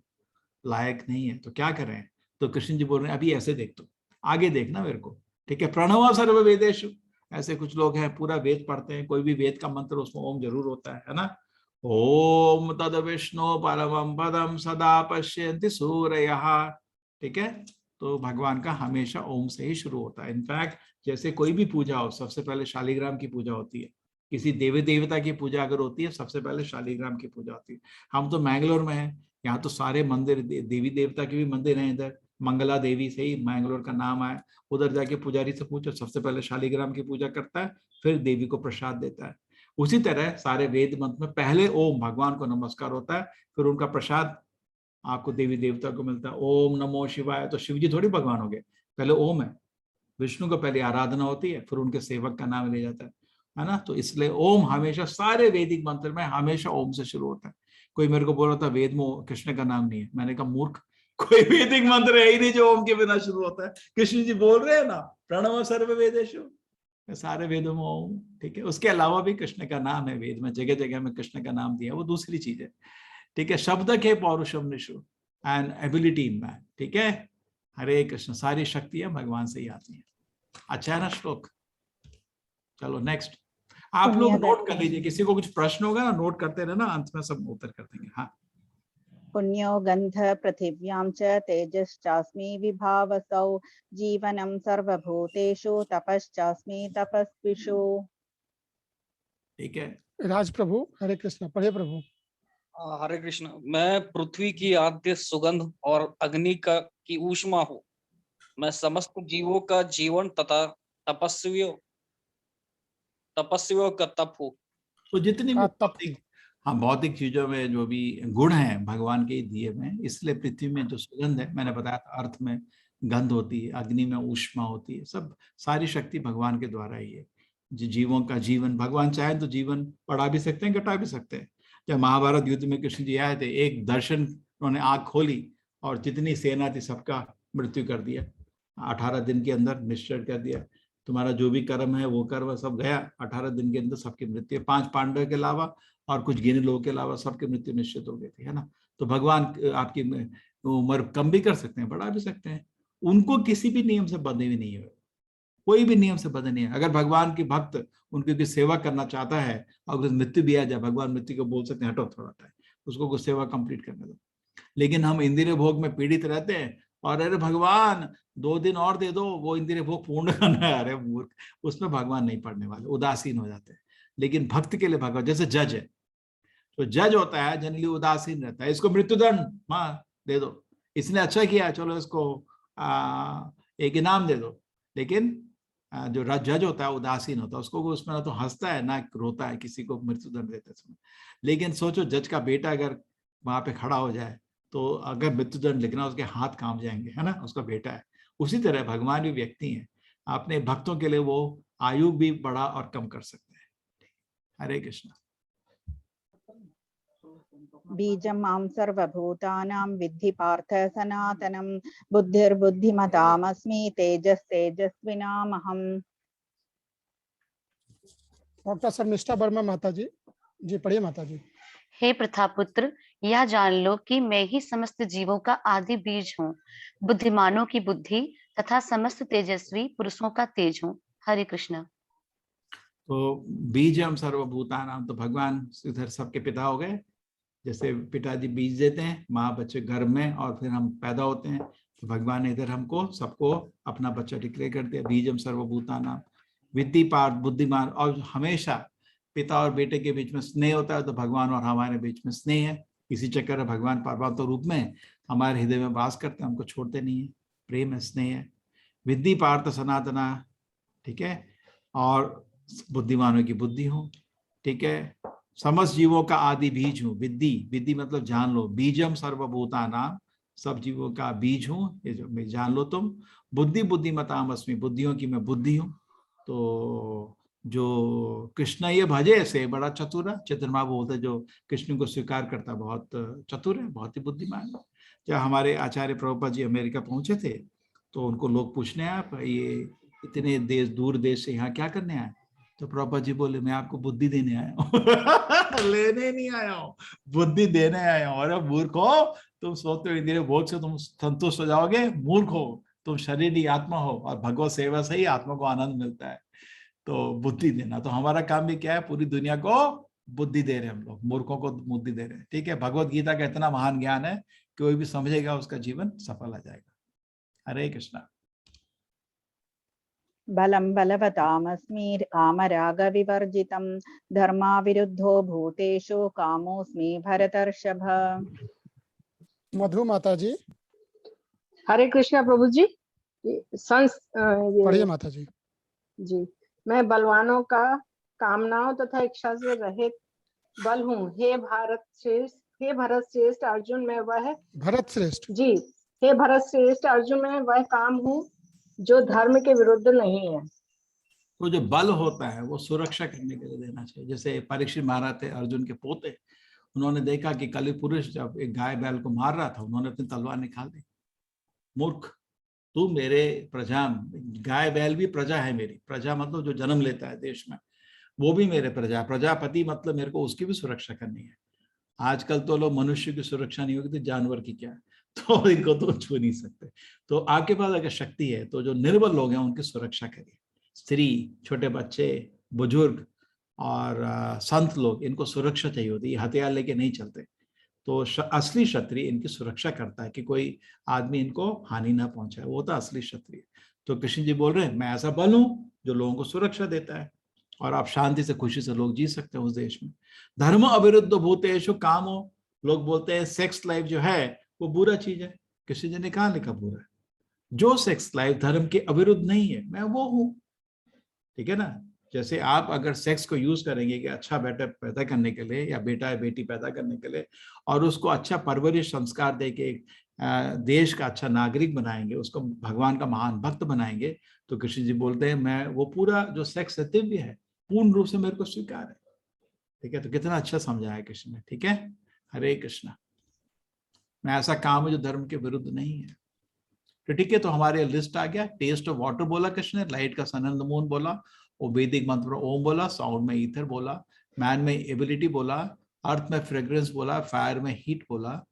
लायक नहीं है, तो क्या करें? तो कृष्ण जी बोल रहे हैं अभी ऐसे देख, तो आगे देखना मेरे को, ठीक है। प्रणव सर्व वेदेषु, ऐसे कुछ लोग हैं पूरा वेद पढ़ते हैं, कोई भी वेद का मंत्र उसमें ओम जरूर होता है ना। ओम तद विष्णु परमं पदम सदा पश्यन्ति सूरयः, ठीक है। तो भगवान का हमेशा ओम से ही शुरू होता है। इनफैक्ट जैसे कोई भी पूजा हो, सबसे पहले शालिग्राम की पूजा होती है। किसी देवी देवता की पूजा अगर होती है, सबसे पहले शालिग्राम की पूजा होती है। हम तो मैंगलोर में हैं, यहाँ तो सारे मंदिर, देवी देवता के भी मंदिर हैं इधर, मंगला देवी से ही मैंगलोर का नाम आया। उधर जाके पुजारी से पूछो, सबसे पहले शालिग्राम की पूजा करता है, फिर देवी को प्रसाद देता है। उसी तरह सारे वेद मंत्र में पहले ओम भगवान को नमस्कार होता है, फिर उनका प्रसाद आपको देवी देवता को मिलता है। ओम नमो शिवाय, तो शिव जी थोड़ी भगवान हो गए, पहले ओम है। विष्णु को पहले आराधना होती है, फिर उनके सेवक का नाम लिया जाता है ना। तो इसलिए ओम हमेशा सारे वैदिक मंत्र में हमेशा ओम से शुरू होता है। कोई मेरे को बोल रहा था वेद में कृष्ण का नाम नहीं है, मैंने कहा मूर्ख, कोई वैदिक मंत्र है ही नहीं जो ओम के बिना शुरू होता है। कृष्ण जी बोल रहे हैं ना, प्रणव सर्व वेदेषु, सारे वेदों में ओम, ठीक है। उसके अलावा भी कृष्ण का नाम है वेद में, जगह जगह में कृष्ण का नाम दिया, वो दूसरी चीज है, ठीक है। शब्द के पौरुषम निशु एंड एबिलिटी इन मैन, ठीक है। हरे कृष्ण, सारी शक्तियां भगवान से ही आती हैं। अच्छा है ना श्लोक। चलो नेक्स्ट, आप लोग नोट कर लीजिए, किसी को कुछ प्रश्न होगा ना नोट करते रहना, अंत में सब उत्तर कर देंगे। हाँ।
पुण्यो गंध पृथिव्यां च तेजश्चास्मि विभावसौ जीवनं सर्वभूतेषु तपश्चास्मि तपस्विषु।
ठीक है।
राज प्रभु, हरे कृष्ण, पढ़े प्रभु।
हरे कृष्ण। मैं पृथ्वी की आद्य सुगंध और अग्नि की ऊष्मा हूँ। मैं समस्त जीवों का जीवन तथा तपस्वियों का तप हूँ।
तो जितनी भी भौतिक, हाँ, भौतिक चीजों में जो भी गुण हैं भगवान के दिए में, इसलिए पृथ्वी में जो सुगंध है, मैंने बताया था, अर्थ में गंध होती है, अग्नि में ऊष्मा होती है, सब सारी शक्ति भगवान के द्वारा ही है। जीवों का जीवन, भगवान चाहे तो जीवन बढ़ा भी सकते हैं, घटा भी सकते हैं। जब महाभारत युद्ध में कृष्ण जी आए थे, एक दर्शन उन्होंने आंख खोली और जितनी सेना थी सबका मृत्यु कर दिया। 18 दिन के अंदर निश्चय कर दिया, तुम्हारा जो भी कर्म है वो कर्म सब गया। 18 दिन के अंदर सबकी मृत्यु, 5 पांडव के अलावा और कुछ गिने लोगों के अलावा सबकी मृत्यु निश्चित हो गई थी, है ना। तो भगवान आपकी उम्र कम भी कर सकते हैं, बढ़ा भी सकते हैं। उनको किसी भी नियम से बंधे हुए नहीं है, कोई भी नियम से बंधे नहीं है। अगर भगवान की भक्त उनकी कोई सेवा करना चाहता है और मृत्यु भी आ जाए, भगवान मृत्यु को बोल सकते हैं हटो थोड़ा टाइम, उसको कुछ सेवा कंप्लीट करने दो। लेकिन हम इंद्रिय भोग में पीड़ित रहते हैं और अरे भगवान 2 दिन और दे दो, वो इंद्रिय भोग पूर्ण करना है, अरे मूर्ख, उसमें भगवान नहीं पढ़ने वाले, उदासीन हो जाते हैं। लेकिन भक्त के लिए भगवान जैसे जज है, तो जज होता है जनरली उदासीन रहता है, इसको मृत्युदंड मां दे दो, इसने अच्छा किया चलो इसको एक इनाम दे दो। लेकिन जो जज होता है उदासीन होता है, उसको उसमें ना तो हंसता है ना रोता है किसी को मृत्युदंड देते समय। लेकिन सोचो जज का बेटा अगर वहां पे खड़ा हो जाए तो अगर मृत्युदंड लिखना उसके हाथ कांप जाएंगे, है ना, उसका बेटा है। उसी तरह भगवान भी व्यक्ति है, अपने भक्तों के लिए वो आयु भी बढ़ा और कम कर सकते हैं। हरे कृष्ण।
बीजं मां सर्वभूतानां विद्धि पार्थ सनातनं बुद्धिर्बुद्धिमतामस्मि तेजस्तेजस्विनामहम्।
डॉक्टर शर्मिष्ठा वर्मा माता जी, जी पढ़िए माता जी।
हे प्रथापुत्र, यह जान लो कि मैं ही समस्त जीवों का आदि बीज हूँ, बुद्धिमानों की बुद्धि तथा समस्त तेजस्वी पुरुषों का तेज हूँ। हरे कृष्ण।
तो बीजम सर्वभूतानां, तो भगवान इधर सबके पिता हो गए। जैसे पिताजी बीज देते हैं, माँ बच्चे गर्भ में, और फिर हम पैदा होते हैं, तो भगवान ने इधर हमको सबको अपना बच्चा डिक्लेयर कर दिया। बीजम सर्वभूतानां विद्धि पार्थ, बुद्धिमान। और हमेशा पिता और बेटे के बीच में स्नेह होता है, तो भगवान और हमारे बीच में स्नेह है। इसी चक्कर में भगवान परमात्मा रूप में हमारे हृदय में वास करते हैं, हमको छोड़ते नहीं है, प्रेम है, स्नेह है। विद्धि पार्थ सनातना, ठीक है, और बुद्धिमानों की बुद्धि हो, ठीक है। समस्त जीवों का आदि बीज हूँ। विद्धि, विद्धि मतलब जान लो। बीजम सर्वभूतानां, सब जीवों का बीज हूँ, ये जो मैं जान लो तुम। बुद्धि बुद्धिमताम अस्मि, बुद्धियों की मैं बुद्धि हूँ। तो जो कृष्ण ये भजे से बड़ा चतुर है, चतुर्मा बोलते, जो कृष्ण को स्वीकार करता बहुत चतुर है, बहुत ही बुद्धिमान है। जब हमारे आचार्य प्रभुपाद जी अमेरिका पहुंचे थे तो उनको लोग पूछने आए, आप ये इतने देश दूर देश से यहाँ क्या करने आए? तो प्रभुपाद जी बोले, मैं आपको बुद्धि देने आया हूँ लेने नहीं आया हूँ, बुद्धि देने आया हूँ। अरे मूर्ख हो, तुम सोचते हो इंद्रिय भोग से तुम संतुष्ट हो जाओगे? मूर्ख हो, तुम शरीर ही आत्मा हो, और भगवत सेवा से ही आत्मा को आनंद मिलता है। तो बुद्धि देना, तो हमारा काम भी क्या है? पूरी दुनिया को बुद्धि दे रहे हैं हम लोग, मूर्खों को बुद्धि दे रहे हैं, ठीक है। भगवत गीता का इतना महान ज्ञान है, कोई भी समझेगा उसका जीवन सफल हो जाएगा। हरे कृष्णा।
बलं बलवतामस्मि कामरागविवर्जितं धर्माविरुद्धो भूतेषु कामोऽस्मि भरतर्षभ।
मधु माता जी।
हरे कृष्णा प्रभु जी।
पढ़िए माता जी।
जी, मैं बलवानों का कामनाओं तथा इच्छा से रहित बल हूँ। हे भरत श्रेष्ठ अर्जुन, मैं वह
भरत श्रेष्ठ
जी, हे भरत श्रेष्ठ अर्जुन, मैं वह काम हूँ जो धर्म के विरुद्ध नहीं है।
तो जो बल होता है वो सुरक्षा करने के लिए देना चाहिए। जैसे परीक्षित महाराज थे, अर्जुन के पोते, उन्होंने देखा कि कलि पुरुष जब एक गाय बैल को मार रहा था, उन्होंने अपनी तलवार निकाल दी। मूर्ख, तू मेरे प्रजा, गाय बैल भी प्रजा है मेरी। प्रजा मतलब जो जन्म लेता है देश में, वो भी मेरे प्रजा। प्रजापति मतलब मेरे को उसकी भी सुरक्षा करनी है। आजकल तो लोग मनुष्य की सुरक्षा नहीं होगी तो जानवर की क्या, तो इनको तो छू नहीं सकते। तो आपके पास अगर शक्ति है तो जो निर्बल लोग हैं उनकी सुरक्षा करिए। स्त्री, छोटे बच्चे, बुजुर्ग और संत लोग, इनको सुरक्षा चाहिए होती है। हथियार लेके नहीं चलते। तो असली क्षत्रिय इनकी सुरक्षा करता है कि कोई आदमी इनको हानि ना पहुंचाए, वो तो असली क्षत्रिय। तो कृष्ण जी बोल रहे हैं, मैं ऐसा बल हूं जो लोगों को सुरक्षा देता है, और आप शांति से खुशी से लोग जी सकते हैं उस देश में। धर्म अविरुद्ध भूतेषु कामो, लोग बोलते हैं सेक्स लाइफ जो है वो बुरा चीज है। कृष्ण जी ने कहा लिखा बुरा है? जो सेक्स लाइफ धर्म के अविरुद्ध नहीं है, मैं वो हूं। ठीक है ना? जैसे आप अगर सेक्स को यूज करेंगे कि अच्छा बेटा पैदा करने के लिए, या बेटा या बेटी पैदा करने के लिए, और उसको अच्छा परवरिश संस्कार दे के देश का अच्छा नागरिक बनाएंगे, उसको भगवान का महान भक्त बनाएंगे, तो कृष्ण जी बोलते हैं मैं वो पूरा जो सेक्स है दिव्य है, पूर्ण रूप से मेरे को स्वीकार है। ठीक है? तो कितना अच्छा समझाया कृष्ण ने। ठीक है, हरे कृष्णा। मैं ऐसा काम है जो धर्म के विरुद्ध नहीं है। तो ठीक है, तो हमारे लिस्ट आ गया। टेस्ट ऑफ वाटर बोला कृष्ण ने, लाइट का सन एंड द मून बोला, और वैदिक मंत्र ओम बोला, साउंड में ईथर बोला, मैन में एबिलिटी बोला, अर्थ में फ्रेग्रेंस बोला, फायर में हीट बोला,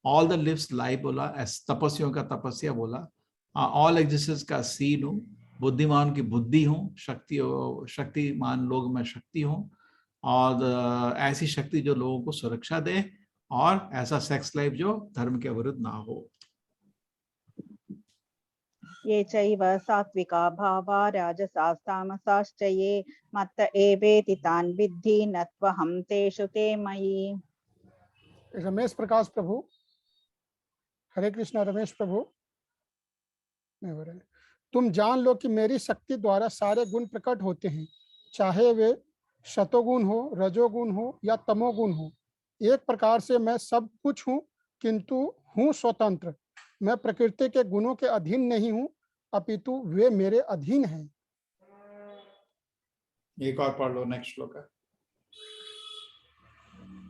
ऑल द लिव्स लाइफ बोला, तपस्वियों का तपस्या बोला, ऑल एग्जिस्टेंस का सीन हूँ, बुद्धिमान की बुद्धि हूँ, शक्तिमान लोग में शक्ति हूँ, और ऐसी शक्ति जो लोगों को सुरक्षा दे, और ऐसा सेक्स लाइफ जो धर्म के विरुद्ध ना हो।
ये चैव सात्विका भावा राजसास्तामसाश्च ये मत्त एवेति तान् विद्धि न त्वहं तेषु ते मयि।
रमेश प्रकाश प्रभु, हरे कृष्णा। रमेश प्रभु, तुम जान लो कि मेरी शक्ति द्वारा सारे गुण प्रकट होते हैं, चाहे वे शतोगुण हो, रजोगुण हो या तमोगुण हो। एक प्रकार से मैं सब कुछ हूँ, किंतु हूँ स्वतंत्र। मैं प्रकृति के गुणों के अधीन नहीं हूँ, अपितु वे मेरे अधीन हैं।
एक और पढ़ लो, नेक्स्ट श्लोक।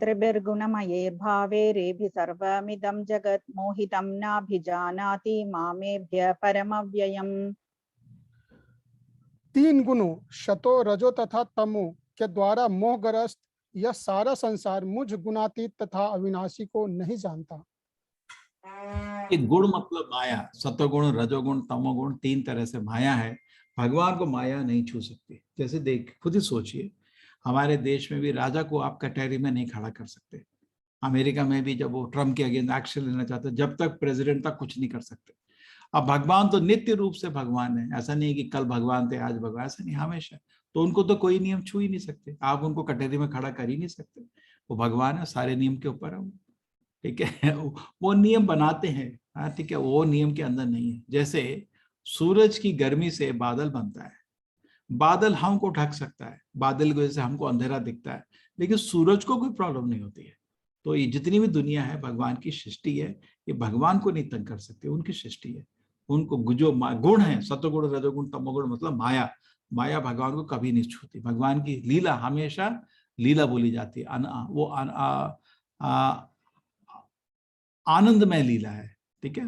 त्रिभिर्गुणमयैर्भावैरेभि सर्वमिदं जगत् मोहितं नाभिजानाति मामेभ्य परमव्ययम्।
तीन गुणों शतो, रजो तथा तमो के द्वारा मोहग्रस्त यह सारा संसार मुझ गुणातीत तथा अविनाशी को नहीं जानता।
ये गुण मतलब माया। सतोगुण, रजोगुण, तमोगुण, तीन तरह से माया है। भगवान को माया नहीं छू सकती। जैसे देख, खुद ही सोचिए, हमारे देश में भी राजा को आप कैटेगरी में नहीं खड़ा कर सकते। अमेरिका में भी जब वो ट्रम्प के अगेंस्ट एक्शन लेना चाहते, जब तक प्रेसिडेंट तक कुछ नहीं कर सकते। अब भगवान तो नित्य रूप से भगवान है। ऐसा नहीं कि कल भगवान थे आज भगवान, ऐसा नहीं, हमेशा। तो उनको तो कोई नियम छू ही नहीं सकते। आप उनको कैटेगरी में खड़ा कर ही नहीं सकते। वो भगवान है, सारे नियम के ऊपर है। ठीक है, वो नियम बनाते हैं। हाँ ठीक है, वो नियम के अंदर नहीं है। जैसे सूरज की गर्मी से बादल बनता है, बादल हमको ढक सकता है, बादल की वजह से हमको अंधेरा दिखता है, लेकिन सूरज को कोई प्रॉब्लम नहीं होती है। तो ये जितनी भी दुनिया है भगवान की सृष्टि है, ये भगवान को नहीं तंग कर सकते, उनकी सृष्टि है। उनको जो गुण है, सतोगुण, रजोगुण, तमोगुण मतलब माया, माया भगवान को कभी नहीं छूती। भगवान की लीला हमेशा लीला बोली जाती है। वो आनंदमय लीला है। ठीक है,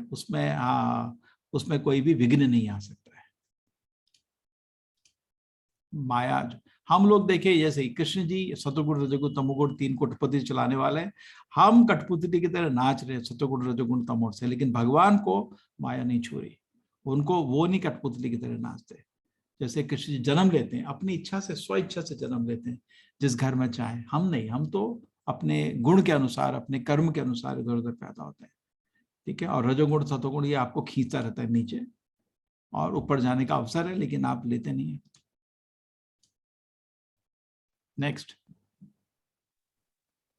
उसमें कोई भी विघ्न नहीं आ सकता है। माया हम लोग देखे, जैसे कृष्ण जी सतोगुण, रजोगुण, तमोगुण, तीन कठपुतली चलाने वाले हैं। हम कठपुतली की तरह नाच रहे सतोगुण, रजोगुण, तमोगुण से, लेकिन भगवान को माया नहीं छू रही। उनको वो नहीं कठपुतली की तरह नाचते। जैसे कृष्ण जी जन्म लेते हैं, अपनी इच्छा से, स्व इच्छा से जन्म लेते हैं, जिस घर में चाहे। हम नहीं, हम तो अपने गुण के अनुसार, अपने कर्म के अनुसार इधर उधर पैदा होते हैं। ठीक है, और रजोगुण, सतोगुण ये आपको खींचता रहता है नीचे, और ऊपर जाने का अवसर है, लेकिन आप लेते नहीं है। नेक्स्ट।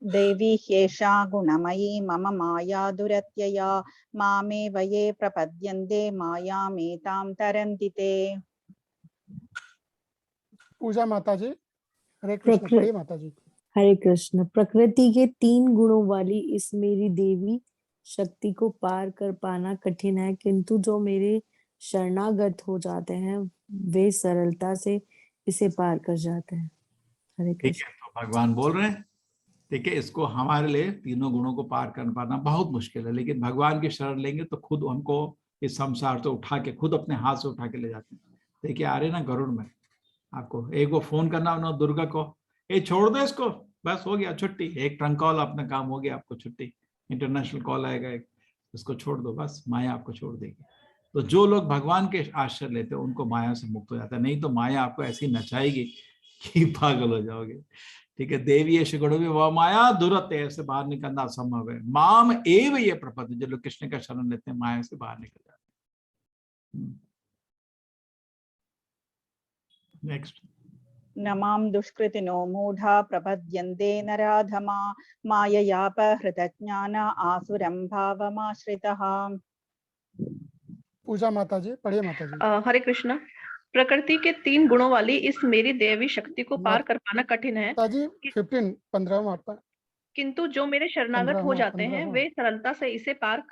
देवी ह्येषा गुणमयी मम माया दुरत्यया मामेव ये प्रपद्यन्ते मायामेतां तरन्ति ते।
पूजा माता जी। हरे कृष्ण। पढ़िए माता जी।
हरे कृष्ण। प्रकृति के 3 गुणों वाली इस मेरी देवी शक्ति को पार कर पाना कठिन है, किंतु जो मेरे शरणागत हो जाते हैं वे सरलता से इसे पार कर जाते हैं। हरे
ठीक
कृष्ण।
है, तो भगवान बोल रहे हैं, ठीक है, इसको हमारे लिए तीनों गुणों को पार कर पाना बहुत मुश्किल है, लेकिन भगवान की शरण लेंगे तो खुद हमको इस संसार से उठा के, खुद अपने हाथ से उठा के ले जाते हैं। देखिए आ रहे ना गरुड़ में, आपको एक वो फोन करना ना दुर्गा को, ये छोड़ दो इसको, बस हो गया छुट्टी, एक ट्रंक कॉल अपना काम हो गया, आपको छुट्टी, इंटरनेशनल कॉल आएगा एक, इसको छोड़ दो, बस माया आपको छोड़ देगी। तो जो लोग भगवान के आश्रय लेते हैं उनको माया से मुक्त हो जाता है, नहीं तो माया आपको ऐसी नचाएगी कि पागल हो जाओगे। ठीक है, देवी ऐसे गुण में वह माया दुरत है, ऐसे बाहर निकलना असंभव है। माम एव ये प्रपद, जो लोग कृष्ण का शरण लेते हैं माया से बाहर निकल जाते हैं। नेक्स्ट।
नमाम दुष्कृतिनो मूढ़ा प्रपद्यन्ते नराधमा माययापहृतज्ञान आसुरं भावमाश्रितः।
पूजा माता जी। पढ़िए माता जी।
हरे कृष्ण। प्रकृति के 3 गुणों वाली इस मेरी देवी शक्ति को पार कर पाना कठिन है,
माता जी 15
किंतु जो मेरे शरणागत हो जाते हैं वे सरलता से इसे पार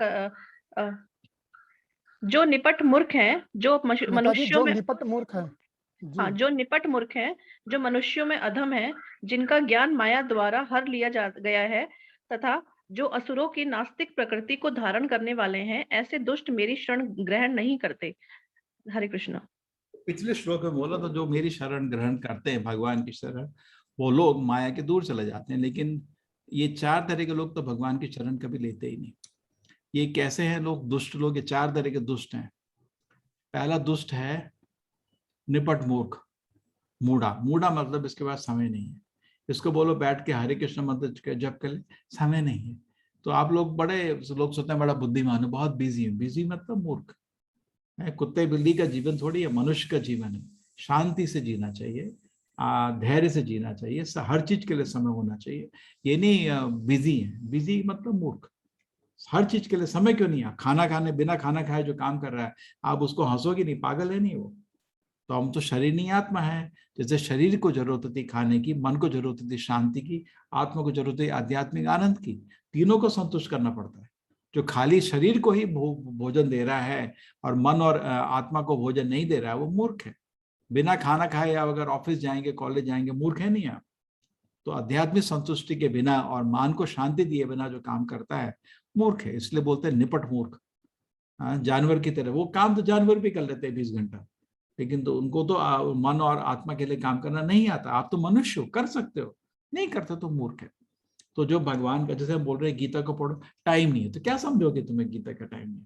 जो निपट मूर्ख हैं, जो मनुष्यों में
निपट मूर्ख है,
हाँ, जो निपट मूर्ख हैं, जो मनुष्यों में अधम है, जिनका ज्ञान माया द्वारा हर लिया गया है, तथा जो असुरों की नास्तिक प्रकृति को धारण करने वाले हैं, ऐसे दुष्ट मेरी शरण ग्रहण नहीं करते। हरे कृष्ण।
पिछले श्लोक में बोला तो जो मेरी शरण ग्रहण करते हैं, भगवान की शरण, वो लोग माया के दूर चले जाते हैं। लेकिन ये 4 तरह के लोग तो भगवान की शरण कभी लेते ही नहीं। ये कैसे हैं लोग? दुष्ट लोग। ये 4 तरह के दुष्ट हैं। पहला दुष्ट है निपट मूर्ख, मूढ़ा। मूढ़ा मतलब इसके पास समय नहीं है। इसको बोलो बैठ के हरे कृष्ण मंत्र जप कर ले, समय नहीं है। तो आप लोग लोग सोचते हैं बड़ा बुद्धिमान है, बहुत बिजी है। बिजी मतलब मूर्ख है। कुत्ते बिल्ली का जीवन थोड़ी है, मनुष्य का जीवन है। शांति से जीना चाहिए, धैर्य से जीना चाहिए, हर चीज के लिए समय होना चाहिए। ये नहीं बिजी है, बिजी मतलब मूर्ख। हर चीज के लिए समय क्यों नहीं है? खाना खाने, बिना खाना खाए जो काम कर रहा है, आप उसको हंसोगे नहीं? पागल है नहीं वो? तो हम तो शरीर नहीं आत्मा है। जैसे शरीर को जरूरत होती खाने की, मन को जरूरत होती शांति की, आत्मा को जरूरत है आध्यात्मिक आनंद की। तीनों को संतुष्ट करना पड़ता है। जो खाली शरीर को ही भोजन दे रहा है और मन और आत्मा को भोजन नहीं दे रहा है, वो मूर्ख है। बिना खाना खाए आप अगर ऑफिस जाएंगे, कॉलेज जाएंगे, मूर्ख है नहीं आप? तो आध्यात्मिक संतुष्टि के बिना और मन को शांति दिए बिना जो काम करता है, मूर्ख है। इसलिए बोलते हैं निपट मूर्ख। जानवर की तरह। वो काम तो जानवर भी कर लेते हैं 20 घंटा, लेकिन तो उनको तो मन और आत्मा के लिए काम करना नहीं आता। आप तो मनुष्य हो, कर सकते हो, नहीं करते तो मूर्ख है। तो जो भगवान का, जैसे हम बोल रहे हैं गीता को पढ़ो, टाइम नहीं है तो क्या समझोगे? तुम्हें गीता का टाइम नहीं।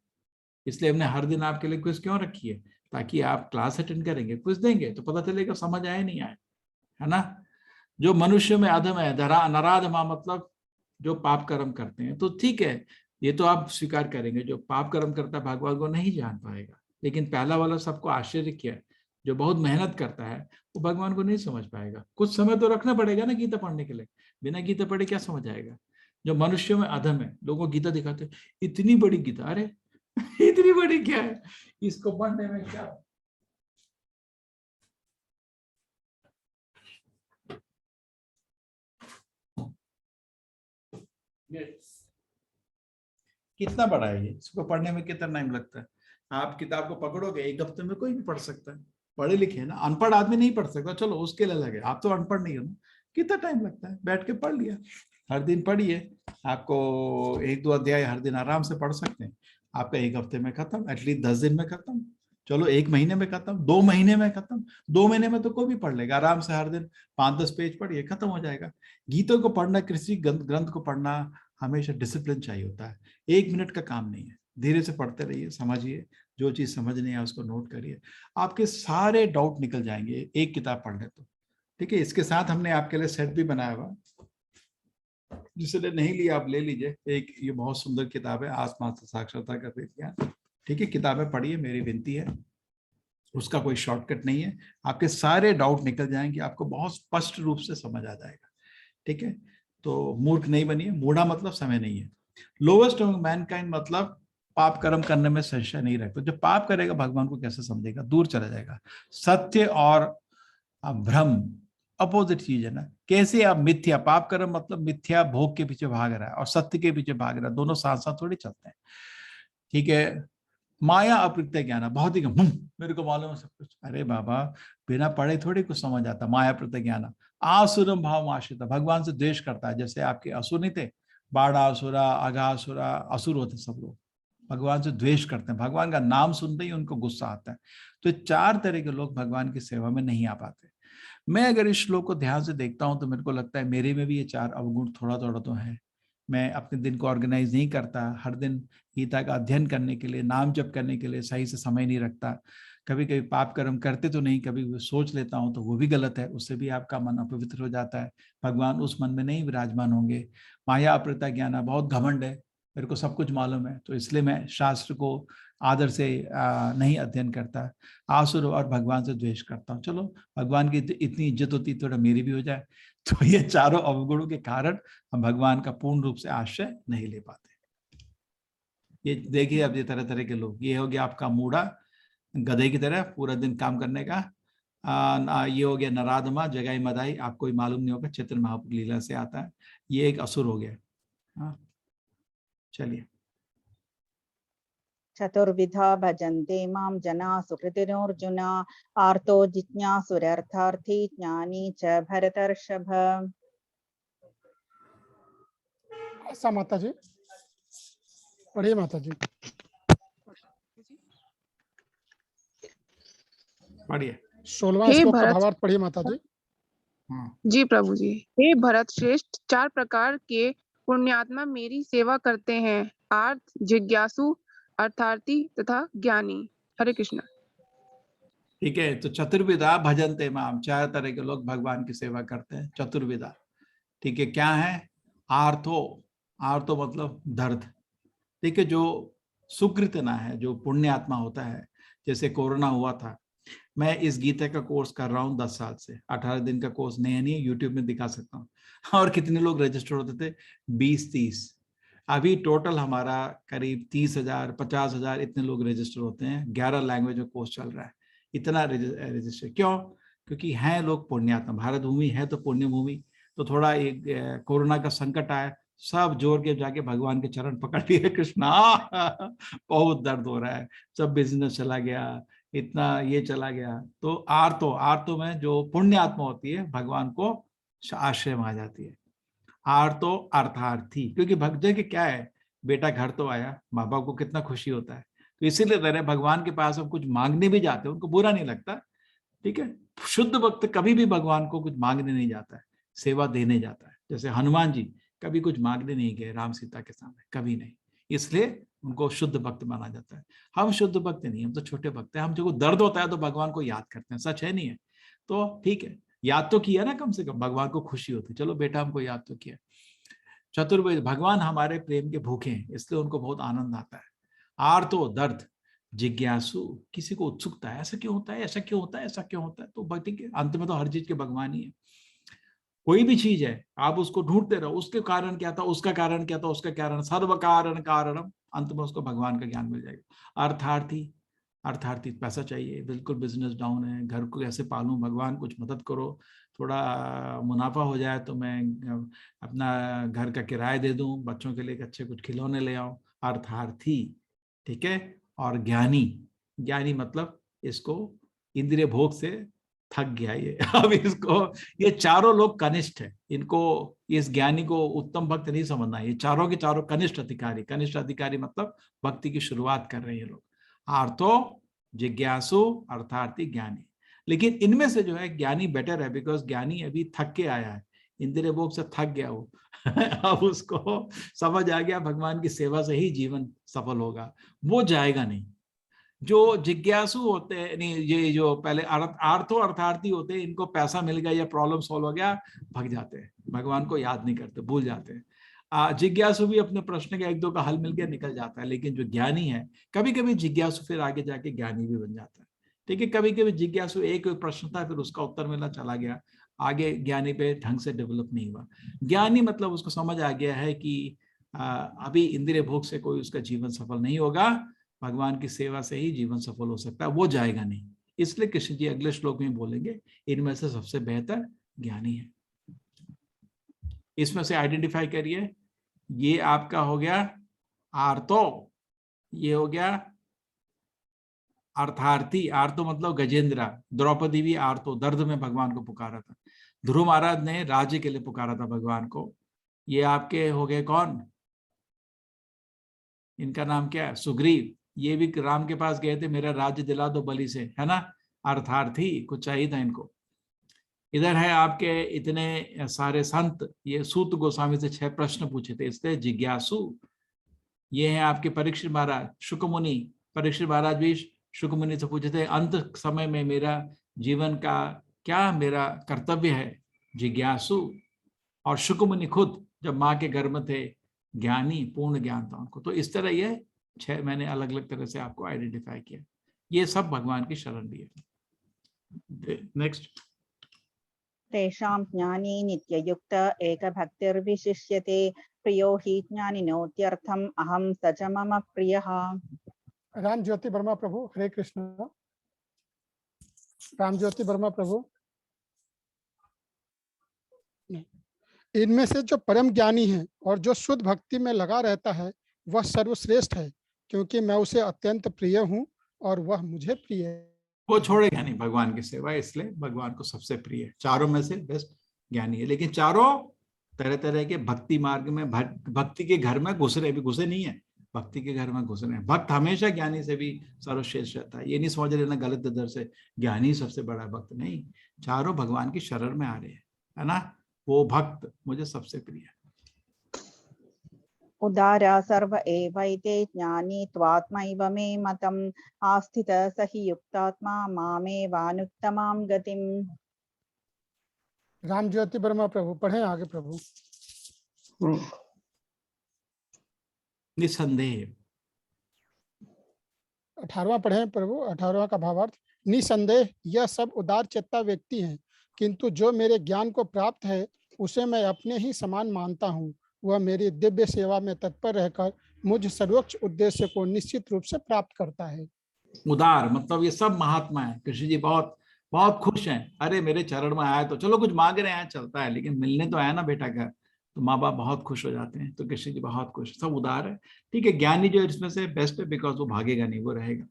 इसलिए हमने हर दिन आपके लिए क्विज क्यों रखी है? ताकि आप क्लास अटेंड करेंगे, क्विज देंगे तो पता चलेगा समझ आए नहीं आए, है ना। जो मनुष्य में अधम है, नराधमा मतलब जो पाप कर्म करते हैं, तो ठीक है, ये तो आप स्वीकार करेंगे। जो पाप कर्म करता है भगवान को नहीं जान पाएगा। लेकिन पहला वाला सबको आश्चर्य किया, जो बहुत मेहनत करता है वो भगवान को नहीं समझ पाएगा। कुछ समय तो रखना पड़ेगा ना गीता पढ़ने के लिए। बिना गीता पढ़े क्या समझ आएगा? जो मनुष्यों में अधम है, लोगों को गीता दिखाते हैं, इतनी बड़ी गीता, अरे इतनी बड़ी क्या है, इसको पढ़ने में क्या? कितना बड़ा है ये, इसको पढ़ने में कितना टाइम लगता है? आप किताब को पकड़ोगे 1 हफ्ते में कोई भी पढ़ सकता है। पढ़े लिखे है ना, अनपढ़ आदमी नहीं पढ़ सकता, चलो उसके लिए अलग है। आप तो अनपढ़ नहीं हो ना, कितना टाइम लगता है? बैठ के पढ़ लिया, हर दिन पढ़िए। आपको 1-2 अध्याय हर दिन आराम से पढ़ सकते हैं। आपका 1 हफ्ते में खत्म, एटलीस्ट 10 दिन में खत्म, चलो 1 महीने में खत्म, 2 महीने में खत्म। 2 महीने में तो कोई भी पढ़ लेगा आराम से, हर दिन 5-10 पेज पढ़िए, खत्म हो जाएगा। गीता को पढ़ना, किसी ग्रंथ को पढ़ना हमेशा डिसिप्लिन चाहिए होता है। 1 मिनट का काम नहीं है। धीरे से पढ़ते रहिए, समझिए, जो चीज समझ नहीं है उसको नोट करिए, आपके सारे डाउट निकल जाएंगे एक किताब पढ़ने तो। ठीक है, इसके साथ हमने आपके लिए सेट भी बनाया हुआ, जिसने नहीं लिया आप ले लीजिए। एक ये बहुत सुंदर किताब है, आत्मा साक्षात्कार का विज्ञान। ठीक है, किताबें पढ़िए, मेरी विनती है। उसका कोई शॉर्टकट नहीं है, आपके सारे डाउट निकल जाएंगे, आपको बहुत स्पष्ट रूप से समझ आ जाएगा। ठीक है, तो मूर्ख नहीं बनिए। मूढ़ा मतलब समय नहीं है। लोवेस्ट ऑफ मैनकाइंड मतलब पाप कर्म करने में संशय नहीं रखते। जो पाप करेगा भगवान को कैसे समझेगा, दूर चला जाएगा। सत्य और भ्रम अपोजिट चीज है ना। कैसे आप मिथ्या, पाप कर्म मतलब मिथ्या भोग के पीछे भाग रहा है और सत्य के पीछे भाग रहा है, दोनों साथ साथ थोड़ी चलते हैं। ठीक है। माया अप्रत्यय ज्ञान, बहुत ही मेरे को मालूम है सब कुछ। अरे बाबा, बिना पढ़े थोड़ी कुछ समझ आता। माया प्रत्यय ज्ञान आसुरम भाव आश्रित, भगवान से द्वेष करता है। जैसे आपके असुर नहीं थे, बाढ़ासुरा, अघासुरा, असुर होते सब लोग, भगवान से द्वेष करते हैं। भगवान का नाम सुनते ही उनको गुस्सा आता है। तो 4 तरह के लोग भगवान की सेवा में नहीं आ पाते। मैं अगर इस श्लोक को ध्यान से देखता हूं तो मेरे को लगता है मेरे में भी ये 4 अवगुण थोड़ा थोड़ा तो है। मैं अपने दिन को ऑर्गेनाइज नहीं करता, हर दिन गीता का अध्ययन करने के लिए, नाम जप करने के लिए सही से समय नहीं रखता। कभी कभी पाप कर्म करते तो नहीं, कभी सोच लेता हूं तो वो भी गलत है, उससे भी आपका मन अपवित्र हो जाता है। भगवान उस मन में नहीं विराजमान होंगे। माया अप्रत्यय ज्ञान, बहुत घमंड है, मेरे को सब कुछ मालूम है, तो इसलिए मैं शास्त्र को आदर से नहीं अध्ययन करता। आसुर और भगवान से द्वेष करता हूँ। चलो, भगवान की इतनी इज्जत होती थोड़ा मेरी भी हो जाए। तो ये चारों अवगुणों के कारण हम भगवान का पूर्ण रूप से आश्रय नहीं ले पाते। ये देखिए, अब ये तरह तरह के लोग, ये हो गया आपका मूढ़ा, गधे की तरह पूरा दिन काम करने का। ये हो गया नराधमा, जगाई मदाई, आपको मालूम नहीं होगा, चैतन्य महाप्रभु लीला से आता है। ये एक असुर हो गया। चलिए।
चतुर्विधा भजन्ते मां जना सुकृतिर्जुन, आर्तो जिज्ञासुरर्थार्थी ज्ञानी च भरतर्षभ।
ऐसा माता जी, पढ़िए माता जी,
पढ़िए।
16वां श्लोक का भावार्थ पढ़िए माता जी।
जी प्रभु जी। हे भरत श्रेष्ठ, 4 प्रकार के पुण्यात्मा मेरी सेवा करते हैं, आर्थ, जिज्ञासु, अर्थार्थी तथा ज्ञानी। हरे कृष्ण।
ठीक है, तो चतुर्विधा भजन्ते माम, 4 तरह के लोग भगवान की सेवा करते हैं। चतुर्विधा, ठीक है, क्या है? आर्थो, आर्थो मतलब दर्द। ठीक है, जो सुकृत ना है, जो पुण्य आत्मा होता है, जैसे कोरोना हुआ था। मैं इस गीता का कोर्स कर रहा हूँ 10 साल से, 18 दिन का कोर्स नहीं है, यूट्यूब में दिखा सकता हूँ। और कितने लोग रजिस्टर होते थे? 20-30। अभी टोटल हमारा करीब 30,000 50,000 इतने लोग रजिस्टर होते हैं। 11 लैंग्वेज में कोर्स चल रहा है। इतना रजिस्टर क्यों? क्योंकि हैं लोग पुण्यात्मा। भारत भूमि है तो पुण्य भूमि। तो थोड़ा एक कोरोना का संकट आया, सब जोर के जाके भगवान के चरण पकड़ लिए। कृष्णा, बहुत दर्द हो रहा है, सब बिजनेस चला गया, इतना ये चला गया। तो आर्तो में जो पुण्य आत्मा होती है भगवान को आश्रय में आ जाती है। आर्तो अर्थार्थी, क्योंकि भक्त के क्या है, बेटा घर तो आया, माँ बाप को कितना खुशी होता है। तो इसीलिए तरह भगवान के पास हम कुछ मांगने भी जाते हैं, उनको बुरा नहीं लगता। ठीक है, शुद्ध भक्त कभी भी भगवान को कुछ मांगने नहीं जाता है, सेवा देने जाता है। जैसे हनुमान जी कभी कुछ मांगने नहीं गए राम सीता के सामने, कभी नहीं, इसलिए उनको शुद्ध भक्त माना जाता है। हम शुद्ध भक्त नहीं, हम तो छोटे भक्त हैं। हम जो दर्द होता है तो भगवान को याद करते हैं, सच है नहीं है? तो ठीक है, याद तो किया ना, कम से कम भगवान को खुशी होती, चलो बेटा हमको याद तो किया। चतुर्वेद, भगवान हमारे प्रेम के भूखे हैं, इसलिए उनको बहुत आनंद आता है। आर्तो दर्द, जिज्ञासु, किसी को उत्सुकता है, ऐसा क्यों होता है, ऐसा क्यों होता है, ऐसा क्यों होता है। तो भक्ति के अंत में तो हर चीज के भगवान ही है। कोई भी चीज है आप उसको ढूंढते रहो, उसके कारण क्या था, उसका कारण क्या था, उसका कारण, सर्व कारण कारणम, अंत में उसको भगवान का ज्ञान मिल जाएगा। अर्थार्थी, अर्थार्थी पैसा चाहिए, बिल्कुल बिजनेस डाउन है, घर को कैसे पालूं, भगवान कुछ मदद करो, थोड़ा मुनाफा हो जाए तो मैं अपना घर का किराया दे दूं, बच्चों के लिए अच्छे कुछ खिलौने ले आऊं। अर्थार्थी, ठीक है। और ज्ञानी, ज्ञानी मतलब इसको इंद्रिय भोग से थक गया ये, अब इसको, ये चारों लोग कनिष्ठ है, इनको, इस ज्ञानी को उत्तम भक्त नहीं समझना है। ये चारों के चारों कनिष्ठ अधिकारी, कनिष्ठ अधिकारी मतलब भक्ति की शुरुआत कर रहे हैं लोग। आर्थो, जिज्ञासु, अर्थार्थी, ज्ञानी। लेकिन इनमें से जो है ज्ञानी बेटर है, बिकॉज ज्ञानी अभी थक के आया है, इंद्रिय भोग से थक गया वो। अब उसको समझ आ गया भगवान की सेवा से ही जीवन सफल होगा, वो जाएगा नहीं। जो जिज्ञासु होते हैं, नहीं, ये जो पहले आर्थो अर्थार्थी होते हैं, इनको पैसा मिल गया या प्रॉब्लम सॉल्व हो गया, भग जाते हैं, भगवान को याद नहीं करते, भूल जाते हैं। जिज्ञासु भी अपने प्रश्न का 1-2 का हल मिल गया, निकल जाता है। लेकिन जो ज्ञानी है, कभी कभी जिज्ञासु फिर आगे जाके ज्ञानी भी बन जाता है। ठीक है, कभी कभी जिज्ञासु एक प्रश्न था, फिर उसका उत्तर मिला, चला गया, आगे ज्ञानी पे ढंग से डेवलप नहीं हुआ। ज्ञानी मतलब उसको समझ आ गया है कि अभी इंद्रिय भोग से कोई उसका जीवन सफल नहीं होगा, भगवान की सेवा से ही जीवन सफल हो सकता है, वो जाएगा नहीं। इसलिए कृष्ण जी अगले श्लोक में बोलेंगे इनमें से सबसे बेहतर ज्ञानी है। इसमें से आइडेंटिफाई करिए, ये आपका हो गया आर्तो, ये हो गया अर्थार्थी। आर्तो मतलब गजेंद्रा, द्रौपदी भी आर्तो, दर्द में भगवान को पुकारा था। ध्रुव महाराज ने राज्य के लिए पुकारा था भगवान को। ये आपके हो गए कौन, इनका नाम क्या है, सुग्रीव। ये भी राम के पास गए थे, मेरा राज्य दिला दो बलि से, है ना, अर्थार्थी, कुछ चाहिए था इनको। इधर है आपके इतने सारे संत, ये सूत गोस्वामी से 6 प्रश्न पूछे थे, इसलिए जिज्ञासु। ये है आपके परीक्षित महाराज, शुकमुनि। परीक्षित महाराज भी शुकमुनि से पूछे थे अंत समय में मेरा जीवन का क्या मेरा कर्तव्य है, जिज्ञासु। और शुकमुनि खुद जब माँ के गर्भ में थे, ज्ञानी, पूर्ण ज्ञान था उनको। तो इस तरह ये 6 मैंने अलग अलग तरह से आपको आइडेंटिफाई किया। ये सब भगवान की शरण लिए। नेक्स्ट,
तेषां ज्ञानी नित्ययुक्त एकभक्तिर्विशिष्यते प्रियो हि ज्ञानिनोत्यर्थम् अहं स च मम प्रियः।
राम ज्योति वर्मा प्रभु, हरे कृष्ण। राम ज्योति वर्मा प्रभु, इनमें से जो परम ज्ञानी है और जो शुद्ध भक्ति में लगा रहता है वह सर्वश्रेष्ठ है, क्योंकि मैं उसे अत्यंत प्रिय हूँ और वह मुझे प्रिय है।
वो छोड़ेगा नहीं भगवान की सेवा, इसलिए भगवान को सबसे प्रिय है। चारों में से बेस्ट ज्ञानी है, लेकिन चारों तरह तरह के भक्ति मार्ग में, भक्ति के घर में घुस रहे, भी घुसे नहीं है, भक्ति के घर में घुस रहे हैं। भक्त हमेशा ज्ञानी से भी सर्वश्रेष्ठ रहता है। ये नहीं समझ लेना गलत इधर से ज्ञानी सबसे बड़ा भक्त, नहीं, चारों भगवान की शरण में आ रहे हैं, है ना। वो भक्त मुझे सबसे प्रिय है।
उदारा सर्व एवैते ज्ञानी त्वात्मैव मे मतम् आस्थितः स हि युक्तात्मा मामेवानुत्तमां गतिम्।
राम ज्योति वर्मा प्रभु, पढ़ें आगे प्रभु।
निसंदेह,
18वां पढ़ें प्रभु, 18वां का भावार्थ। निसंदेह यह सब उदार चेता व्यक्ति हैं, किंतु जो मेरे ज्ञान को प्राप्त है उसे मैं अपने ही समान मानता हूँ। वह मेरी दिव्य सेवा में तत्पर रहकर मुझ सर्वोच्च उद्देश्य को निश्चित रूप से प्राप्त करता है।
उदार मतलब ये सब महात्मा है। कृष्ण जी बहुत बहुत खुश हैं, अरे मेरे चरण में आया तो चलो कुछ मांग रहे हैं चलता है, लेकिन मिलने तो आया ना बेटा घर, तो माँ बाप बहुत खुश हो जाते हैं। तो कृष्ण जी बहुत खुश, सब उदार है। ठीक है, ज्ञानी जो इसमें से बेस्ट है, बिकॉज वो भागेगा नहीं, वो रहेगा।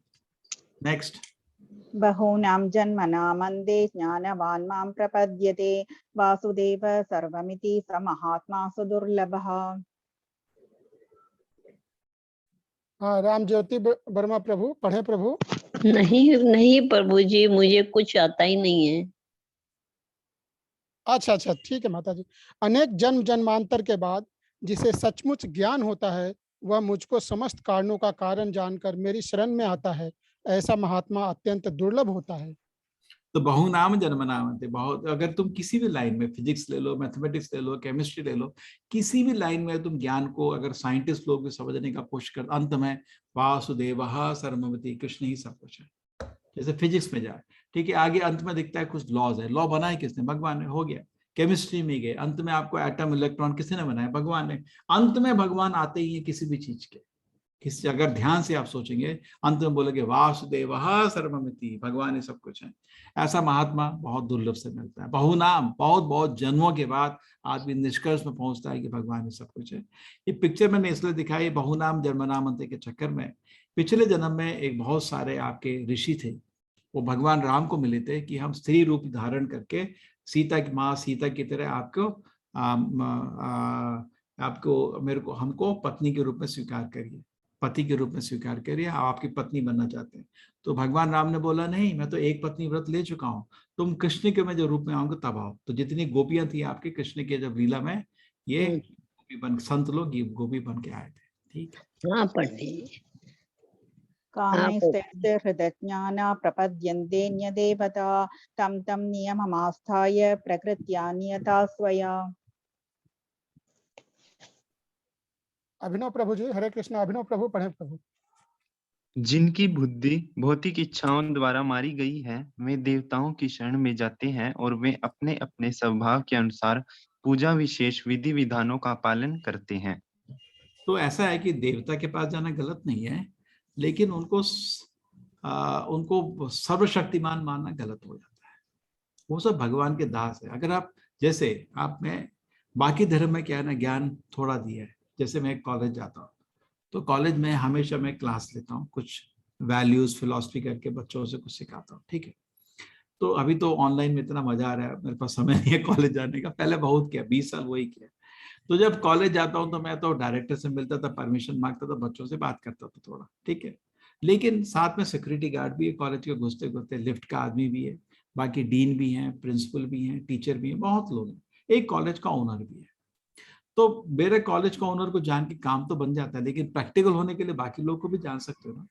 नेक्स्ट,
बहूनां जन्मनामन्दे ज्ञानवान् मां प्रपद्यते वासुदेव सर्वमिति स महात्मा सुदुर्लभः।
हाँ, राम ज्योति वर्मा प्रभु, पढ़े प्रभु।
नहीं प्रभु जी, मुझे कुछ आता ही नहीं है।
अच्छा, ठीक है माता जी। अनेक जन्म जन्मांतर के बाद जिसे सचमुच ज्ञान होता है वह मुझको समस्त कारणों का कारण जानकर मेरी शरण में आता है। ऐसा महात्मा अत्यंत दुर्लभ होता है।
तो बहुनाम जन्मनाम, बहुत, अगर तुम किसी भी लाइन में, फिजिक्स ले लो, मैथमेटिक्स ले लो, केमिस्ट्री ले लो, किसी भी लाइन में तुम ज्ञान को अगर साइंटिस्ट लोग भी समझने का कोशिश कर, अंत में वासुदेवः सर्वमिति, कृष्ण ही सब कुछ है। जैसे फिजिक्स में जाए, ठीक है, आगे अंत में दिखता है कुछ लॉज है, लॉ बनाए किसने, भगवान ने, हो गया। केमिस्ट्री में गए, अंत में आपको एटम इलेक्ट्रॉन किसने बनाया, भगवान ने। अंत में भगवान आते ही है किसी भी चीज के। किसी, अगर ध्यान से आप सोचेंगे, अंत में बोलेंगे वासुदेवः सर्वमिति, भगवान ही सब कुछ है। ऐसा महात्मा बहुत दुर्लभ से मिलता है। बहुनाम, बहुत बहुत जन्मों के बाद आदमी निष्कर्ष में पहुंचता है कि भगवान ही सब कुछ है। ये पिक्चर मैंने इसलिए दिखाई, बहुनाम जन्मनामन्ते के चक्कर में। पिछले जन्म में एक बहुत सारे आपके ऋषि थे, वो भगवान राम को मिले थे कि हम स्त्री रूप धारण करके सीता की माँ सीता की तरह आपको मेरे को हमको पत्नी के रूप में स्वीकार करिए, पति के रूप में स्वीकार करिए, आप आपकी पत्नी बनना चाहते हैं। तो भगवान राम ने बोला नहीं, मैं तो एक पत्नी व्रत ले चुका हूँ, तुम कृष्ण के में जो रूप में आऊंगे तब आओ। तो जितनी गोपियां थी आपके कृष्ण के जब लीला में, ये गोपी बन, संत लोग ये गोपी बन के आए थे। ठीक है,
हाँ पंडित।
कामैस्ते हृदज्ञाना प्रपद्यन्ते न्यदेवता तं तं नियममास्थाय प्रकृत्या नियता स्वया।
अभिनव प्रभु जी, हरे कृष्ण। अभिनव प्रभु, पढ़े प्रभु।
जिनकी बुद्धि भौतिक इच्छाओं द्वारा मारी गई है, वे देवताओं की शरण में जाते हैं और वे अपने अपने स्वभाव के अनुसार पूजा विशेष विधि विधानों का पालन करते हैं।
तो ऐसा है कि देवता के पास जाना गलत नहीं है, लेकिन उनको सर्वशक्तिमान मानना गलत हो जाता है। वो सब भगवान के दास है। अगर आप जैसे आप में बाकी धर्म में क्या है ना, ज्ञान थोड़ा दिया है। जैसे मैं कॉलेज जाता हूँ तो कॉलेज में हमेशा मैं क्लास लेता हूँ, कुछ वैल्यूज फिलॉसफी करके बच्चों से कुछ सिखाता हूँ, ठीक है। तो अभी तो ऑनलाइन में इतना मजा आ रहा है, मेरे पास समय नहीं है कॉलेज जाने का। पहले बहुत किया, 20 साल वही किया। तो जब कॉलेज जाता हूँ तो मैं तो डायरेक्टर से मिलता था, परमिशन मांगता था, बच्चों से बात करता था थोड़ा, ठीक है। लेकिन साथ में सिक्योरिटी गार्ड भी है, कॉलेज के घुसते घुसते लिफ्ट का आदमी भी है, बाकी डीन भी हैं, प्रिंसिपल भी हैं, टीचर भी हैं, बहुत लोग हैं, एक कॉलेज का ओनर भी है। तो मेरे कॉलेज का ओनर को जान के काम तो बन जाता है, लेकिन प्रैक्टिकल होने के लिए बाकी लोग को भी जान सकते हो ना।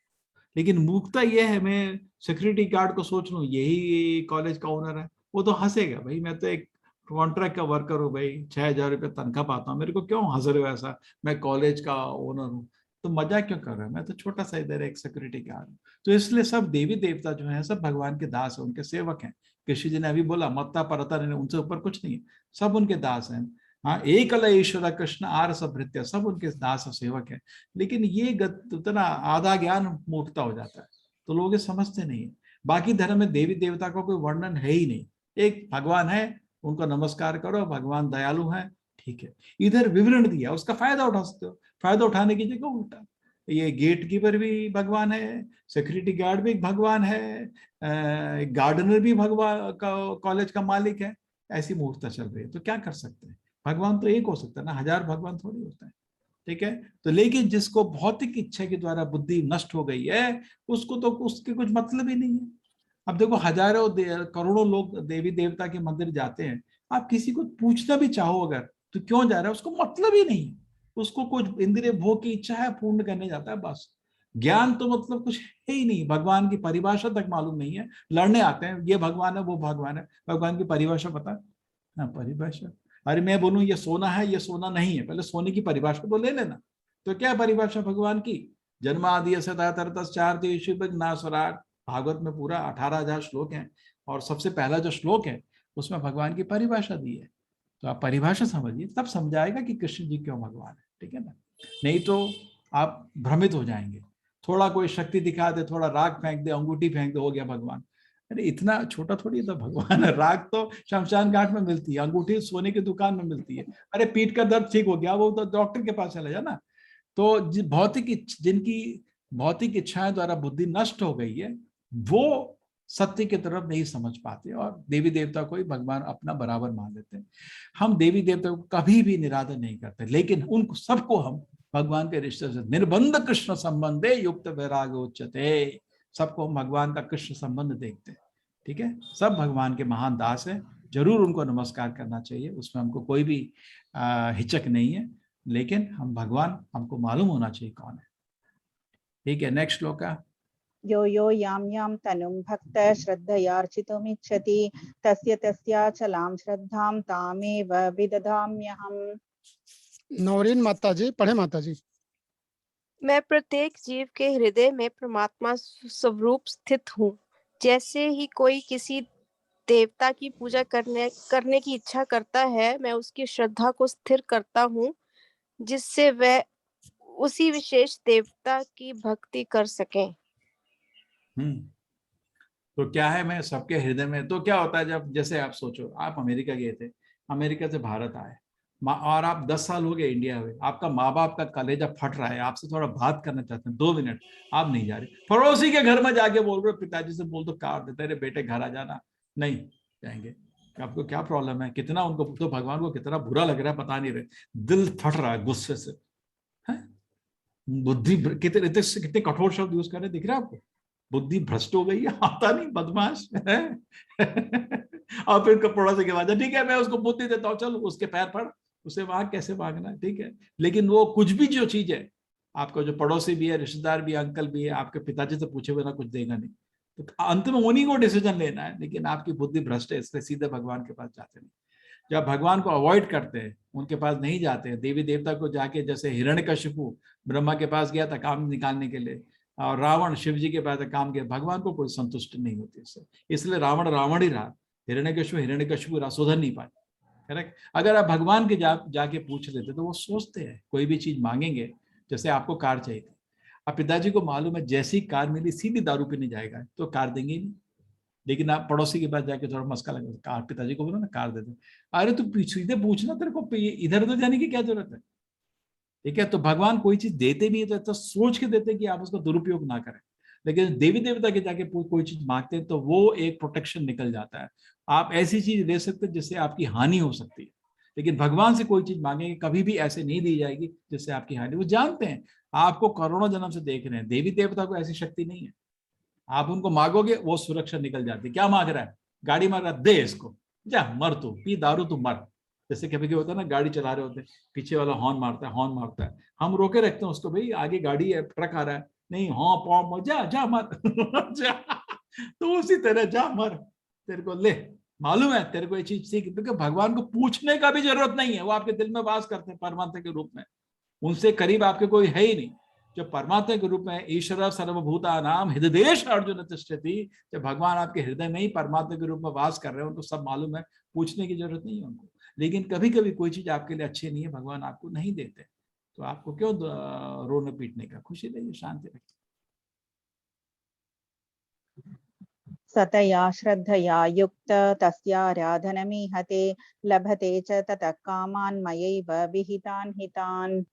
लेकिन मूर्खता यह है, मैं सिक्योरिटी गार्ड को सोच लूं यही कॉलेज का ओनर है, वो तो हंसेगा, भाई मैं तो एक कॉन्ट्रैक्ट का वर्कर हूँ भाई, 6,000 रुपये तनख्वाह पाता हूँ, मेरे को क्यों हंस रहे हो ऐसा, मैं कॉलेज का ओनर हूँ, तो मजाक क्यों कर रहे हो, मैं तो छोटा सा इधर एक सिक्योरिटी गार्ड हूँ। तो इसलिए सब देवी देवता जो है सब भगवान के दास है, उनके सेवक हैं। कृष्ण जी ने अभी बोला मत्ता परता, उनसे ऊपर कुछ नहीं है, सब उनके दास हैं। हाँ, एक अल ईश्वर कृष्ण आर सभृत्य, सब उनके दास और सेवक है। लेकिन ये उतना आधा ज्ञान मूर्खता हो जाता है, तो लोग ये समझते नहीं है। बाकी धर्म में देवी देवता का कोई वर्णन है ही नहीं, एक भगवान है, उनको नमस्कार करो, भगवान दयालु है, ठीक है। इधर विवरण दिया, उसका फायदा उठा सकते हो, फायदा उठाने की जगह उल्टा। ये गेट कीपर भी भगवान है, सिक्योरिटी गार्ड भी भगवान है, गार्डनर भी भगवान का, कॉलेज का मालिक है। ऐसी मूर्खता चल रही है, तो क्या कर सकते हैं। भगवान तो एक हो सकता है ना, 1000 भगवान थोड़ी होता है, ठीक है। तो लेकिन जिसको भौतिक इच्छा के द्वारा बुद्धि नष्ट हो गई है, उसको तो उसके कुछ मतलब ही नहीं है। अब देखो हजारों करोड़ों लोग देवी देवता के मंदिर जाते हैं, आप किसी को पूछना भी चाहो अगर तो क्यों जा रहा है, उसको मतलब ही नहीं है, उसको कुछ इंद्रिय भोग की इच्छा है, पूर्ण करने जाता है बस। ज्ञान तो मतलब कुछ है ही नहीं, भगवान की परिभाषा तक मालूम नहीं है। लड़ने आते हैं, ये भगवान है वो भगवान है, भगवान की परिभाषा पता है ना, परिभाषा। अरे मैं बोलूं ये सोना है ये सोना नहीं है, पहले सोने की परिभाषा तो ले लेना। तो क्या परिभाषा भगवान की, जन्मादि नासराट, भागवत में पूरा 18,000 श्लोक हैं, और सबसे पहला जो श्लोक है उसमें भगवान की परिभाषा दी है। तो आप परिभाषा समझिए, तब समझाएगा कि कृष्ण जी क्यों भगवान है, ठीक है ना। नहीं तो आप भ्रमित हो जाएंगे। थोड़ा कोई शक्ति दिखा दे, थोड़ा राग फेंक दे, अंगूठी फेंक दे, हो गया भगवान। अरे इतना छोटा थोड़ी तो भगवान है। राग तो शमशान घाट में मिलती है, अंगूठी सोने की दुकान में मिलती है। अरे पीठ का दर्द ठीक हो गया, वो तो डॉक्टर के पास चला जाना। तो जिनकी भौतिक इच्छाएं द्वारा बुद्धि नष्ट हो गई है, वो सत्य की तरफ नहीं समझ पाते और देवी देवता को ही भगवान अपना बराबर मान लेते हैं। हम देवी देवता को कभी भी निरादर नहीं करते, लेकिन उन सबको हम भगवान के रिश्ते से निर्बंध कृष्ण संबंधे युक्त वैराग उच्चते, सबको हम भगवान का कृष्ण संबंध देखते हैं, ठीक है। सब भगवान के महान दास है, जरूर उनको नमस्कार करना चाहिए, उसमें हमको कोई भी हिचक नहीं है। लेकिन हम भगवान हमको मालूम होना चाहिए कौन है, ठीक है। नेक्स्ट श्लोक का
यो यो याम याम तनुं भक्त श्रद्धयार्चितुमिच्छति तस्य तस्याचलां श्रद्धां तामेव विदधाम्यहम्।
नौरीन माता जी पढ़े। माता जी,
मैं प्रत्येक जीव के हृदय में परमात्मा स्वरूप स्थित हूँ। जैसे ही कोई किसी देवता की पूजा करने की इच्छा करता है, मैं उसकी श्रद्धा को स्थिर करता हूँ, जिससे वह उसी विशेष देवता की भक्ति कर सके।
तो क्या है, मैं सबके हृदय में। तो क्या होता है जब, जैसे आप सोचो आप अमेरिका गए थे, अमेरिका से भारत आए, और आप 10 साल हो गए इंडिया में, आपका माँ बाप का कलेजा फट रहा है, आपसे थोड़ा बात करना चाहते हैं 2 मिनट, आप नहीं जा रहे, पड़ोसी के घर में जाके बोल रहे, पिताजी से बोल दो कार देते रहे, बेटे घर आ जाना, नहीं जाएंगे। आपको क्या प्रॉब्लम है, कितना उनको तो भगवान को कितना बुरा लग रहा है पता नहीं रहे, दिल फट रहा है गुस्से से, बुद्धि कितने कठोर शब्द यूज कर रहे, दिख रहा है आपको, बुद्धि भ्रष्ट हो गई है, आता नहीं बदमाश है। और फिर पड़ोसी के बाद ठीक है मैं उसको बुद्धि देता हूँ, चलो उसके पैर पड़, उसे वहां कैसे भागना है, ठीक है। लेकिन वो कुछ भी जो चीज है, आपका जो पड़ोसी भी है, रिश्तेदार भी है, अंकल भी है, आपके पिताजी से पूछे बिना कुछ देगा नहीं, तो अंत में उन्हीं को डिसीजन लेना है। लेकिन आपकी बुद्धि भ्रष्ट है, इसलिए सीधे भगवान के पास जाते नहीं। जब भगवान को अवॉइड करते हैं, उनके पास नहीं जाते हैं, देवी देवता को जाके, जैसे हिरण्यकशिपु ब्रह्मा के पास गया था काम निकालने के लिए, और रावण शिव जी के बाद काम किया, भगवान को कोई संतुष्टि नहीं होती इससे, इसलिए रावण रावण ही रहा, हिरण्यकशिपु रहा, सुधर नहीं पाए। करेक्ट। अगर आप भगवान के जाके पूछ लेते तो वो सोचते हैं, कोई भी चीज मांगेंगे, जैसे आपको कार चाहिए थी, अब पिताजी को मालूम है जैसी कार मिली सीधी दारू पीने जाएगा तो कार देंगे नहीं, लेकिन आप पड़ोसी के पास जाके थोड़ा मस्का लगा, कार, पिताजी को बोलो ना कार दे दो, अरे तू सीधे पूछना, तेरे को इधर उधर जाने की क्या जरूरत है। ठीक है, तो भगवान कोई चीज देते भी है तो सोच के देते कि आप उसका दुरुपयोग ना करें, लेकिन देवी देवता के जाके कोई चीज मांगते हैं तो वो एक प्रोटेक्शन निकल जाता है। आप ऐसी चीज दे सकते हैं जिससे आपकी हानि हो सकती है, लेकिन भगवान से कोई चीज मांगेंगे कभी भी ऐसे नहीं दी जाएगी जिससे आपकी हानि, वो जानते हैं आपको करोड़ों जन्म से देख रहे हैं, देवी देवता को ऐसी शक्ति नहीं है। आप उनको मांगोगे वो सुरक्षा निकल जाती है। क्या मांग रहा है, गाड़ी मांग रहा है, दे इसको, जा मर, तू पी दारू तू मर। जैसे कभी कभी होता है ना, गाड़ी चला रहे होते हैं, पीछे वाला हॉर्न मारता है, हम रोके रखते हैं उसको, भाई आगे गाड़ी है, ट्रक आ रहा है, नहीं हाँ पॉम जा जा मर जा, तो उसी तरह जा मर, तेरे को ले मालूम है, तेरे को ये चीज सीख, क्योंकि भगवान को पूछने का भी जरूरत नहीं है, वो आपके दिल में वास करते हैं परमात्मा के रूप में, उनसे करीब आपके कोई है ही नहीं। जो परमात्मा के रूप में ईश्वर सर्वभूतानां हृदयेश अर्जुन तिष्ठति, जब भगवान आपके हृदय में ही परमात्मा के रूप में वास कर रहे हैं, उनको सब मालूम है, पूछने की जरूरत नहीं है उनको। लेकिन कभी कभी कोई चीज आपके लिए अच्छी नहीं है, भगवान आपको नहीं देते, तो आपको क्यों रोने पीटने का, खुशी रहिए, शांति रखिए।
सतया श्रद्धया युक्त तस्याराधनमीहते लभते च ततः कामान् मयैव विहितान् हितान्।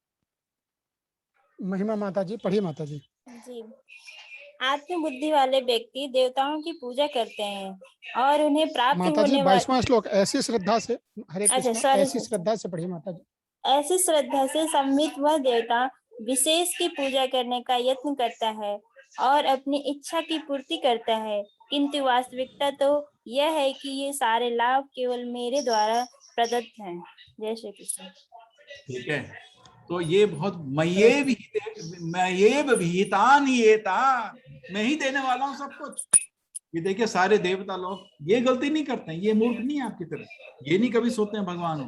महिमा माता जी, पढ़िए माता जी।
जी, आत्मबुद्धि वाले व्यक्ति देवताओं की पूजा करते हैं और उन्हें प्राप्त
माता जी
होने वाले
22वां श्लोक, ऐसी श्रद्धा से, हरे कृष्ण, ऐसी श्रद्धा से पढ़िए माता जी।
ऐसी श्रद्धा से सम्मिलित वह देवता विशेष की पूजा करने का यत्न करता है और अपनी इच्छा की पूर्ति करता है, किंतु वास्तविकता तो यह है कि ये सारे लाभ केवल मेरे द्वारा प्रदत्त हैं। जय श्री कृष्ण।
ठीक है, तो ये बहुत मयेव विहितान येतान, मैं ही देने वाला हूँ सब कुछ। ये देखिए सारे देवता लोग ये गलती नहीं करते हैं, ये मूर्ख नहीं है आपकी तरह, ये नहीं कभी सोचते हैं भगवान हो।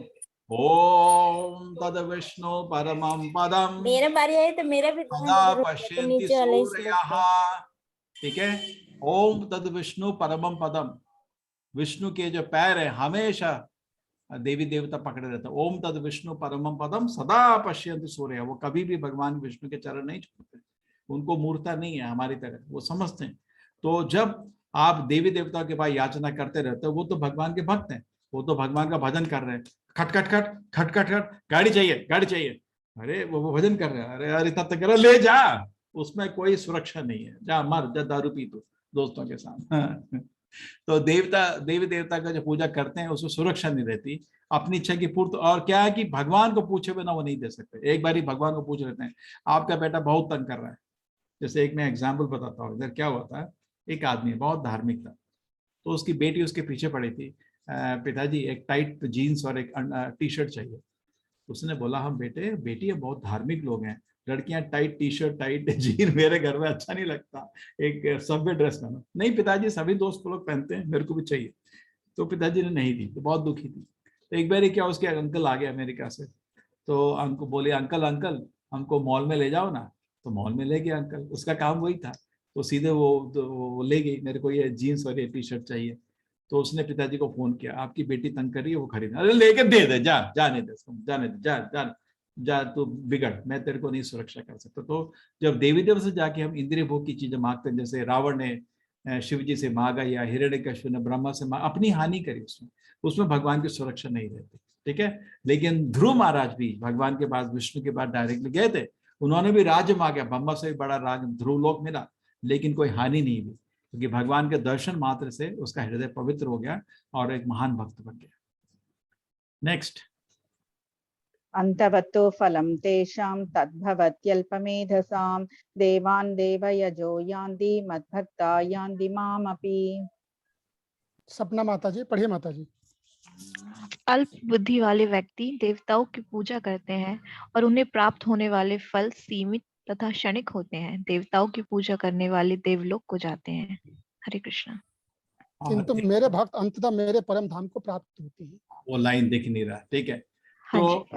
ओम तद विष्णु परमं पदम,
मेरा बारी है तो मेरा भी
पश्यन्ति सूरयः। ठीक है, ओम तद विष्णु परमं पदम, विष्णु के जो पैर है हमेशा देवी देवता पकड़े रहते हैं। ओम तद विष्णु परमं पदम सदा पश्यन्ति सूर्य, वो कभी भी भगवान विष्णु के चरण नहीं छोड़ते, उनको मूर्ता नहीं है हमारी तरह, वो समझते हैं। तो जब आप देवी देवता के पास याचना करते रहते हो, वो तो भगवान के भक्त हैं, वो तो भगवान का भजन कर रहे हैं, खट खट खट खट खट खट, गाड़ी चाहिए गाड़ी चाहिए, अरे वो भजन कर रहे हैं, अरे अरे तब तक ले जा, उसमें कोई सुरक्षा नहीं है, जा मर, जा दारू पी तू दोस्तों के साथ। तो देवी देवता का जो पूजा करते हैं उसको सुरक्षा नहीं रहती, अपनी इच्छा की पूर्ति। और क्या है कि भगवान को पूछे बिना वो नहीं दे सकते। एक बार ही भगवान को पूछ लेते हैं, आपका बेटा बहुत तंग कर रहा है, जैसे एक मैं एग्जाम्पल बताता हूँ। इधर क्या हुआ था, एक आदमी बहुत धार्मिक था, तो उसकी बेटी उसके पीछे पड़ी थी, पिताजी एक टाइट जीन्स और एक टी शर्ट चाहिए। उसने बोला, हम बेटी बहुत धार्मिक लोग हैं, लड़कियां tight T shirt tight gene मेरे घर में अच्छा नहीं लगता, एक सभ्य ड्रेस पहनो। नहीं पिताजी, सभी दोस्त लोग पहनते हैं, मेरे को भी चाहिए। तो पिताजी ने नहीं दी, तो बहुत दुखी थी। तो एक बार क्या, उसके अंकल आ गए अमेरिका से, तो अंकल बोले, अंकल हमको मॉल में ले जाओ ना। तो मॉल में ले गया अंकल, उसका काम वही था। तो सीधे वो ले गई, मेरे को ये जीन्स और ये टी शर्ट चाहिए। तो उसने पिताजी को फोन किया, आपकी बेटी तंग कर रही है, वो खरीदना। अरे लेके दे दे, जाने दे, जा तू बिगड़, मैं तेरे को नहीं सुरक्षा कर सकता। तो जब देवी देव से जाके हम इंद्रिय भोग की चीजें मांगते हैं, जैसे रावण ने शिव जी से मांगा या हिरण्यकश्यप ने ब्रह्मा से मांगा, अपनी हानि करी, उसमें भगवान की सुरक्षा नहीं रहती। ठीक है, लेकिन ध्रुव महाराज भी भगवान के पास, विष्णु के पास डायरेक्टली गए थे, उन्होंने भी राज्य मांगा, ब्रह्मा से भी बड़ा राज ध्रुवलोक मिला, लेकिन कोई हानि नहीं हुई, क्योंकि भगवान के दर्शन मात्र से उसका हृदय पवित्र हो गया और एक महान भक्त बन गया। नेक्स्ट,
अंतवत्तो फलं तेषां तद्भवत्यल्पमेधसां देवान् देवयजो यान्ति मद्भक्ता यान्ति मामपि।
सपना माता जी, पढ़िए माता जी।
अल्प बुद्धि वाले व्यक्ति देवताओं की पूजा करते हैं और उन्हें प्राप्त होने वाले फल सीमित तथा क्षणिक होते हैं। देवताओं की पूजा करने वाले देवलोक को जाते हैं। हरे कृष्ण।
किंतु मेरे भक्त अंततः मेरे परम धाम को प्राप्त होते हैं।
वो लाइन दिख नहीं रहा, ठीक है। तो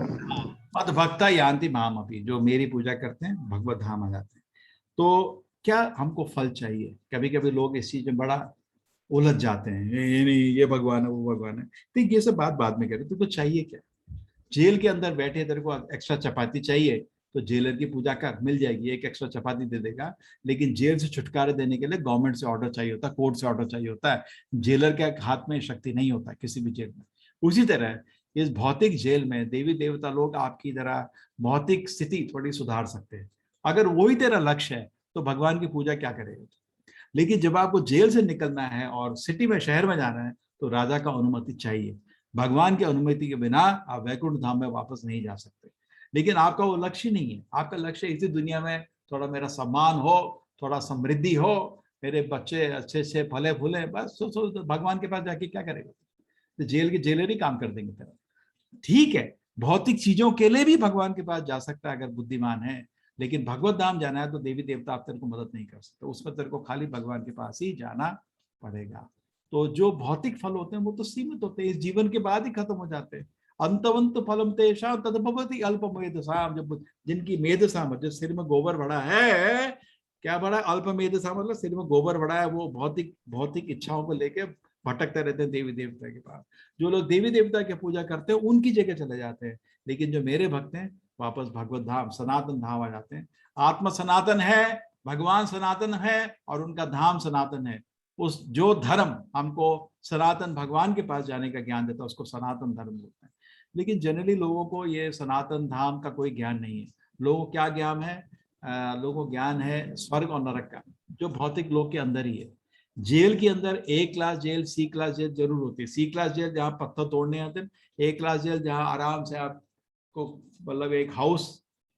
मद भक्ता यान्ति माम अपि, जो मेरी पूजा करते हैं भगवत धाम आ जाते हैं। तो क्या हमको फल चाहिए। कभी कभी लोग इस चीज में बड़ा उलझ जाते हैं, ये नहीं ये भगवान है वो भगवान है। तो ये सब बात बाद में करें। तुमको चाहिए क्या? जेल के अंदर बैठे तेरे को एक्स्ट्रा चपाती चाहिए तो जेलर की पूजा कर, मिल जाएगी, एक एक्स्ट्रा चपाती दे देगा। लेकिन जेल से छुटकारा देने के लिए गवर्नमेंट से ऑर्डर चाहिए होता है, कोर्ट से ऑर्डर चाहिए होता है। जेलर के हाथ में शक्ति नहीं होता किसी भी जेल में। उसी तरह इस भौतिक जेल में देवी देवता लोग आपकी तरह भौतिक स्थिति थोड़ी सुधार सकते हैं। अगर वही तेरा लक्ष्य है तो भगवान की पूजा क्या करेगा। लेकिन जब आपको जेल से निकलना है और सिटी में, शहर में जाना है, तो राजा का अनुमति चाहिए। भगवान की अनुमति के बिना आप वैकुंठ धाम में वापस नहीं जा सकते। लेकिन आपका वो लक्ष्य नहीं है। आपका लक्ष्य इसी दुनिया में थोड़ा मेरा सम्मान हो, थोड़ा समृद्धि हो, मेरे बच्चे अच्छे से फले फूले, बस तो भगवान के पास जाके क्या करेगा? तो जेल के जेलर ही काम कर देंगे तेरा। ठीक है, भौतिक चीजों के लिए भी भगवान के पास जा सकता है अगर बुद्धिमान है, लेकिन भगवत धाम जाना है तो देवी देवता आप तेरे को मदद नहीं कर सकते। उसमें तेरे को खाली भगवान के पास ही जाना पड़ेगा। तो जो भौतिक फल होते हैं वो तो सीमित होते हैं, इस जीवन के बाद ही खत्म हो जाते हैं। अंतवंत फलम तेषां तद्भवति अल्पमेधसाम। जब जिनकी मेधसाम, जो सिर में गोबर भरा है, क्या भरा? अल्पमेधसाम मतलब सिर में गोबर भरा है, वो भौतिक इच्छाओं को लेके भटकते रहते हैं देवी देवता के पास। जो लोग देवी देवता की पूजा करते हैं उनकी जगह चले जाते हैं। लेकिन जो मेरे भक्त हैं वापस भगवत धाम, सनातन धाम आ जाते हैं। आत्मा सनातन है, भगवान सनातन है और उनका धाम सनातन है। उस जो धर्म हमको सनातन भगवान के पास जाने का ज्ञान देता है उसको सनातन धर्म बोलते हैं। लेकिन जनरली लोगों को ये सनातन धाम का कोई ज्ञान नहीं है। लोगों को क्या ज्ञान है? लोगों को ज्ञान है स्वर्ग और नरक का, जो भौतिक लोक के अंदर ही है। जेल के अंदर A class jail, C class jail जरूर होती है। C क्लास जेल जहाँ पत्थर तोड़ने आते हैं, A क्लास जेल जहाँ आराम से आपको मतलब एक हाउस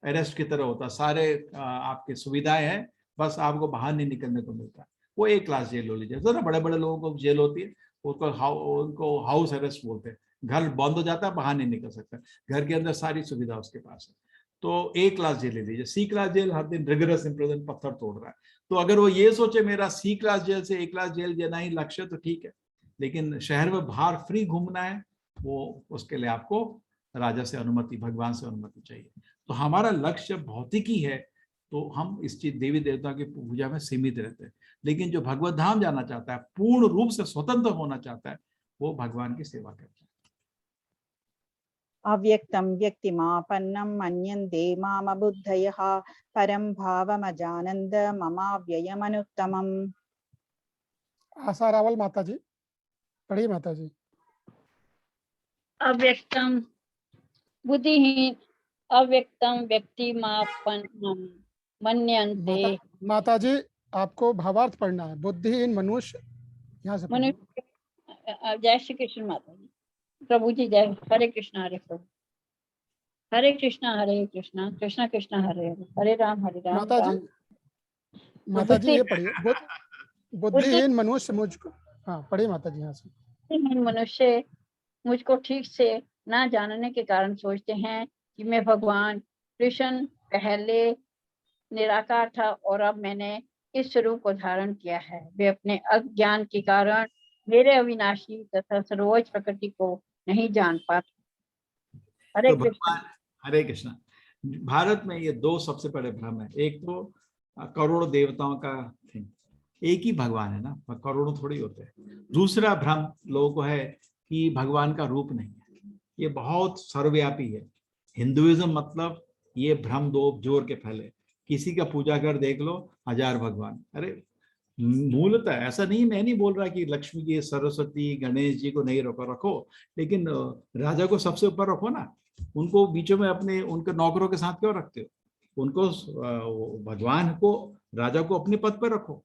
अरेस्ट की तरह होता है, सारे आपके सुविधाएं हैं, बस आपको बाहर नहीं निकलने को मिलता है, वो A क्लास जेल हो लीजिए। तो ना बड़े बड़े लोगों को जेल होती है, उनको हाउस अरेस्ट बोलते हैं। घर बंद हो जाता है, बाहर नहीं निकल सकता, घर के अंदर सारी सुविधा उसके पास है। तो A क्लास जेल ले लीजिए। C क्लास जेल हर दिन रिगरस इम्प्रिजन, पत्थर तोड़ रहा है। तो अगर वो ये सोचे मेरा C क्लास जेल से A क्लास जेल जाना ही लक्ष्य, तो ठीक है। लेकिन शहर में बाहर फ्री घूमना है, वो उसके लिए आपको राजा से अनुमति, भगवान से अनुमति चाहिए। तो हमारा लक्ष्य भौतिक ही है तो हम इस चीज देवी देवता की पूजा में सीमित रहते हैं। लेकिन जो भगवत धाम जाना चाहता है, पूर्ण रूप से स्वतंत्र होना चाहता है, वो भगवान की सेवा करता है।
अव्यक्तं व्यक्तिमापन्नं मन्यन्ते मामबुद्धयः परं भावमजानन्द ममाव्ययमनुत्तमम्।
आशा रावल माता जी, पढ़िए माता जी।
अव्यक्तम बुद्धिहीन अव्यक्तम व्यक्तिमापन्नम मन्यन्ते।
माता जी आपको भावार्थ पढ़ना है। बुद्धिहीन मनुष्य, यहाँ से
मनुष्य। जय श्री कृष्ण माता जी। प्रभु जी जय। हरे कृष्णा हरे प्रभु, हरे कृष्णा कृष्णा कृष्णा हरे हरे, हरे राम
माता जी, माता जी ये पढ़िए, बुद्धिहीन मनुष्य मुझको, हाँ पढ़िए माता जी यहाँ से।
बुद्धिहीन मनुष्य मुझको ठीक से ना जानने के कारण सोचते हैं कि मैं भगवान कृष्ण पहले निराकार था और अब मैंने इस स्वरूप को धारण किया है। वे अपने अज्ञान के कारण मेरे अविनाशी तथा सर्वोच्च प्रकृति को नहीं जान पाते। हरे कृष्ण।
हरे कृष्ण। भारत में ये दो सबसे बड़े भ्रम है। एक तो करोड़ों देवताओं का थिंग, एक ही भगवान है ना, करोड़ों थोड़ी होते हैं। दूसरा भ्रम लोगों को है कि भगवान का रूप नहीं है। ये बहुत सर्वव्यापी है। हिंदुइज्म मतलब ये भ्रम दो जोर के फैले, किसी का पूजा कर देख लो 1000 भगवान। अरे मूलतः ऐसा नहीं, मैं नहीं बोल रहा कि लक्ष्मी जी, सरस्वती, गणेश जी को नहीं रखो, लेकिन राजा को सबसे ऊपर रखो ना। उनको बीचों में अपने उनके नौकरों के साथ क्यों रखते हो? उनको भगवान को, राजा को अपने पद पर रखो,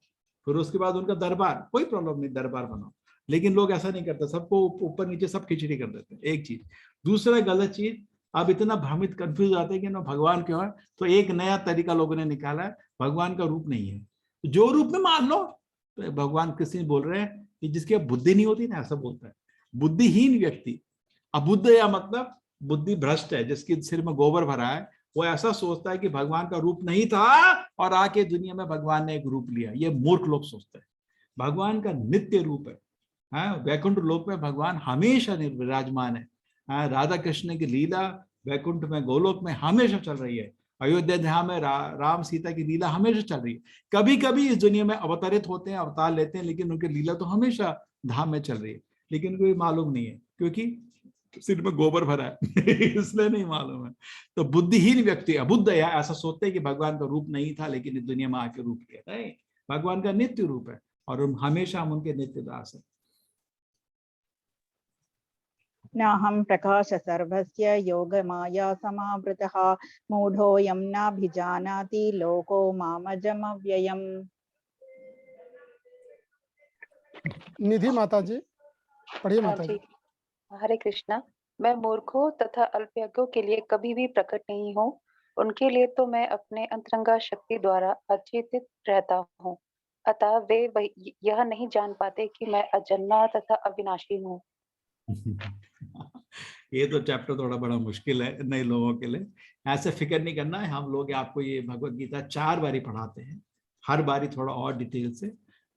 फिर उसके बाद उनका दरबार, कोई प्रॉब्लम नहीं, दरबार बनाओ। लेकिन लोग ऐसा नहीं करते, सबको ऊपर नीचे सब खिचड़ी कर देते हैं। एक चीज। दूसरा गलत चीज, आप इतना भ्रमित कंफ्यूज आते हैं कि ना भगवान क्यों है, तो एक नया तरीका लोगों ने निकाला है, भगवान का रूप नहीं है, जो रूप में मान लो। तो भगवान कृष्ण बोल रहे हैं कि जिसकी बुद्धि नहीं होती ना, ऐसा बोलता है। बुद्धिहीन व्यक्ति, अबुद्ध या मतलब बुद्धि भ्रष्ट है, जिसके सिर में गोबर भरा है, वो ऐसा सोचता है कि भगवान का रूप नहीं था और आके दुनिया में भगवान ने एक रूप लिया। ये मूर्ख लोग सोचते हैं। भगवान का नित्य रूप है। हाँ, वैकुंठ लोक में भगवान हमेशा विराजमान है। हाँ, राधा कृष्ण की लीला वैकुंठ में, गोलोक में हमेशा चल रही है। अयोध्या धाम में राम सीता की लीला हमेशा चल रही है। कभी कभी इस दुनिया में अवतरित होते हैं, अवतार लेते हैं, लेकिन उनकी लीला तो हमेशा धाम में चल रही है, लेकिन कोई मालूम नहीं है क्योंकि सिर में गोबर भरा है इसलिए नहीं मालूम है। तो बुद्धिहीन व्यक्ति अबुद्ध या ऐसा सोचते हैं कि भगवान का रूप नहीं था लेकिन इस दुनिया में आके रूप लिया। नहीं, भगवान का नित्य रूप है और हमेशा हम उनके नित्य दास है।
नाहं प्रकाश सर्वस्य योगमाया समावृतः मूढोऽयं नाभिजानाति लोको मामजमव्ययम्।
निधि माता जी पढ़िए माता जी।
हरे कृष्णा। मैं मूर्खों तथा अल्पज्ञों के लिए कभी भी प्रकट नहीं हूँ, उनके लिए तो मैं अपने अंतरंगा शक्ति द्वारा अचेतित रहता हूँ, अतः वे यह नहीं जान पाते कि मैं अजन्मा तथा अविनाशी हूँ।
ये तो चैप्टर थोड़ा बड़ा मुश्किल है नए लोगों के लिए। ऐसे फिक्र नहीं करना है, हम लोग आपको ये भगवत गीता 4 बारी पढ़ाते हैं, हर बारी थोड़ा और डिटेल से,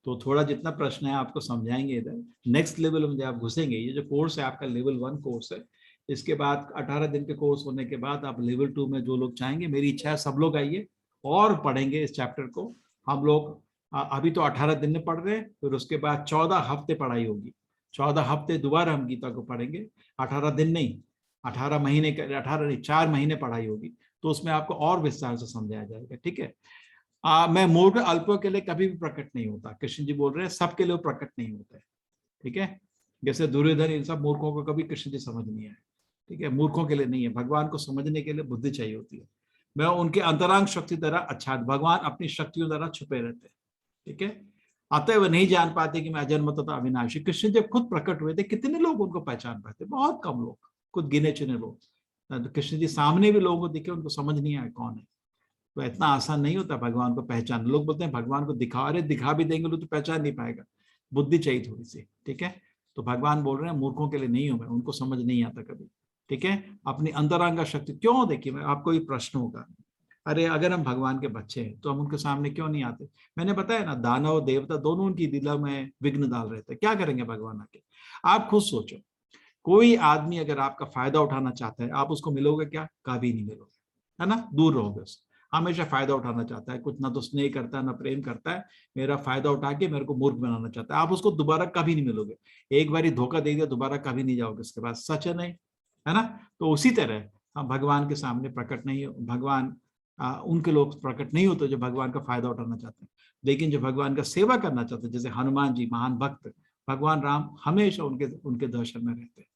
तो थोड़ा जितना प्रश्न है आपको समझाएंगे। इधर नेक्स्ट लेवल में जब आप घुसेंगे, ये जो कोर्स है आपका लेवल 1 कोर्स है, इसके बाद 18 दिन के कोर्स होने के बाद आप लेवल 2 में जो लोग चाहेंगे, मेरी इच्छा है सब लोग आइए और पढ़ेंगे इस चैप्टर को। हम लोग अभी तो 18 दिन में पढ़ रहे हैं, फिर उसके बाद 14 हफ्ते पढ़ाई होगी, 14 हफ्ते दोबारा हम गीता को पढ़ेंगे। 18 दिन नहीं, 18 महीने, 18 नहीं 4 महीने पढ़ाई होगी, तो उसमें आपको और विस्तार से समझाया जाएगा। ठीक है। मैं मूर्ख अल्पों के लिए कभी भी प्रकट नहीं होता, कृष्ण जी बोल रहे हैं सबके लिए प्रकट नहीं होता है। ठीक है, जैसे दुर्योधन, इन सब मूर्खों को कभी कृष्ण जी समझ नहीं आए। ठीक है, मूर्खों के लिए नहीं है, भगवान को समझने के लिए बुद्धि चाहिए होती है। मैं उनके अंतरांग शक्ति द्वारा, अच्छा भगवान अपनी शक्तियों द्वारा छुपे रहते हैं। ठीक है, अतः वह नहीं जान पाते कि मैं अजन्म तथा अविनाशी। कृष्ण जब खुद प्रकट हुए थे, कितने लोग उनको पहचान पाते? बहुत कम लोग, कुछ गिने चुने लोग। तो कृष्ण जी सामने भी लोगों को दिखे, उनको समझ नहीं आया कौन है। तो इतना आसान नहीं होता भगवान को पहचान। लोग बोलते हैं भगवान को दिखा, अरे दिखा भी देंगे लोग तो पहचान नहीं पाएगा, बुद्धि चाहिए थोड़ी सी। ठीक है, तो भगवान बोल रहे हैं मूर्खों के लिए नहीं हूं मैं, उनको समझ नहीं आता कभी। ठीक है, अपनी अंतरंगा शक्ति क्यों, देखिए मैं आपको ये प्रश्न होगा, अरे अगर हम भगवान के बच्चे हैं तो हम उनके सामने क्यों नहीं आते? मैंने बताया ना, दानव देवता दोनों उनकी लीला में विघ्न डाल रहे थे, क्या करेंगे भगवान आके? आप खुद सोचो, कोई आदमी अगर आपका फायदा उठाना चाहता है, आप उसको मिलोगे क्या? कभी नहीं मिलोगे, है ना, दूर रहोगे उससे। हमेशा फायदा उठाना चाहता है, कुछ ना तो स्नेह करता है ना प्रेम करता है, मेरा फायदा उठा के मेरे को मूर्ख बनाना चाहता है। आप उसको दोबारा कभी नहीं मिलोगे, एक बारी धोखा दे दिया दोबारा कभी नहीं जाओगे उसके पास। सच है नहीं, है ना? तो उसी तरह हम भगवान के सामने प्रकट नहीं, भगवान उनके लोग प्रकट नहीं होते जो भगवान का फायदा उठाना चाहते हैं, लेकिन जो भगवान का सेवा करना चाहते हैं, जैसे हनुमान जी महान भक्त, भगवान राम हमेशा उनके दर्शन में रहते हैं।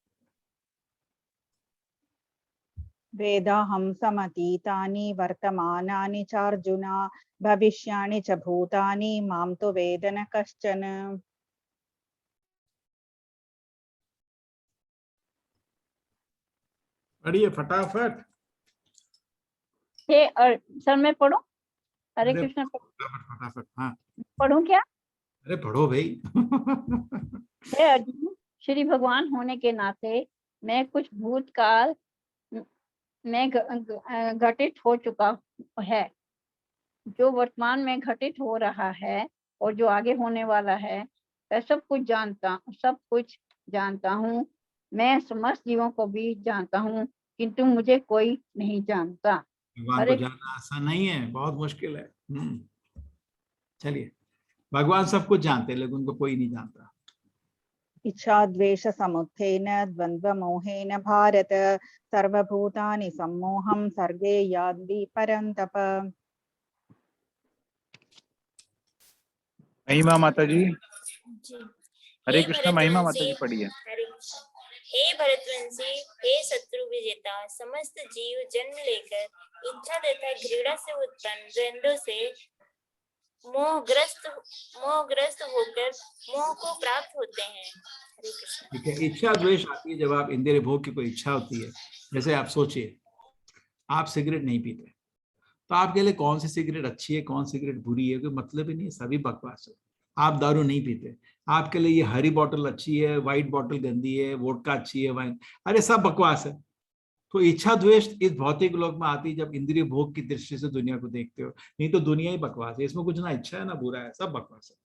वेदाहं समतीतानि वर्तमानानि च अर्जुन भविष्याणि च भूतानि मां तु वेद न कश्चन।
पढ़िए फटाफट।
सर मैं पढ़ूं? हरे कृष्ण
फटाफट। हाँ
पढ़ूं क्या?
अरे पढ़ो भाई।
हे अर्जुन, श्री भगवान होने के नाते मैं कुछ भूतकाल में घटित हो चुका है, जो वर्तमान में घटित हो रहा है और जो आगे होने वाला है, मैं सब कुछ जानता हूँ। मैं समस्त जीवों को भी जानता हूँ, किंतु मुझे कोई नहीं जानता।
भगवान को जानना आसान नहीं है, बहुत मुश्किल है। चलिए, भगवान सब कुछ जानते हैं लेकिन उनको कोई नहीं जानता।
इच्छा द्वेष समुत्थेन द्वंद्व मोहेन भारत सर्वभूतानि सम्मोहं सर्गे यान्ति परन्तप।
महिमा माता जी। हरे
हे
कृष्ण। महिमा माता जी
भरतवंशी,
पढ़िए।
हे भरतवंशी, हे शत्रु विजेता, समस्त जीव जन्म लेकर इच्छा तथा घृणा से उत्पन्न द्वंद्वों से मोहग्रस्त होकर मोह को प्राप्त होते हैं। हरे कृष्ण।
ठीक है, इच्छा द्वेष आती है जब आप इंद्रिय भोग की कोई इच्छा होती है। जैसे आप सोचिए, आप सिगरेट नहीं पीते, तो आपके लिए कौन सी सिगरेट अच्छी है कौन सी सिगरेट बुरी है कोई मतलब ही नहीं है, सभी बकवास है। आप दारू नहीं पीते, आपके लिए ये हरी बोतल अच्छी है, व्हाइट बोतल गंदी है, वोडका अच्छी है, वाइन, अरे सब बकवास है। तो इच्छा द्वेष इस भौतिक लोक में आती है जब इंद्रिय भोग की दृष्टि से दुनिया को देखते हो, नहीं तो दुनिया ही बकवास है, इसमें कुछ ना अच्छा है ना बुरा है, सब बकवास है,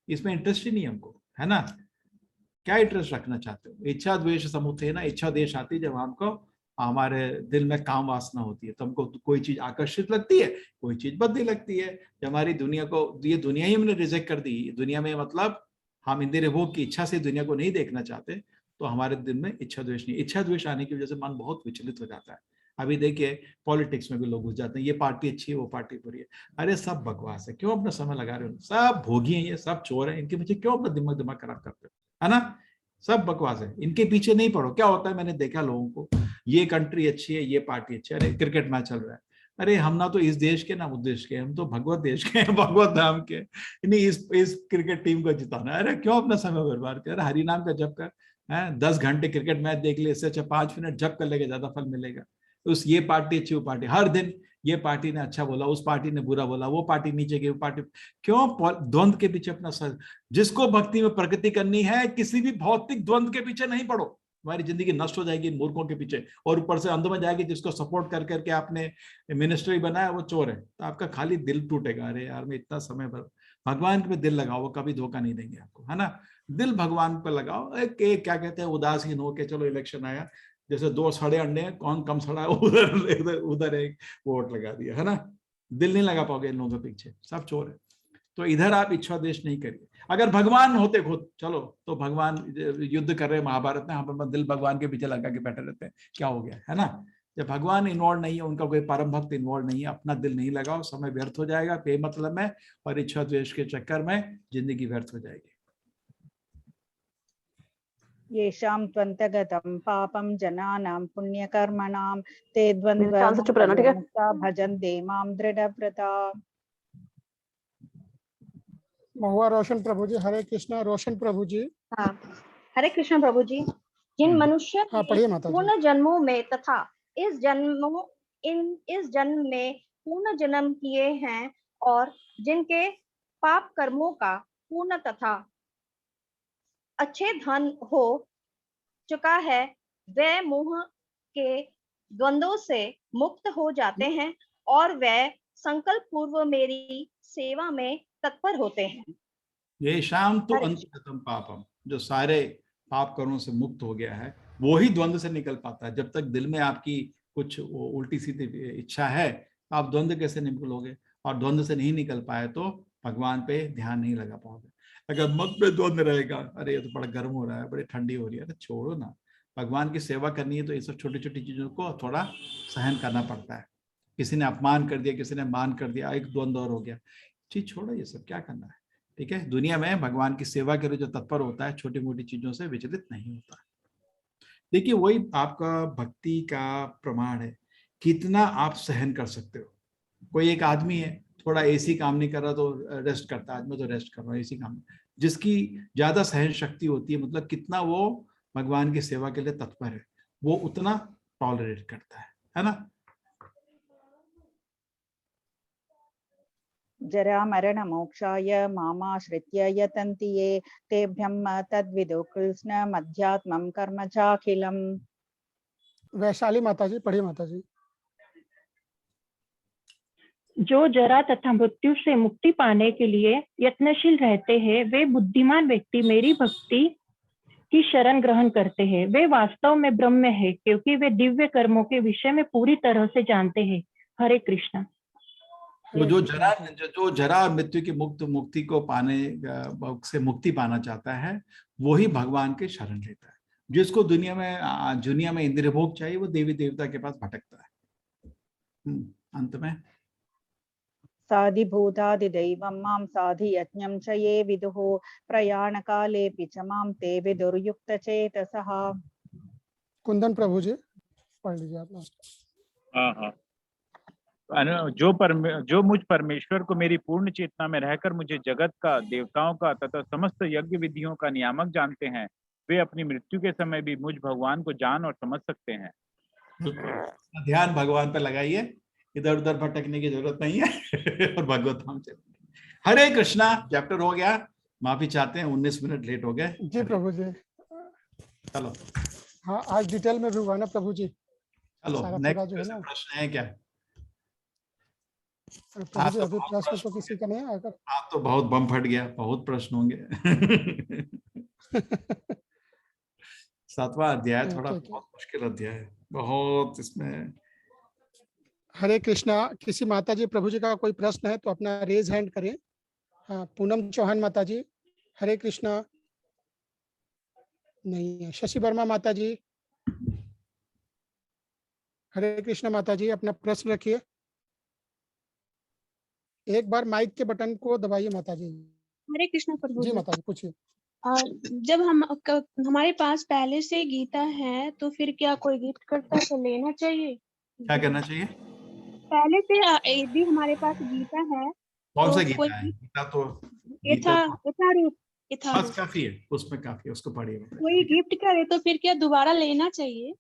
इसमें इंटरेस्ट ही नहीं हमको, है ना? क्या इंटरेस्ट रखना चाहते हो? इच्छा द्वेष समुत्थेन, इच्छा द्वेष आती है जब हमको हमारे दिल में काम वासना होती है, तो हमको कोई चीज आकर्षित लगती है, कोई चीज बदली लगती है। जब हमारी दुनिया को, ये दुनिया ही हमने रिजेक्ट कर दी, दुनिया में मतलब हम इंद्रिय भोग की इच्छा से दुनिया को नहीं देखना चाहते, तो हमारे दिल में इच्छा द्वेष नहीं, इच्छा द्वेष आने की वजह से मन बहुत विचलित हो जाता है। अभी देखिए पॉलिटिक्स में भी लोग घुस जाते हैं, ये पार्टी अच्छी है, वो पार्टी बुरी है। अरे सब बकवास है, क्यों अपना समय लगा रहे हो? सब भोगी हैं, ये सब चोर हैं, इनके पीछे क्यों अपना दिमाग खराब करते हो, है ना? सब बकवास है, इनके पीछे नहीं पड़ो। क्या होता है, मैंने देखा लोगों को, ये कंट्री अच्छी है, ये पार्टी अच्छी है, अरे क्रिकेट मैच चल रहा है, अरे हम ना तो इस देश के ना उस देश के, हम तो भगवत देश के हैं, भगवत धाम के, नहीं इस क्रिकेट टीम को जिताना। अरे क्यों अपना समय बर्बाद कर, हरि नाम का जप कर, 10 घंटे क्रिकेट मैच देख ले, इससे अच्छा 5 मिनट जप कर लेगा, ज्यादा फल मिलेगा। उस ये पार्टी अच्छी, वो पार्टी, हर दिन ये पार्टी ने अच्छा बोला, उस पार्टी ने बुरा बोला, वो पार्टी नीचे गई, वो पार्टी, क्यों द्वंद के पीछे अपना सर। जिसको भक्ति में प्रगति करनी है, किसी भी भौतिक द्वंद के पीछे नहीं पड़ो, हमारी जिंदगी नष्ट हो जाएगी मूर्खों के पीछे। और ऊपर से अंध में जाएगी, जिसको सपोर्ट कर करके आपने मिनिस्ट्री बनाया वो चोर है, तो आपका खाली दिल टूटेगा। अरे यार मैं इतना समय भगवान पे दिल लगाओ, वो कभी धोखा नहीं देंगे आपको, है ना? दिल भगवान पे लगाओ। एक क्या कहते हैं, उदासीन हो के चलो इलेक्शन आया, जैसे 2 सड़े अंडे हैं, कौन कम सड़ा है, उधर एक वोट लगा दिया, है ना? दिल नहीं लगा पाओगे इन लोगों के पीछे, सब चोर है। तो इधर आप इच्छा देश नहीं करिए। अगर भगवान होते खुद, चलो तो भगवान युद्ध कर रहे हैं महाभारत में, हम दिल भगवान के पीछे लगा के बैठे रहते हैं, क्या हो गया, है ना? जब भगवान इन्वॉल्व नहीं है, उनका कोई परम भक्त इन्वॉल्व नहीं है, अपना दिल नहीं लगाओ, समय व्यर्थ हो जाएगा बेमतलब में, और इच्छा द्वेष के चक्कर में जिंदगी व्यर्थ हो जाएगी।
येषां त्वन्तगतं पापं जनानां पुण्यकर्मणां ते द्वन्द्वमुक्ता भजन्ते मां दृढव्रता।
महुआ रोशन प्रभु जी। हरे कृष्णा रोशन प्रभु जी।
हाँ, हरे कृष्ण प्रभु जी। जिन मनुष्य पूर्ण जन्मों में तथा इस जन्म में पूर्ण जन्म किए हैं और जिनके पाप कर्मों का पूर्ण तथा अच्छे धन हो चुका है, वे मोह के द्वंद्वों से मुक्त हो जाते हैं और वे संकल्प पूर्व मेरी सेवा में तत्पर होते हैं।
ये शाम तो अंतगतम पापम, जो सारे पाप कर्मों से मुक्त हो गया है, वो ही द्वंद्व से निकल पाता है। जब तक दिल में आपकी कुछ उल्टी सीधी इच्छा है, तो आप द्वंद्व कैसे निकलोगे? और द्वंद्व से नहीं निकल पाए तो भगवान पे ध्यान नहीं लगा पाओगे। अगर मत में द्वंद्व रहेगा, अरे ये तो बड़ा गर्म हो रहा है, बड़ी ठंडी हो रही है, अरे छोड़ो ना, भगवान की सेवा करनी है तो ये सब छोटी छोटी चीजों को थोड़ा सहन करना पड़ता है। किसी ने अपमान कर दिया, किसी ने मान कर दिया, एक द्वंद्व और हो गया, चीज छोड़ो, ये सब क्या करना है, ठीक है? दुनिया में भगवान की सेवा के लिए जो तत्पर होता है, छोटी मोटी चीजों से विचलित नहीं होता है। देखिए वही आपका भक्ति का प्रमाण है, कितना आप सहन कर सकते हो। कोई एक आदमी है, थोड़ा एसी काम नहीं कर रहा तो रेस्ट करता है, आज मैं तो रेस्ट कर रहा हूँ, एसी काम। जिसकी ज्यादा सहन शक्ति होती है, मतलब कितना वो भगवान की सेवा के लिए तत्पर है, वो उतना टॉलरेट करता है ना?
जरा मरण मोक्षाय मामाश्रित्य यतन्ति ये तेभ्यं तद्विदो कृष्ण मध्यात्मं कर्म चाखिलम्।
वैशाली माता जी, पढ़िए माता जी।
जो जरा तथा मृत्यु से मुक्ति पाने के लिए यत्नशील रहते हैं, वे बुद्धिमान व्यक्ति मेरी भक्ति की शरण ग्रहण करते हैं। वे वास्तव में ब्रह्म है, क्योंकि वे दिव्य कर्मों के विषय में पूरी तरह से जानते हैं। हरे कृष्णा।
तो जो जरा मृत्यु की मुक्ति को पाने से मुक्ति पाना चाहता है, वही भगवान के शरण लेता है। जिसको दुनिया में इंद्रिय भोग चाहिए, वो देवी देवता के पास भटकता है। अंत में
साधिभूतादिदैवं मां साधियज्ञं च ये विदुः प्रयाणकालेऽपि च मां ते विदुर्युक्तचेतसः।
कुंदन प्रभु जी पढ़ लीजिए आप।
हाँ, जो मुझ परमेश्वर को मेरी पूर्ण चेतना में रहकर मुझे जगत का, देवताओं का तथा समस्त यज्ञ विधियों का नियामक जानते हैं, वे अपनी मृत्यु के समय भी मुझ भगवान को जान और समझ सकते हैं।
ध्यान भगवान पर लगाइए, इधर उधर भटकने की जरूरत नहीं है और भगवत धाम चलिए। हरे कृष्णा। चैप्टर हो गया, माफी चाहते हैं 19 मिनट लेट हो गए।
जी प्रभु जी।
चलो
हाँ, आज डिटेल में भी हुआ ना प्रभु जी।
चलो नेक्स्ट प्रश्न है क्या?
प्रभु जी अभी प्रश्न तो किसी का नहीं आकर।
आप तो बहुत बम फट गया, बहुत प्रश्न होंगे। 7वां अध्याय थोड़ा
ठीक है।
बहुत मुश्किल अध्याय है, बहुत इसमें।
हरे कृष्णा। किसी माता जी प्रभु जी का कोई प्रश्न है तो अपना रेज हैंड करें। हाँ, पूनम चौहान माता जी। हरे कृष्णा। नहीं है। शशि वर्मा माता जी। हरे कृष्णा माता जी, अपना प्रश्न रखिए। एक बार माइक के बटन को दबाइए माता जी।
हरे कृष्ण प्रभु
जी
जी।
माता जी पूछिए।
जब हमारे पास पहले से गीता है तो फिर क्या कोई गिफ्ट करता है तो लेना चाहिए?
क्या करना चाहिए?
पहले से यदि हमारे पास गीता है
कौन सा
तो कोई
गीता है? गीता तो
यथारूप
बस काफी है, उसमें काफी है, उसको पढ़िए।
कोई गिफ्ट करे तो फिर क्या दोबारा लेना चाहिए?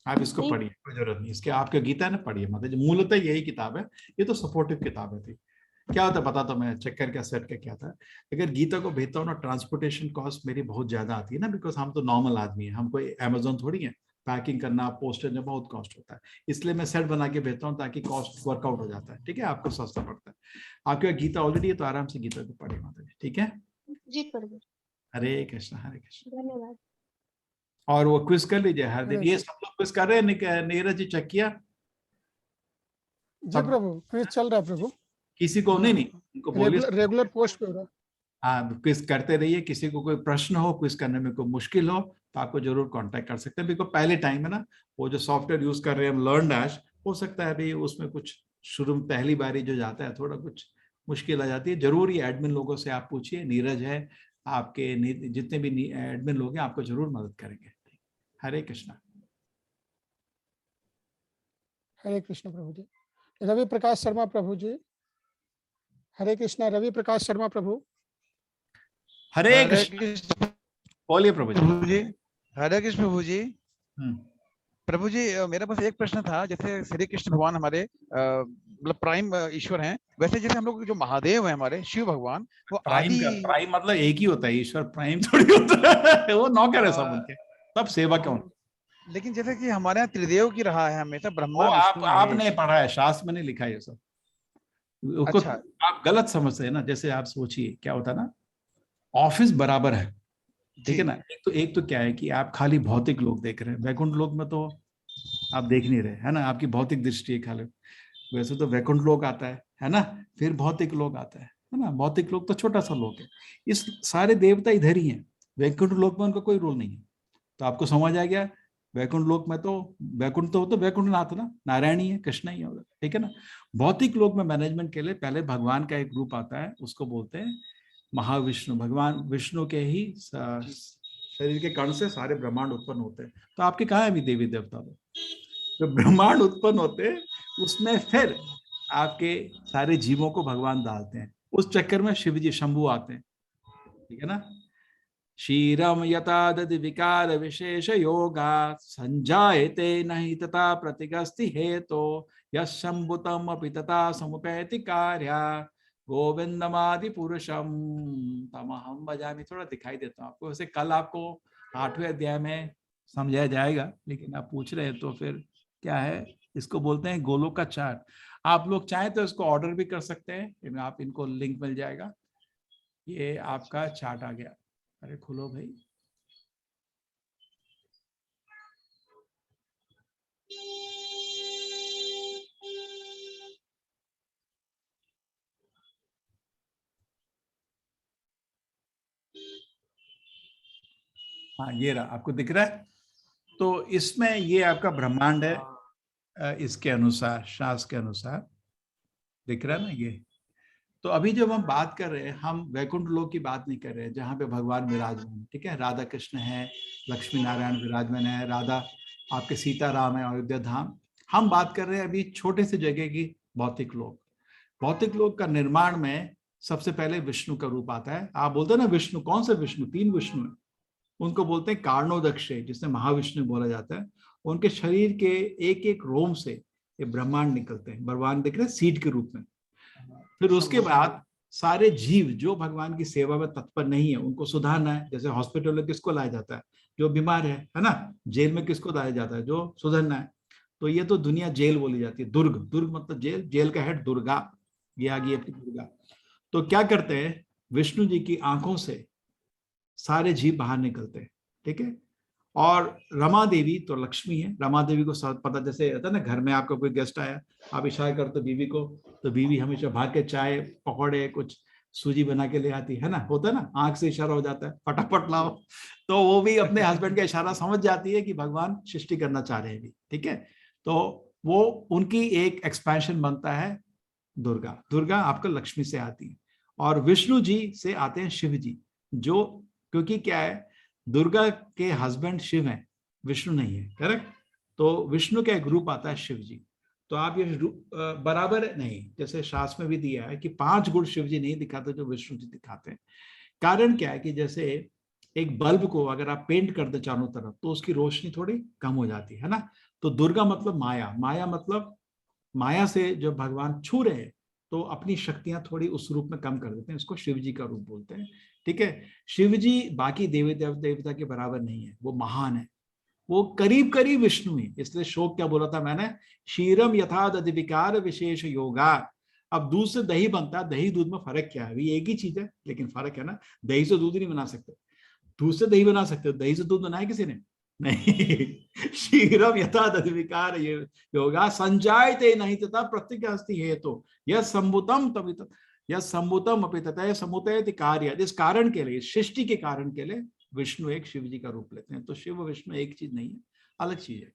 आप इसको
नहीं।
पढ़िए, कोई जरूरत नहीं इसके। आपका गीता है ना, पढ़िए। मतलब मूलतः यही किताब है, ये तो सपोर्टिव किताब है। थी क्या होता है पता तो मैं चेक करके सेट का क्या था। अगर गीता को भेजता हूँ ना, ट्रांसपोर्टेशन कॉस्ट मेरी बहुत ज्यादा आती है ना, बिकॉज हम तो नॉर्मल आदमी है, हम कोई अमेजोन थोड़ी है। पैकिंग करना, पोस्टेज में बहुत कॉस्ट होता है, इसलिए मैं सेट बना के भेजता हूँ ताकि कॉस्ट वर्कआउट हो जाता है। ठीक है, आपको सस्ता पड़ता है। आपके गीता ऑलरेडी है तो आराम से गीता को पढ़िए माता जी। ठीक है,
जी प्रभु।
हरे कृष्ण हरे कृष्ण।
धन्यवाद।
और वो क्विज कर लीजिए हर दिन।
हरे
ये सब लोग क्विज कर रहे हैं, नीरज जी चेक किया?
जी प्रभु, क्विज चल रहा है प्रभु।
किसी को नहीं उनको बोलिए
रेगुलर पोस्ट पे हो रहा है।
हाँ, क्विज करते रहिए। किसी को कोई प्रश्न हो, क्विज करने में कोई मुश्किल हो तो आपको जरूर कांटेक्ट कर सकते हैं। बिकॉज पहले टाइम है ना, वो जो सॉफ्टवेयर यूज कर रहे हैं हम लर्न डैश, हो सकता है अभी उसमें कुछ शुरू में पहली बारी जो जाता है थोड़ा कुछ मुश्किल आ जाती है। जरूर ये एडमिन लोगों से आप पूछिए, नीरज है, आपके जितने भी एडमिन लोग हैं आपको जरूर मदद करेंगे। हरे कृष्णा।
हरे कृष्ण प्रभु जी। रवि प्रकाश शर्मा प्रभु जी। हरे कृष्णा। रवि प्रकाश शर्मा प्रभु।
हरे कृष्ण। बोलिए प्रभु जी।
हरे कृष्ण प्रभु जी। प्रभु जी, मेरा बस एक प्रश्न था। जैसे श्री कृष्ण भगवान हमारे मतलब प्राइम ईश्वर हैं, वैसे जैसे हम लोग जो महादेव हैं हमारे शिव भगवान, वो
प्राइम मतलब एक ही होता है, ईश्वर प्राइम थोड़ी होता है। वो नौकर है सब उनके, सब सेवक है उनके।
लेकिन जैसे कि हमारे यहाँ त्रिदेव की रहा है हमेशा, ब्रह्मा
आपने पढ़ा है, शास्त्र में नहीं लिखा है ये सब।
अच्छा।
आप गलत समझते हैं ना। जैसे आप सोचिए क्या होता है ना, ऑफिस बराबर है, ठीक है ना। एक तो क्या है कि आप खाली भौतिक लोग देख रहे हैं, वैकुंठ लोक में तो आप देख नहीं रहे, है ना। आपकी भौतिक दृष्टि है खाली। वैसे तो वैकुंठ लोक आता है ना, फिर भौतिक लोक आता है ना। भौतिक लोक तो छोटा सा लोक है। इस सारे देवता इधर ही हैं, वैकुंठ लोक में उनका कोई रोल नहीं है। तो आपको समझ आ गया, वैकुंठ लोक में तो वैकुंठ तो वैकुंठ नाथ ना, नारायण ही है, कृष्ण ही है उधर, ठीक है ना। भौतिक लोक में मैनेजमेंट के लिए पहले भगवान का एक रूप आता है, उसको बोलते हैं महाविष्णु। भगवान विष्णु के ही शरीर के कण से सारे ब्रह्मांड उत्पन्न होते हैं। तो आपके कहाँ है अभी देवी देवता लोग? जो ब्रह्मांड उत्पन्न होते हैं उसमें फिर आपके सारे जीवों को भगवान डालते हैं। उस चक्कर में शिव जी शंभु आते हैं, ठीक है ना। क्षीरम यथा दधि विकार विशेष योगा संजायते नहीं तथा प्रतिगस्ति हेतो यशंभुतम अपि तथा समुपैति कार्या गोविंदमादि पुरुषम तमहम भजामि। थोड़ा दिखाई देता हूँ आपको। वैसे कल आपको 8वें अध्याय में समझाया जाएगा, लेकिन आप पूछ रहे हैं तो फिर क्या है, इसको बोलते हैं गोलोक का चार्ट। आप लोग चाहें तो इसको ऑर्डर भी कर सकते हैं, आप इनको लिंक मिल जाएगा। ये आपका चार्ट आ गया। अरे खुलो भाई। हाँ ये रहा, आपको दिख रहा है। तो इसमें ये आपका ब्रह्मांड है, इसके अनुसार, शास्त्र के अनुसार दिख रहा है ना ये। तो अभी जब हम बात कर रहे हैं, हम वैकुंठ लोक की बात नहीं कर रहे हैं जहाँ पे भगवान विराजमान, ठीक है। राधा कृष्ण है, लक्ष्मी नारायण विराजमान है, राधा आपके सीताराम है, अयोध्या धाम। हम बात कर रहे हैं अभी छोटे से जगह की भौतिक लोक। भौतिक लोक का निर्माण में सबसे पहले विष्णु का रूप आता है। आप बोलते हैं ना विष्णु, कौन से विष्णु? 3 विष्णु है, उनको बोलते हैं कारणोदक्ष, जिसे महाविष्णु बोला जाता है। उनके शरीर के एक एक रोम से ये ब्रह्मांड निकलते हैं। भगवान दिख रहे हैं सीड के रूप में। फिर उसके बाद सारे जीव जो भगवान की सेवा में तत्पर नहीं है उनको सुधारना है। जैसे हॉस्पिटल में किसको लाया जाता है? जो बीमार है ना। जेल में किसको लाया जाता है? जो सुधरना है। तो ये तो दुनिया जेल बोली जाती है। दुर्ग, दुर्ग मतलब जेल, जेल का हेड दुर्गा, ये आ गई अपनी दुर्गा। तो क्या करते हैं, विष्णु जी की आंखों से सारे जीव बाहर निकलते हैं, ठीक है। और रमा देवी तो लक्ष्मी है। रमा देवी को सब पता, जैसे होता है ना घर में आपका कोई गेस्ट आया, आप इशारा करते बीवी को, तो बीवी हमेशा भाग के चाय पकौड़े कुछ सूजी बना के ले आती है ना, होता है ना, आंख से इशारा हो जाता है फटाफट लाओ। तो वो भी अपने हस्बैंड का इशारा समझ जाती है कि भगवान सृष्टि करना चाह रहे हैं भी, ठीक है। तो वो उनकी एक एक्सपेंशन बनता है दुर्गा। दुर्गा आपका लक्ष्मी से आती है, और विष्णु जी से आते हैं शिव जी, जो क्योंकि क्या है, दुर्गा के हस्बैंड शिव हैं, विष्णु नहीं है, करेक्ट। तो विष्णु का एक रूप आता है शिव जी। तो आप ये बराबर नहीं, जैसे शास्त्र में भी दिया है कि 5 गुण शिव जी नहीं दिखाते जो विष्णु जी दिखाते हैं। कारण क्या है कि जैसे एक बल्ब को अगर आप पेंट कर दे चारों तरफ तो उसकी रोशनी थोड़ी कम हो जाती है ना। तो दुर्गा मतलब माया, माया मतलब माया से जब भगवान छू रहे हैं तो अपनी शक्तियां थोड़ी उस रूप में कम कर देते हैं, इसको शिव जी का रूप बोलते हैं, ठीक है। शिव जी बाकी देवी देवता के बराबर नहीं है, वो महान है, वो करीब करीब विष्णु है। इसलिए शोक क्या बोला था मैंने, क्षीरम यथा दधि विकार विशेष योगा। अब दूध से दही बनता है, दही दूध में फर्क क्या है, अभी एक ही चीज है लेकिन फर्क है ना। दही से दूध नहीं बना सकते, दूध से दही बना सकते हो, दही से दूध बनाया किसी ने नहीं। क्षीरम यथा दधि विकार योगा संजायते नहीं तथा प्रत्यगास्ति है। तो यह संभूतम तभी तक, यह संभूतम अपि तथा समुदय कार्य, इस कारण के लिए, सृष्टि के कारण के लिए विष्णु एक शिव जी का रूप लेते हैं। तो शिव विष्णु एक चीज नहीं है, अलग चीज है।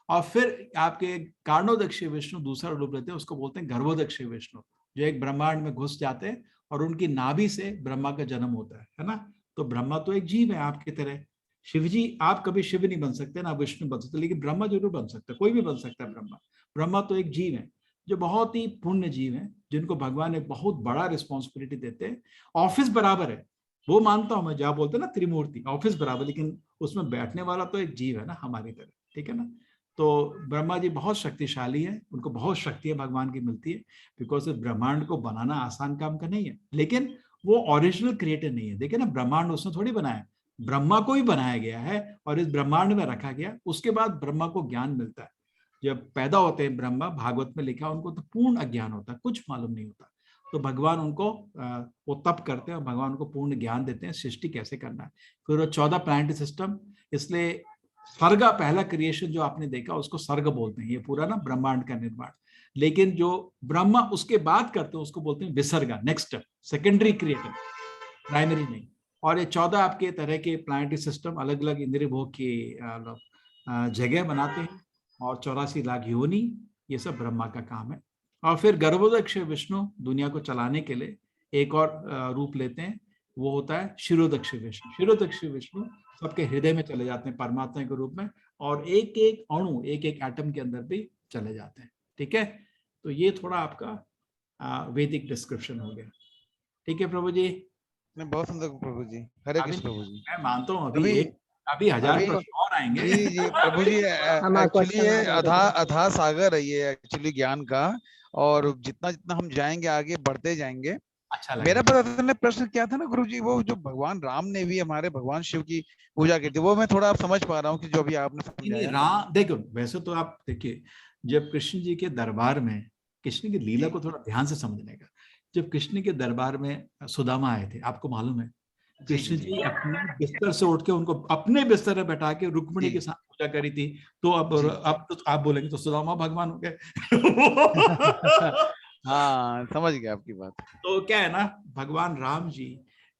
और फिर आपके कारणोदक्ष विष्णु दूसरा रूप लेते हैं, उसको बोलते हैं गर्भोदक्ष विष्णु, जो एक ब्रह्मांड में घुस जाते हैं और उनकी नाभि से ब्रह्मा का जन्म होता है ना। तो ब्रह्मा तो एक जीव है आपकी तरह। शिव जी, आप कभी शिव नहीं बन सकते ना विष्णु बन सकते, लेकिन ब्रह्मा जरूर बन सकते हैं, कोई भी बन सकता है ब्रह्मा। ब्रह्मा तो एक जीव है जो बहुत ही पुण्य जीव है, जिनको भगवान एक बहुत बड़ा रिस्पॉन्सिबिलिटी देते हैं। ऑफिस बराबर है, वो मानता हूं मैं, जहाँ बोलते हैं ना त्रिमूर्ति, ऑफिस बराबर, लेकिन उसमें बैठने वाला तो एक जीव है ना हमारी तरह, ठीक है ना। तो ब्रह्मा जी बहुत शक्तिशाली है, उनको बहुत शक्ति है भगवान की मिलती है, बिकॉज ब्रह्मांड को बनाना आसान काम का नहीं है। लेकिन वो ओरिजिनल क्रिएटर नहीं है, देखिए ना, ब्रह्मांड उसने थोड़ी बनाया, ब्रह्मा को ही बनाया गया है और इस ब्रह्मांड में रखा गया। उसके बाद ब्रह्मा को ज्ञान मिलता है, जब पैदा होते हैं ब्रह्मा, भागवत में लिखा, उनको तो पूर्ण अज्ञान होता है, कुछ मालूम नहीं होता। तो भगवान उनको वो तप करते हैं और भगवान उनको पूर्ण ज्ञान देते हैं सृष्टि कैसे करना है। फिर वो 14 प्लैनेटरी सिस्टम, इसलिए सर्ग पहला क्रिएशन जो आपने देखा उसको सर्ग बोलते हैं, ये पूरा ना ब्रह्मांड का निर्माण। लेकिन जो ब्रह्मा उसके बाद करते हैं उसको बोलते हैं विसर्गा, नेक्स्ट सेकेंडरी क्रिएटर, प्राइमरी नहीं। और ये 14 आपके तरह के प्लैनेटरी सिस्टम अलग अलग इंद्रिय भोग की जगह बनाते हैं, और 84 लाख योनि, ये सब ब्रह्मा का काम है। और फिर गर्भोदक्ष विष्णु दुनिया को चलाने के लिए एक और रूप लेते हैं, वो होता है शिरोदक्ष विष्णु। शिरोदक्ष विष्णु सबके हृदय में चले जाते हैं परमात्मा के रूप में, और एक एक अणु, एक एक एटम के अंदर भी चले जाते हैं, ठीक है। तो ये थोड़ा आपका वैदिक डिस्क्रिप्शन हो गया, ठीक है प्रभु जी।
बहुत सुंदर प्रभु जी, हरे कृष्ण प्रभु जी।
मैं मानता हूँ अभी 1000 प्रश्न और आएंगे।
जी प्रभु जी, एक्चुअली ये अथा सागर है ये एक्चुअली ज्ञान का, और जितना जितना हम जाएंगे आगे बढ़ते जाएंगे।
अच्छा,
मेरा प्रश्न क्या था ना गुरु जी, वो जो भगवान राम ने भी हमारे भगवान शिव की पूजा की थी, वो मैं थोड़ा आप समझ पा रहा हूँ कि जो भी आपने समझाया।
राम, देखो वैसे तो आप देखिए, जब कृष्ण जी के दरबार में, कृष्ण की लीला को थोड़ा ध्यान से समझने का, जब कृष्ण के दरबार में सुदामा आए थे, आपको मालूम है, कृष्ण जी अपने बिस्तर से उठ के उनको अपने बिस्तर में बैठा के रुक्मिणी के साथ पूजा करी थी। तो अब तो आप बोलेंगे तो सुदामा भगवान हो गए।
हाँ, समझ गया आपकी बात।
तो क्या है ना, भगवान राम जी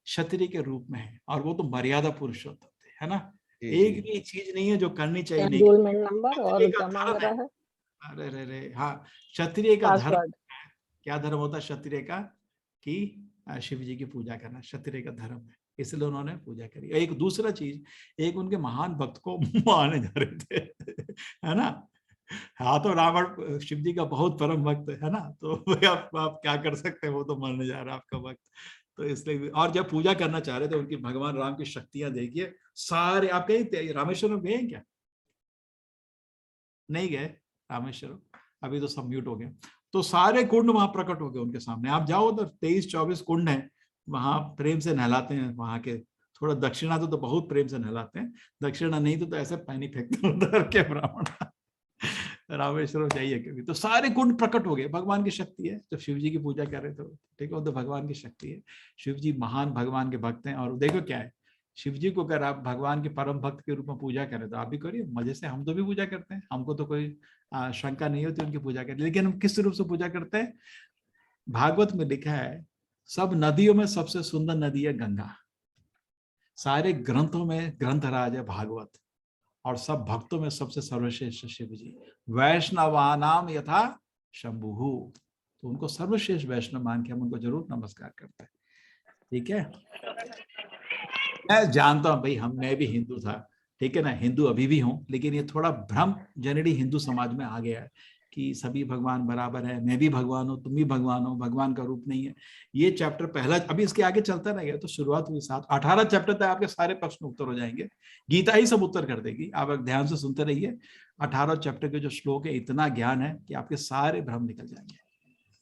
क्षत्रिय के रूप में है, और वो तो मर्यादा पुरुषोत्तम थे, है ना। एक भी चीज नहीं है जो करनी चाहिए नहीं।
नंबर और क्या मांग रहा है?
अरे हाँ, क्षत्रिय का धर्म क्या धर्म होता है क्षत्रिय का, कि शिव जी की पूजा करना क्षत्रिय का धर्म है, इसलिए उन्होंने पूजा करी। एक दूसरा चीज, एक उनके महान भक्त को मारने जा रहे थे, है ना। हाँ, तो रावण शिव जी का बहुत परम भक्त है ना, तो आप क्या कर सकते हैं, वो तो मरने जा रहा है आपका भक्त। तो इसलिए, और जब पूजा करना चाह रहे थे उनकी, भगवान राम की शक्तियां देखिए सारे। आप कहीं रामेश्वरम गए क्या? नहीं गए रामेश्वरम, अभी तो सब म्यूट हो गए। तो सारे कुंड वहां प्रकट हो गए उनके सामने। आप जाओ तो 23-24 कुंड हैं, वहां प्रेम से नहलाते हैं। वहां के थोड़ा दक्षिणा तो बहुत प्रेम से नहलाते हैं, दक्षिणा नहीं तो ऐसे पानी फेंकते उधर के ब्राह्मण। रामेश्वरम जाइए कभी, तो सारे कुंड प्रकट हो गए। भगवान की शक्ति है, जब शिव जी की पूजा कर रहे थे, ठीक है, तो भगवान की शक्ति है। शिव जी महान भगवान के भक्त हैं। और देखो क्या है, शिव जी को अगर आप भगवान के परम भक्त के रूप में पूजा करें तो आप भी करिए मजे से, हम तो भी पूजा करते हैं, हमको तो कोई शंका नहीं होती उनकी पूजा करने, लेकिन हम किस रूप से पूजा करते हैं? भागवत में लिखा है सब नदियों में सबसे सुंदर नदी है गंगा, सारे ग्रंथों में ग्रंथराज है भागवत, और सब भक्तों में सबसे सर्वश्रेष्ठ शिव जी। वैष्णवानाम यथा शंभु, तो उनको सर्वश्रेष्ठ वैष्णव मान के हम उनको जरूर नमस्कार करते हैं। ठीक है, मैं जानता हूं भाई, मैं भी हिंदू था, ठीक है ना, हिंदू अभी भी हूं, लेकिन ये थोड़ा भ्रम जनरली हिंदू समाज में आ गया है कि सभी भगवान बराबर है, मैं भी भगवान हूँ, तुम भी भगवान हो, भगवान का रूप नहीं है। ये चैप्टर पहला, अभी इसके आगे चलता रहेगा तो शुरुआत हुई 18 चैप्टर तक आपके सारे प्रश्न उत्तर हो जाएंगे, गीता ही सब उत्तर कर देगी। आप ध्यान से सुनते रहिए, 18 चैप्टर के जो श्लोक है, इतना ज्ञान है कि आपके सारे भ्रम निकल जाएंगे।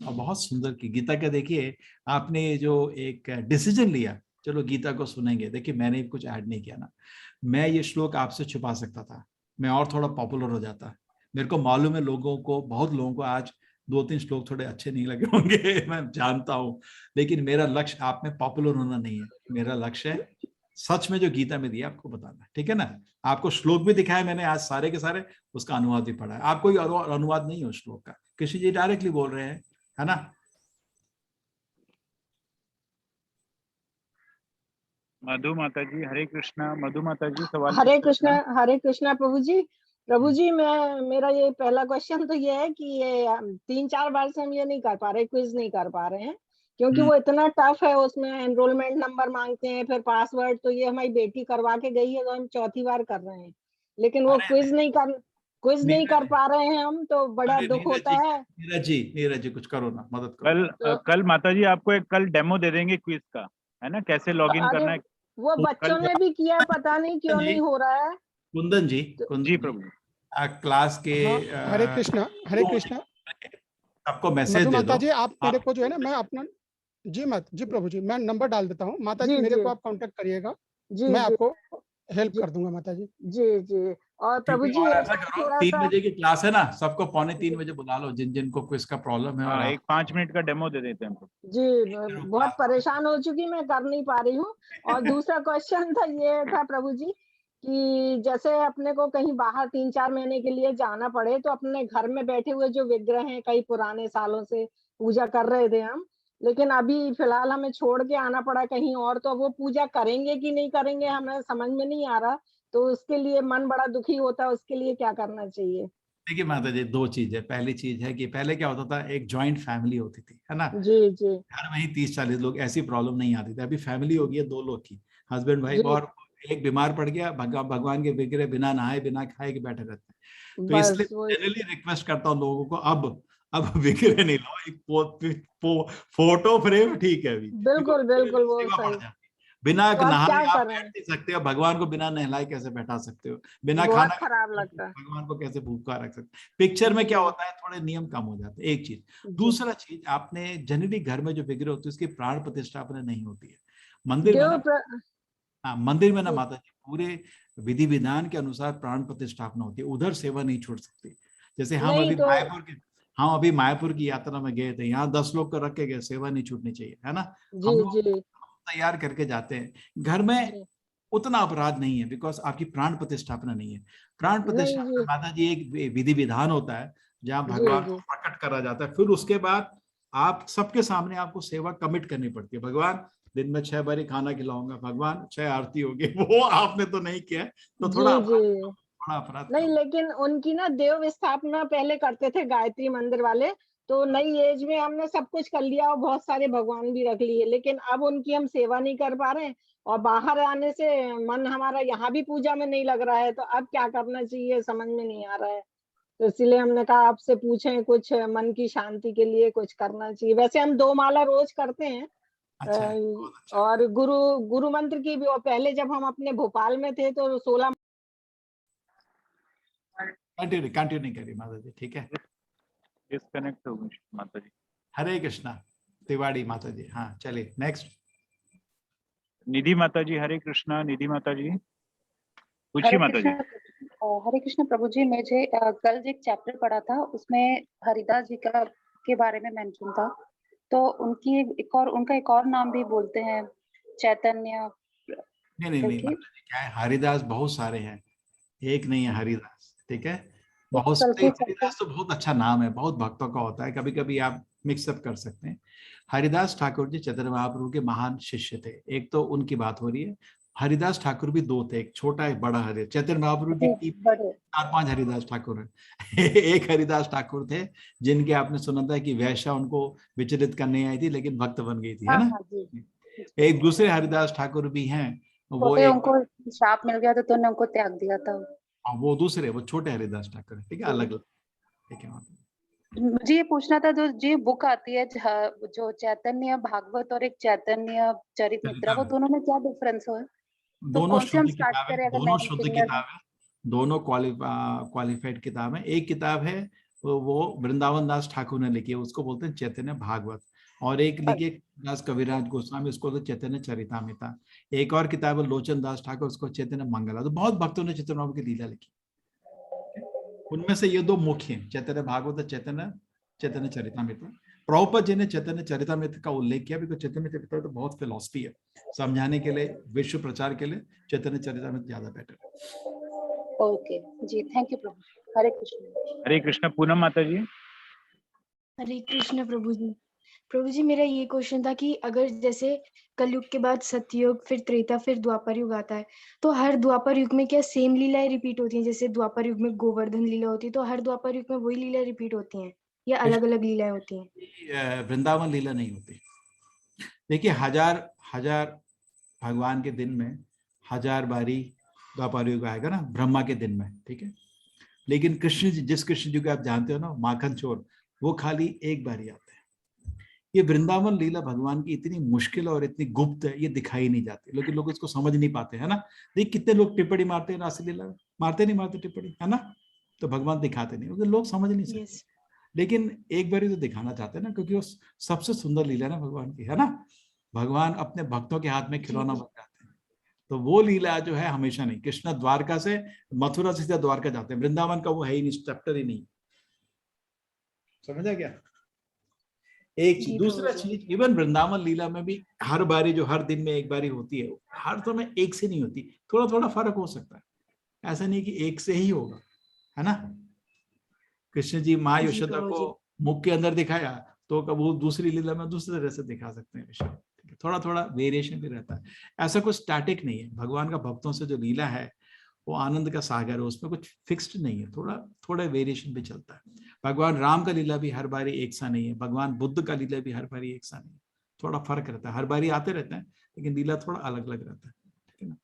और बहुत सुंदर की गीता का देखिए, आपने जो एक डिसीजन लिया, चलो गीता को सुनेंगे, देखिए मैंने कुछ ऐड नहीं किया ना, मैं ये श्लोक आपसे छुपा सकता था, मैं और थोड़ा पॉपुलर हो जाता। मेरे को मालूम है लोगों को, बहुत लोगों को आज 2-3 श्लोक थोड़े अच्छे नहीं लगे होंगे, मैं जानता हूं, लेकिन मेरा लक्ष्य आप में पॉपुलर होना नहीं है, मेरा लक्ष्य है सच में जो गीता में दिया आपको बताना, ठीक है ना। आपको श्लोक भी दिखाया मैंने आज सारे के सारे, उसका अनुवाद भी पढ़ा है, आप कोई अनुवाद नहीं हो श्लोक का, कृष्ण जी डायरेक्टली बोल रहे हैं, है ना।
मधु माता जी, हरे कृष्णा। मधु माता जी सवाल
हरे कृष्णा प्रभु जी। प्रभु जी, मेरा ये पहला क्वेश्चन तो ये है कि ये 3-4 बार से हम ये नहीं कर पा रहे, क्विज नहीं कर पा रहे हैं, क्योंकि वो इतना टफ है, उसमें एनरोलमेंट नंबर मांगते हैं, फिर पासवर्ड, तो ये हमारी बेटी करवा के गई है तो हम चौथी बार कर रहे हैं, लेकिन वो क्विज नहीं कर पा रहे हैं हम, तो बड़ा दुख होता है।
नीरज जी कुछ करो ना, मदद करो।
कल माता जी आपको एक कल डेमो दे देंगे क्विज का, है ना, कैसे लॉगिन करना है।
वो बच्चों ने भी किया है, पता नहीं क्यों नहीं हो रहा है।
कुंदन जी
प्रभु
क्लास के
हरे कृष्णा
आपको मैसेज दे दो
माता जी, आप मेरे को जो है ना, मैं अपना जी प्रभु जी, मैं नंबर डाल देता हूँ माता जी, मेरे को आप कांटेक्ट करिएगा, मैं आपको हेल्प कर दूंगा माता जी।
जी। और प्रभु जी
ऐसा करो, 3 बजे की क्लास है ना, सबको 2:45 बजे बुला लो जिनको क्विज का प्रॉब्लम है, और
एक 5 मिनट का डेमो दे देते हैं।
जी, बहुत परेशान हो चुकी, मैं कर नहीं पा रही हूँ। और दूसरा क्वेश्चन था, ये था प्रभु जी कि जैसे अपने को कहीं बाहर 3-4 महीने के लिए जाना पड़े, तो अपने घर में बैठे हुए जो विग्रह हैं, कई पुराने सालों से पूजा कर रहे थे हम, लेकिन अभी फिलहाल हमें छोड़ के आना पड़ा कहीं और, तो वो पूजा करेंगे कि नहीं करेंगे हमें समझ में नहीं आ रहा, तो उसके लिए मन बड़ा दुखी होता है, उसके लिए क्या करना चाहिए?
देखिए माता जी, 2 चीज है। पहली चीज है कि पहले क्या होता था, एक जॉइंट फैमिली होती थी, है ना,
जी।
घर में ही 30-40 लोग, ऐसी प्रॉब्लम नहीं आती थी। अभी फैमिली हो गई है 2 लोग की, हस्बैंड वाइफ, और एक बीमार पड़ गया, भगवान के विग्रह बिना नहाए बिना खाए के बैठे रहते हैं। तो इसलिए जनरली रिक्वेस्ट करता हूँ लोगों को, अब विग्रह नहीं लो, एक फोटो फ्रेम ठीक है अभी,
बिल्कुल वो सही।
बिना नहाए आप बैठ नहीं सकते हो, भगवान को बिना नहलाए कैसे बैठा सकते हो, बिना खाना
खराब लगता है,
भगवान को कैसे भूखा रख सकते। पिक्चर में क्या होता है, थोड़े नियम कम हो जाते हैं, एक चीज। दूसरा चीज, आपने जनरली घर में जो विग्रह होती है उसकी प्राण प्रतिष्ठा अपने नहीं होती है। मंदिर में ना माता जी पूरे विधि विधान के अनुसार प्राण प्रतिष्ठापना होती है, उधर सेवा नहीं छूट सकती। जैसे हम अभी मायापुर की यात्रा में गए थे, यहाँ 10 लोग को रख के गए, सेवा नहीं छूटनी चाहिए, है ना। हम तैयार करके जाते हैं, घर में उतना अपराध नहीं है, बिकॉज आपकी प्राण प्रतिष्ठापना नहीं है। प्राण प्रतिष्ठापना माता जी एक विधि विधान होता है जहाँ भगवान को प्रकट करा जाता है, फिर उसके बाद आप सबके सामने आपको सेवा कमिट करनी पड़ती है। भगवान दिन में 6 बारी खाना खिलाऊंगा, भगवान 6 आरती होगी, वो आपने तो नहीं किया, तो थोड़ा अपराध
नहीं, लेकिन उनकी ना देव स्थापना पहले करते थे गायत्री मंदिर वाले, तो नई एज में हमने सब कुछ कर लिया और बहुत सारे भगवान भी रख लिए, लेकिन अब उनकी हम सेवा नहीं कर पा रहे हैं, और बाहर आने से मन हमारा यहाँ भी पूजा में नहीं लग रहा है, तो अब क्या करना चाहिए समझ में नहीं आ रहा है। तो इसलिए हमने कहा आपसे पूछें, कुछ मन की शांति के लिए कुछ करना चाहिए। वैसे हम 2 माला रोज करते हैं। अच्छा। और गुरु मंत्र की भी, और पहले जब हम अपने भोपाल में थे तो 16
कंटिन्यू करिए माता जी, ठीक है।
डिस्कनेक्ट हो गई माता जी।
हरे कृष्णा तिवारी माता जी, हाँ चलिए नेक्स्ट।
निधि माता जी, हरे कृष्णा। निधि माता जी पूछिए माता जी।
हरे कृष्ण प्रभु जी, मुझे कल जो एक चैप्टर पढ़ा था उसमें हरिदास जी का के बारे में मेंशन था, तो उनका एक और नाम भी बोलते हैं, चैतन्य
नहीं, मतलब क्या है, हरिदास बहुत सारे हैं, एक नहीं है हरिदास, ठीक है। बहुत सारे, हरिदास तो बहुत अच्छा नाम है, बहुत भक्तों का होता है, कभी कभी आप मिक्सअप कर सकते हैं। हरिदास ठाकुर जी चैतन्य महाप्रभु के महान शिष्य थे, एक तो उनकी बात हो रही है। हरिदास ठाकुर भी दो थे, एक छोटा एक बड़ा हरिदास। चैतन्य महाप्रभु की टीम 4-5 हरिदास ठाकुर है। एक हरिदास ठाकुर थे जिनके आपने सुना था कि वैश्या उनको विचलित करने आई थी लेकिन भक्त बन गई थी, है ना। एक दूसरे हरिदास ठाकुर भी हैं, वो
उनको शाप मिल गया था तो उन्होंने उनको त्याग दिया था।
वो दूसरे, वो छोटे हरिदास ठाकुर, ठीक है, अलग अलग, ठीक है।
मुझे ये पूछना था, जो बुक आती है जो चैतन्य भागवत और एक चैतन्य चरितमित्रा, वो दोनों में क्या डिफरेंस है?
दोनों शुद्ध किताब है, दोनों शुद्ध किताब है, दोनों क्वालिफाइड किताब है। एक किताब है वो वृंदावन दास ठाकुर ने लिखी है, उसको बोलते हैं चैतन्य भागवत, और एक लिखी दास कविराज गोस्वामी, उसको तो चैतन्य चरितामृता। एक और किताब है लोचन दास ठाकुर, उसको चैतन्य मंगला। तो बहुत भक्तों ने चैतन्य बाबू की लीला लिखी, उनमें से ये दो मुख्य हैं, चैतन्य भागवत और चैतन्य चरितामृत। प्रभुपाद जी ने चैतन्य चरितामृत का उल्लेख किया, बिकॉज चैतन्य चरितामृत तो बहुत फिलॉसफी है, समझाने के लिए, विश्व प्रचार के लिए चैतन्य चरितामृत ज्यादा बेटर है।
ओके जी, थैंक यू प्रभु। हरे कृष्ण।
हरे कृष्ण। पूनम माता जी।
हरे कृष्ण प्रभु जी। प्रभु जी, मेरा ये क्वेश्चन था कि अगर जैसे कलयुग के बाद सतयुग, फिर त्रेता, फिर द्वापर युग आता है, तो हर द्वापर युग में क्या सेम लीलाएं रिपीट होती हैं? जैसे द्वापर युग में गोवर्धन लीला होती है, तो हर द्वापर युग में वही लीला रिपीट होती हैं या अलग अलग लीलाएं होती हैं?
वृंदावन लीला नहीं होती। देखिए, हजार भगवान के दिन में 1000 बारी द्वापर युग आएगा ना, ब्रह्मा के दिन में, ठीक है। लेकिन कृष्ण जी, जिस कृष्ण जी को आप जानते हो ना, माखन चोर, वो खाली एक बारी आते हैं। ये वृंदावन लीला भगवान की इतनी मुश्किल और इतनी गुप्त है, ये दिखाई नहीं जाती, लेकिन लोग इसको समझ नहीं पाते, है ना। देख कितने लोग टिप्पणी मारते हैं रासलीला में, मारते टिप्पणी, है ना, तो भगवान दिखाते नहीं, क्योंकि लोग समझ नहीं सकते। लेकिन एक बार तो दिखाना चाहते हैं ना, क्योंकि वो सबसे सुंदर लीला है ना भगवान की, है ना। भगवान अपने भक्तों के हाथ में खिलौना बन जाते हैं, तो वो लीला जो है हमेशा नहीं। कृष्ण द्वारका से, मथुरा से सीधा द्वारका जाते हैं, वृंदावन का वो है ही नहीं, चैप्टर ही नहीं। समझा क्या? एक दूसरा चीज, इवन वृंदावन लीला में भी हर बारी जो हर दिन में एक बारी होती है, हर समय एक से नहीं होती, थोड़ा थोड़ा फर्क हो सकता है, ऐसा नहीं कि एक से ही होगा, है ना। कृष्ण जी माँ यशोदा को मुख के अंदर दिखाया, तो वो दूसरी लीला में दूसरी तरह से दिखा सकते हैं विषय, थोड़ा थोड़ा वेरिएशन भी रहता है, ऐसा कुछ स्टैटिक नहीं है। भगवान का भक्तों से जो लीला है वो आनंद का सागर है, उसमें कुछ फिक्स्ड नहीं है, थोड़ा वेरिएशन भी चलता है। भगवान राम का लीला भी हर बारी एक सा नहीं है, भगवान बुद्ध का लीला भी हर बारी एक सा नहीं है, थोड़ा फर्क रहता है, हर बारी आते रहते हैं लेकिन लीला थोड़ा अलग अलग रहता है, ठीक है ना।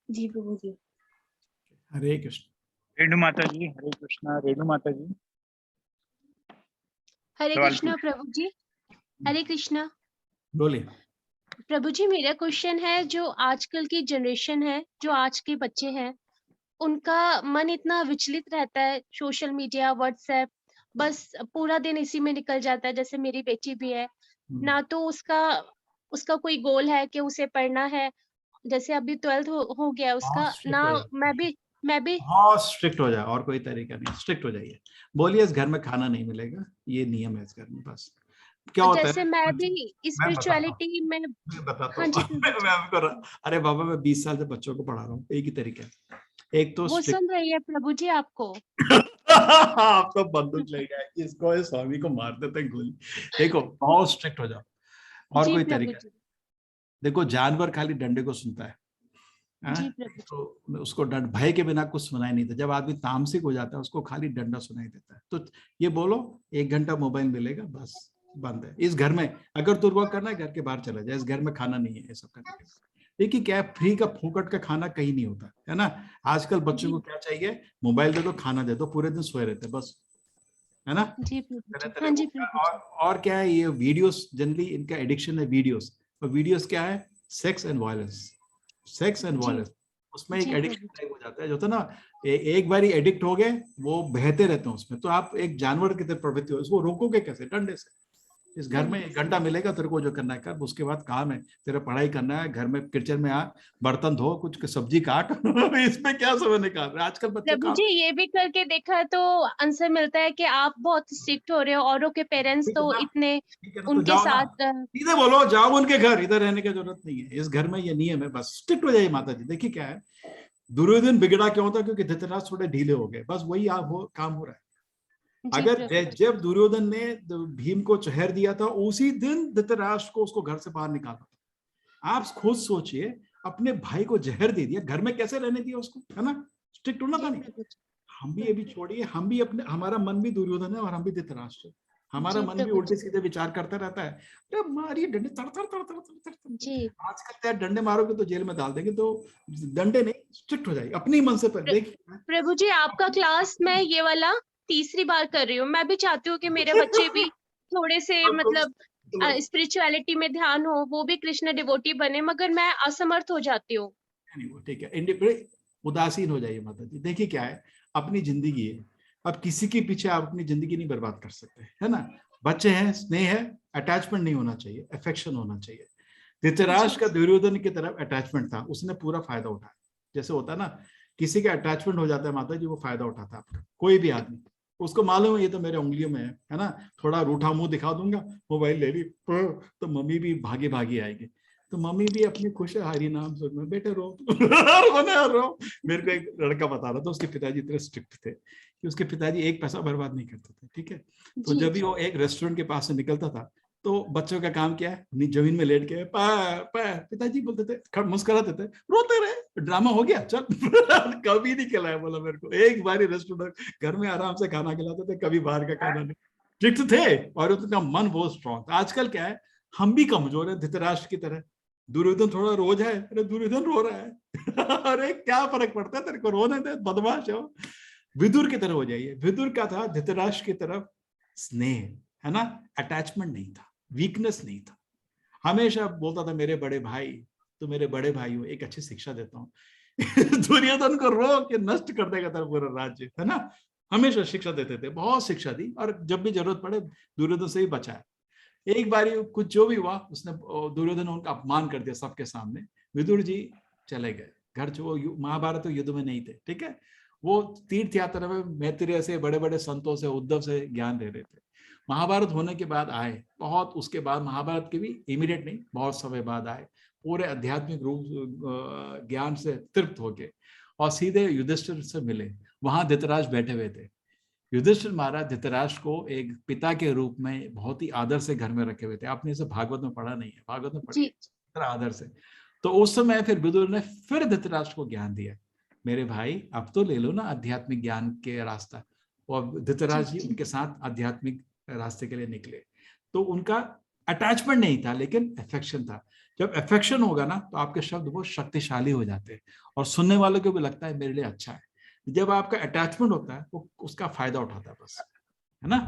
जी प्रभु जी।
हरे कृष्ण।
रेणु माता जी। हरे कृष्णा। रेणु माता जी।
हरे कृष्णा प्रभु जी। हरे कृष्णा।
बोलिए
प्रभु जी, मेरा क्वेश्चन है, जो आजकल की जनरेशन है, जो आज के बच्चे हैं, उनका मन इतना विचलित रहता है, सोशल मीडिया, व्हाट्सएप, बस पूरा दिन इसी में निकल जाता है। जैसे मेरी बेटी भी है ना, तो उसका कोई गोल है कि उसे पढ़ना है, जैसे अभी 12th हो गया उसका ना। मैं भी
हाँ, स्ट्रिक्ट हो जाए, और कोई तरीका नहीं, स्ट्रिक्ट हो जाइए, बोलिए इस घर में खाना नहीं मिलेगा, ये नियम है इस घर में, बस। क्या होता
जैसे
है,
मैं भी स्पिरिचुअलिटी में
बताता
हाँ जी,
मैं अरे बाबा, मैं 20 साल से बच्चों को पढ़ा रहा हूँ, एक ही तरीका है, एक तो
वो सुन रही है प्रभु जी आपको।
आप तो बंदूक ले गए, इसको स्वामी को मार देते हैं गोली। देखो, बहुत स्ट्रिक्ट हो जाओ, और कोई तरीका। देखो, जानवर खाली डंडे को सुनता है, तो उसको डंड, भय के बिना कुछ सुनाई नहीं देता। जब आदमी तामसिक हो जाता है, उसको खाली डंडा सुनाई देता है। तो ये बोलो 1 घंटा मोबाइल मिलेगा, बस बंद है। इस घर में अगर तुर वर्क करना है, घर के बाहर चला जाए, इस घर में खाना नहीं है ये सब करने के। देखिए क्या है, फ्री का फोकट का खाना कहीं नहीं होता है ना। आजकल बच्चों को क्या चाहिए, मोबाइल दे दो, खाना दे दो, पूरे दिन सोए रहते बस, है ना। और क्या है, ये वीडियोस, जनरली इनका एडिक्शन है वीडियोस, और वीडियोस क्या है, सेक्स एंड वायलेंस, उसमें एक एडिक्शन टाइप हो जाता है, जो था ना, एक बार एडिक्ट हो गए, वो बहते रहते हैं उसमें। तो आप एक जानवर की तरह प्रवृत्ति हो, इसको रोकोगे कैसे? डंडे से। इस घर में 1 घंटा मिलेगा तेरे को, जो करना है कर, उसके बाद काम है तेरा, पढ़ाई करना है, घर में किचन में आ, बर्तन धो, कुछ सब्जी काट इसमें क्या समय निकाल रहे आजकल बच्चे।
प्रभु जी ये भी करके देखा तो आंसर मिलता है कि आप बहुत स्ट्रिक्ट हो रहे हो, औरों के पेरेंट्स तो इतने
तो
उनके
जाओ ना,
साथ
सीधे बोलो जाओ उनके घर, इधर रहने की जरूरत नहीं है, इस घर में ये नियम है, बस स्ट्रिक्ट हो जाइए माता जी। देखिए क्या है, दुर्योधन बिगड़ा क्यों होता, क्योंकि धृतराष्ट्र थोड़े ढीले हो गए, बस वही काम हो रहा है। अगर जब दुर्योधन ने भीम को जहर दिया था, उसी दिन धृतराष्ट्र को उसको घर से बाहर निकाला था। आप खुद सोचिए, अपने भाई को जहर दे दिया, घर में कैसे रहने दिया उसको, है ना, स्ट्रिक्ट होना था नहीं। हम भी अभी छोड़िए, हम भी अपने, हमारा मन भी दुर्योधन है और हम भी धृतराष्ट्र, हमारा मन भी उल्टे सीधे विचार करता रहता है, तो मारिए डंडे, तर तर तर तर तर तर।
जी
आजकल क्या डंडे मारोगे तो जेल में डाल देंगे, तो डंडे नहीं, स्ट्रिक्ट हो जाएगी अपने मन से। देखिए
प्रभु जी आपका क्लास मैं ये वाला तीसरी बार कर रही हूँ, मैं भी चाहती हूँ कि मेरे बच्चे भी थोड़े से मतलब स्पिरिचुअलिटी में ध्यान हो, वो भी कृष्ण डिवोटी बने, मगर मैं असमर्थ हो जाती हूँ।
ठीक है, उदासीन हो जाइए माता जी। देखिए क्या है, अपनी जिंदगी है, अब किसी के पीछे आप अपनी जिंदगी नहीं बर्बाद कर सकते, है ना। बच्चे हैं, स्नेह है, अटैचमेंट नहीं होना चाहिए, अफेक्शन होना चाहिए। धृतराष्ट्र का दुर्योधन की तरफ अटैचमेंट था, उसने पूरा फायदा उठाया। जैसे होता है ना, किसी का अटैचमेंट हो जाता है माता जी, वो फायदा उठाता है आपका। कोई भी आदमी, उसको मालूम है ये तो मेरे उंगलियों में है ना, थोड़ा रूठा मुंह दिखा दूंगा, मोबाइल ले ली तो मम्मी भी भागी भागी आएगी, तो मम्मी भी अपनी खुश है, हरि नाम सुन में, बेटे रो रो। मेरे को एक लड़का बता रहा था, उसके पिताजी इतने स्ट्रिक्ट थे कि उसके पिताजी 1 पैसा बर्बाद नहीं करते थे, ठीक है। तो जब भी वो एक रेस्टोरेंट के पास से निकलता था, तो बच्चों का काम क्या है, जमीन में लेट के पिताजी बोलते थे, मुस्कुराते थे, रोते रहे, ड्रामा हो गया चल। कभी नहीं खिलाया, बोला मेरे को एक बार ही रेस्टोरेंट, घर में आराम से खाना खिलाते थे, कभी बाहर का खाना नहीं। स्ट्रिक्ट थे और उनका मन बहुत स्ट्रॉन्ग था। आजकल क्या है, हम भी कमजोर है धृतराष्ट्र की तरह। दुर्योधन थोड़ा रोज है, अरे दुर्योधन रो रहा है अरे क्या फर्क पड़ता है तेरे को, रोने दे, बदमाश हो। विदुर की तरह हो जाइए। विदुर का था धृतराष्ट्र की तरफ स्नेह, है ना, अटैचमेंट नहीं था, वीकनेस नहीं था। हमेशा बोलता था मेरे बड़े भाई, तो मेरे बड़े भाई हो, एक अच्छी शिक्षा देता हूँ दुर्योधन को रो के नष्ट कर देगा तेरा पूरा राज्य, है ना। हमेशा शिक्षा देते थे, बहुत शिक्षा दी, और जब भी जरूरत पड़े दुर्योधन से ही बचाया। एक बार कुछ जो भी हुआ, उसने दुर्योधन उनका अपमान कर दिया सबके सामने। विदुर जी चले गए घर, जो महाभारत युद्ध में नहीं थे, ठीक है। वो तीर्थ यात्रा में मैत्रेय से, बड़े बड़े संतों से, उद्धव से ज्ञान ले रहे थे। महाभारत होने के बाद आए, बहुत उसके बाद महाभारत के भी इमीडिएट नहीं, बहुत समय बाद आए, पूरे आध्यात्मिक रूप ज्ञान से तृप्त हो गए, और सीधे युधिष्ठिर से मिले। वहां धृतराष्ट्र बैठे हुए थे। युधिष्ठिर महाराज धृतराष्ट्र को एक पिता के रूप में बहुत ही आदर से घर में रखे हुए थे। आपने इसे भागवत में पढ़ा नहीं है, भागवत में पढ़ा आदर से। तो उस समय फिर विदुर ने फिर धृतराष्ट्र को ज्ञान दिया, मेरे भाई अब तो ले लो ना आध्यात्मिक ज्ञान के रास्ता। और धृतराष्ट्र जी उनके साथ आध्यात्मिक रास्ते के लिए निकले। तो उनका अटैचमेंट नहीं था, लेकिन अफेक्शन था। जब अफेक्शन होगा ना, तो आपके शब्द बहुत शक्तिशाली हो जाते हैं, और सुनने वालों को भी लगता है मेरे लिए अच्छा है। जब आपका अटैचमेंट होता है, वो उसका फायदा उठाता है बस, है ना।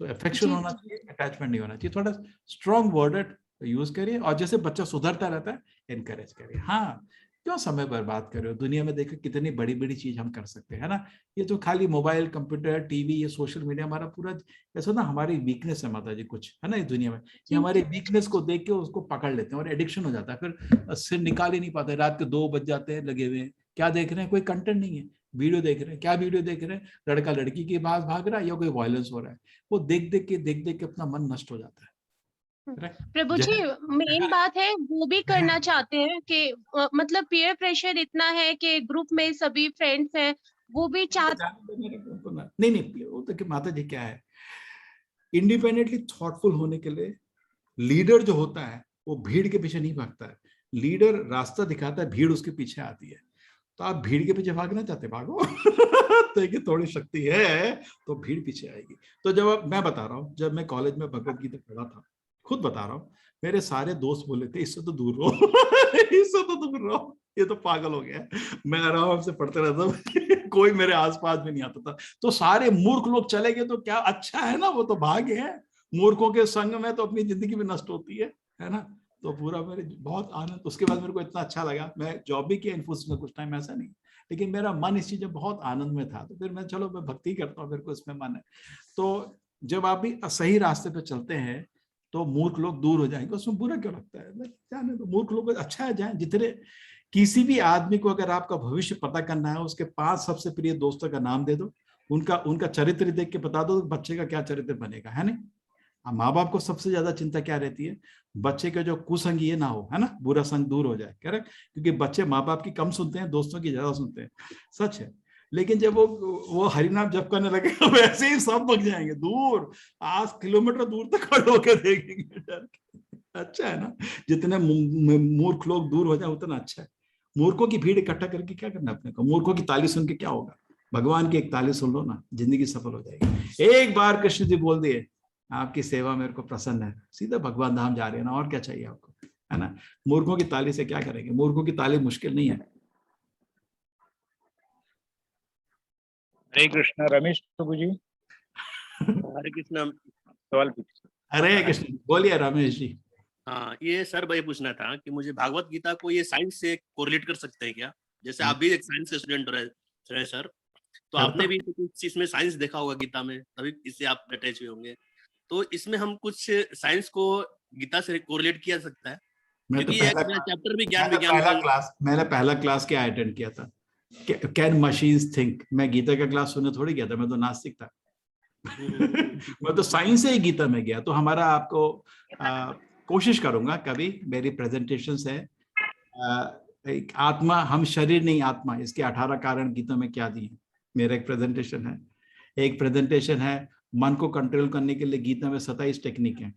तो अफेक्शन होना चाहिए, अटैचमेंट नहीं होना चाहिए। थोड़ा स्ट्रॉन्ग वर्ड यूज करिए, और जैसे बच्चा सुधरता रहता है एनकरेज करिए। हाँ, क्यों समय बर्बाद कर रहे हो, दुनिया में देखो कितनी बड़ी बड़ी चीज हम कर सकते हैं, है ना। ये जो खाली मोबाइल, कंप्यूटर, टीवी, ये सोशल मीडिया हमारा पूरा ऐसा ना, हमारी वीकनेस है माता जी कुछ, है ना, इस दुनिया में। ये हमारी वीकनेस को देख के उसको पकड़ लेते हैं और एडिक्शन हो जाता है, फिर सिर निकाल ही नहीं पाते। रात के 2 बज जाते हैं लगे हुए, क्या देख रहे हैं, कोई कंटेंट नहीं है, वीडियो देख रहे हैं। क्या वीडियो देख रहे हैं, लड़का लड़की के पास भाग रहा है या कोई वायलेंस हो रहा है, वो देख देख के अपना मन नष्ट हो जाता है।
प्रभु जी मेन बात है, वो भी करना चाहते हैं कि मतलब पीयर प्रेशर इतना है कि ग्रुप में सभी फ्रेंड्स हैं, वो भी चाहते
नहीं, वो तो माता जी क्या है, इंडिपेंडेंटली थॉटफुल होने के लिए लीडर जो होता है वो भीड़ के पीछे नहीं भागता है। लीडर रास्ता दिखाता है, भीड़ उसके पीछे आती है। तो आप भीड़ के पीछे भागना चाहते, भागो तो थोड़ी शक्ति है तो भीड़ पीछे आएगी। तो जब मैं बता रहा हूँ, जब मैं कॉलेज में भगवत गीता पढ़ा था, खुद बता रहा हूँ, मेरे सारे दोस्त बोले थे इससे तो दूर रहो इससे तो दूर रहो, ये तो पागल हो गया। मैं आराम से पढ़ते रहता कोई मेरे आसपास भी नहीं आता था। तो सारे मूर्ख लोग चले गए तो क्या अच्छा है ना, वो तो भाग्य है। मूर्खों के संग में तो अपनी जिंदगी भी नष्ट होती है ना। तो पूरा मेरे बहुत आनंद, उसके बाद मेरे को इतना अच्छा लगा। मैं जॉब भी किया इन्फोसिस में कुछ टाइम, ऐसा नहीं, लेकिन मेरा मन इस चीज में बहुत आनंद में था। तो फिर मैं चलो मैं भक्ति करता हूँ, मेरे को इसमें मन है। तो जब आप भी सही रास्ते पे चलते हैं तो मूर्ख लोग दूर हो जाएंगे। उसमें बुरा क्यों लगता है? जाने दो, मूर्ख लोग अच्छा है जाए। जितने किसी भी आदमी को अगर आपका भविष्य पता करना है, उसके 5 सबसे प्रिय दोस्तों का नाम दे दो, उनका चरित्र देख के बता दो बच्चे का क्या चरित्र बनेगा, है नहीं? माँ बाप को सबसे ज्यादा चिंता क्या रहती है? बच्चे के जो कुसंगी ना हो, है ना, बुरा संग दूर हो जाए, करेक्ट? क्योंकि बच्चे माँ बाप की कम सुनते हैं, दोस्तों की ज्यादा सुनते हैं, सच है। लेकिन जब वो हरिनाम जप करने लगे तो वैसे ही सब भाग जाएंगे दूर, 8 किलोमीटर दूर तक खड़े होकर देखेंगे डर के। अच्छा है ना, जितने मूर्ख लोग दूर हो जाए उतना अच्छा है। मूर्खों की भीड़ इकट्ठा करके क्या करना अपने को? मूर्खों की ताली सुन के क्या होगा? भगवान की एक ताली सुन लो ना, जिंदगी सफल हो जाएगी। एक बार कृष्ण जी बोल दिए आपकी सेवा मेरे को पसंद है, सीधा भगवान धाम जा रहे हैं ना, और क्या चाहिए आपको, है ना? मूर्खों की ताली से क्या करेंगे? मूर्खों की ताली मुश्किल नहीं है।
हरे कृष्ण। रमेश प्रभु जी।
हरे कृष्ण।
सवाल पूछिए।
हरे कृष्ण, बोलिए रमेश जी।
हाँ, ये सर भाई पूछना था कि मुझे भागवत गीता को ये साइंस से कोरिलेट कर सकते हैं क्या? जैसे आप भी एक साइंस के स्टूडेंट रहे सर, तो आपने भी कुछ इसमें साइंस देखा होगा गीता में, तभी इससे आप अटैच हुए होंगे। तो इसमें हम कुछ साइंस को गीता से कोरिलेट किया सकता है? क्योंकि चैप्टर भी ज्ञान विज्ञान।
मैंने पहला क्लास क्या अटेंड किया था, कैन मशीन्स थिंक। मैं गीता का क्लास सुनने थोड़ी गया था, मैं तो नास्तिक था। मैं तो साइंस से ही गीता में गया। तो हमारा आपको कोशिश करूंगा कभी, मेरी प्रेजेंटेशंस है एक आत्मा, हम शरीर नहीं आत्मा, इसके 18 कारण गीता में क्या दिए, मेरा एक प्रेजेंटेशन है। एक प्रेजेंटेशन है मन को कंट्रोल करने के लिए गीता में 27 टेक्निक है,